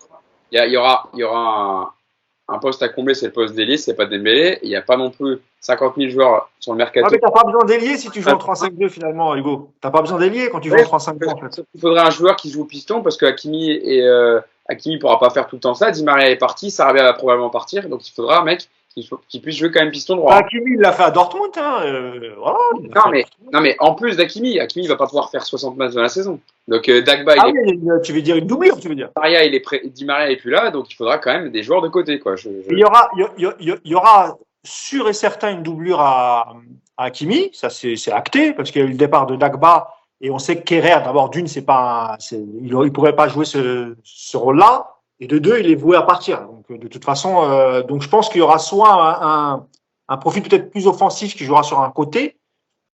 S1: il y aura un poste à combler, c'est le poste d'ailier, c'est pas Dembélé. Il n'y a pas non plus 50 000 joueurs sur le mercato.
S2: Ah, mais t'as pas besoin d'ailier si tu joues en 3-5-2 finalement, Hugo. T'as pas besoin d'ailier quand tu joues en 3-5-2 en fait.
S1: Il faudrait un joueur qui joue au piston parce que Hakimi pourra pas faire tout le temps ça. Di Maria est parti, Sarabia va probablement partir, donc il faudra un mec qui puisse jouer quand même piston droit.
S2: Hakimi, il l'a fait à Dortmund, hein. Voilà,
S1: non, mais en plus d'Hakimi, Hakimi va pas pouvoir faire 60 matchs dans la saison. Donc Dagba,
S2: tu veux dire une doublure, tu veux dire.
S1: Di Maria est plus là, donc il faudra quand même des joueurs de côté, quoi.
S2: Il y aura sûr et certain une doublure à Hakimi, ça c'est acté, parce qu'il y a eu le départ de Dagba, et on sait que Kerrer, d'abord il ne pourrait pas jouer ce rôle-là, et de deux, il est voué à partir. Donc de toute façon, donc je pense qu'il y aura soit un profil peut-être plus offensif qui jouera sur un côté,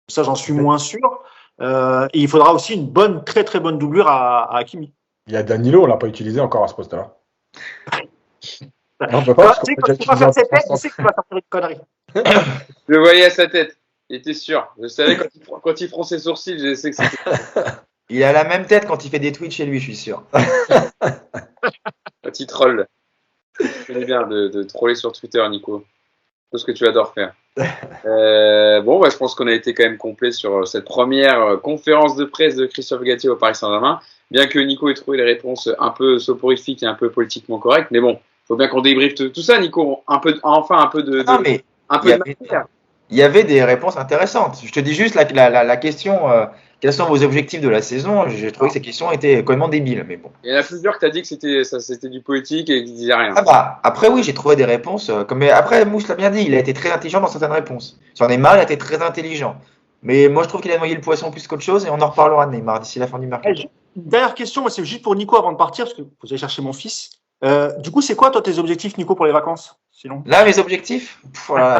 S2: ça j'en suis moins sûr, et il faudra aussi une très très bonne doublure à Hakimi.
S4: Il y a Danilo, on l'a pas utilisé encore à ce poste-là.
S2: Non, quand tu vas faire cette tête, tu sais que tu vas faire une connerie.
S1: Je le voyais à sa tête. Il était sûr. Je savais quand il fronçait ses sourcils, je sais que c'était.
S3: Il a la même tête quand il fait des tweets chez lui, je suis sûr.
S1: Petit troll. C'est bien de troller sur Twitter, Nico. C'est ce que tu adores faire. Je pense qu'on a été quand même complet sur cette première conférence de presse de Christophe Galtier au Paris Saint-Germain. Bien que Nico ait trouvé les réponses un peu soporifiques et un peu politiquement correctes, mais bon. faut bien qu'on débriefe tout ça, Nico. Un peu de
S3: Non, mais
S1: un peu de matière.
S3: il y avait des réponses intéressantes. Je te dis juste la question, quels sont vos objectifs de la saison? J'ai trouvé que ces questions étaient complètement débiles, mais bon.
S1: Il y en a plusieurs que t'as dit que c'était du poétique et qui disaient rien.
S3: Ah bah, après oui, j'ai trouvé des réponses. Mais après, Mousse l'a bien dit, il a été très intelligent dans certaines réponses. Sur Neymar, il a été très intelligent. Mais moi, je trouve qu'il a noyé le poisson plus qu'autre chose et on en reparlera de Neymar d'ici la fin du mercato.
S2: Une dernière question, moi, c'est juste pour Nico avant de partir, parce que vous allez chercher mon fils. Du coup, c'est quoi, toi, tes objectifs, Nico, pour les vacances? Sinon,
S3: Là, mes objectifs, voilà,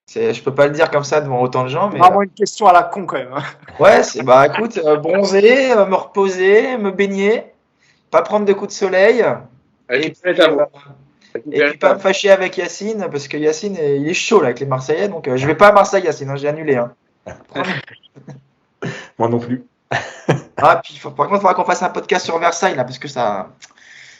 S3: je peux pas le dire comme ça devant autant de gens, mais
S2: vraiment une question à la con, quand même.
S3: ouais, c'est bah écoute, bronzer, me reposer, me baigner, pas prendre de coups de soleil, et puis, pas me fâcher avec Yacine, parce que Yacine, il est chaud là avec les Marseillais, donc je vais pas à Marseille, Yacine, hein, j'ai annulé. Hein.
S4: Moi non plus.
S3: Ah, puis par contre, il faudra qu'on fasse un podcast sur Versailles là, parce que ça,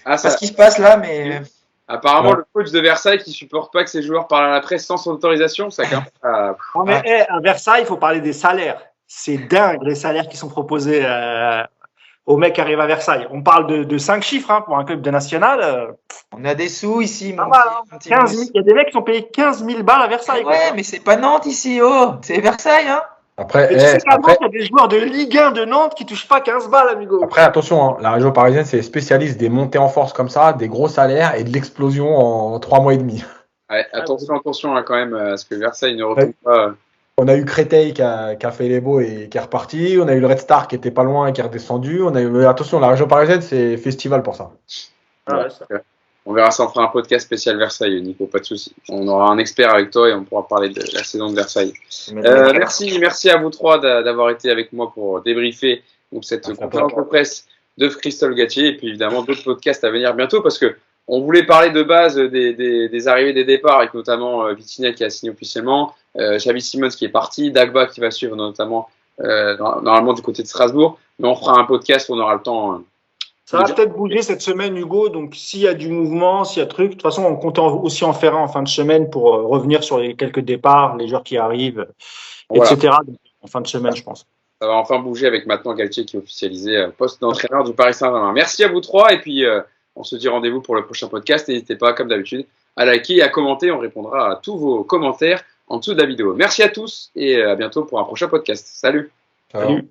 S1: Ah,
S3: c'est pas
S1: ça.
S3: ce qui se passe là, mais
S1: Apparemment,
S4: Ouais.
S1: le coach de Versailles qui supporte pas que ses joueurs parlent à la presse sans son autorisation, ça commence à...
S2: Non, mais à Versailles, il faut parler des salaires. C'est dingue, les salaires qui sont proposés aux mecs qui arrivent à Versailles. On parle de 5 chiffres hein, pour un club de national.
S3: on a des sous ici,
S2: Pas
S3: mon
S2: mal,
S3: petit-
S2: hein.
S3: mon petit
S2: 15 000,
S3: Mousse.
S2: il y a des mecs qui sont payés 15 000 balles à Versailles. quoi.
S3: Ouais, mais c'est pas Nantes ici, oh, c'est Versailles, hein.
S4: Après,
S2: Mais tu sais qu'à Nantes, il y a des joueurs de Ligue 1 de Nantes qui touchent pas 15 balles, amigo.
S4: après, attention, hein, la région parisienne, c'est spécialiste des montées en force comme ça, des gros salaires et de l'explosion en 3 mois et demi.
S1: Ouais, attention là, quand même à ce que Versailles ne retombe pas.
S4: On a eu Créteil qui a fait les beaux et qui est reparti. On a eu le Red Star qui était pas loin et qui est redescendu. Attention, la région parisienne, c'est festival pour ça.
S2: Ouais, ça.
S1: On verra ça, on fera un podcast spécial Versailles, Nico, pas de souci. On aura un expert avec toi et on pourra parler de la saison de Versailles. Merci à vous trois d'avoir été avec moi pour débriefer donc, cette
S4: Merci à
S1: conférence de presse de Christophe Galtier et puis évidemment d'autres podcasts à venir bientôt parce que on voulait parler de base des arrivées, des départs avec notamment Vitinha qui a signé officiellement, Xavi Simons qui est parti, Dagba qui va suivre notamment normalement du côté de Strasbourg, mais on fera un podcast où on aura le temps.
S2: Ça va peut-être bouger cette semaine, Hugo. Donc, s'il y a du mouvement, s'il y a truc, de toute façon, on comptait aussi en faire un en fin de semaine pour revenir sur les quelques départs, les joueurs qui arrivent,
S1: Voilà.
S2: etc. Donc, en fin de semaine, je pense.
S1: Ça va enfin bouger avec maintenant Galtier qui est officialisé poste d'entraîneur du Paris Saint-Germain. Merci à vous trois et puis on se dit rendez-vous pour le prochain podcast. N'hésitez pas, comme d'habitude, à liker et à commenter. On répondra à tous vos commentaires en dessous de la vidéo. Merci à tous et à bientôt pour un prochain podcast. Salut!
S4: Ciao.
S2: Salut.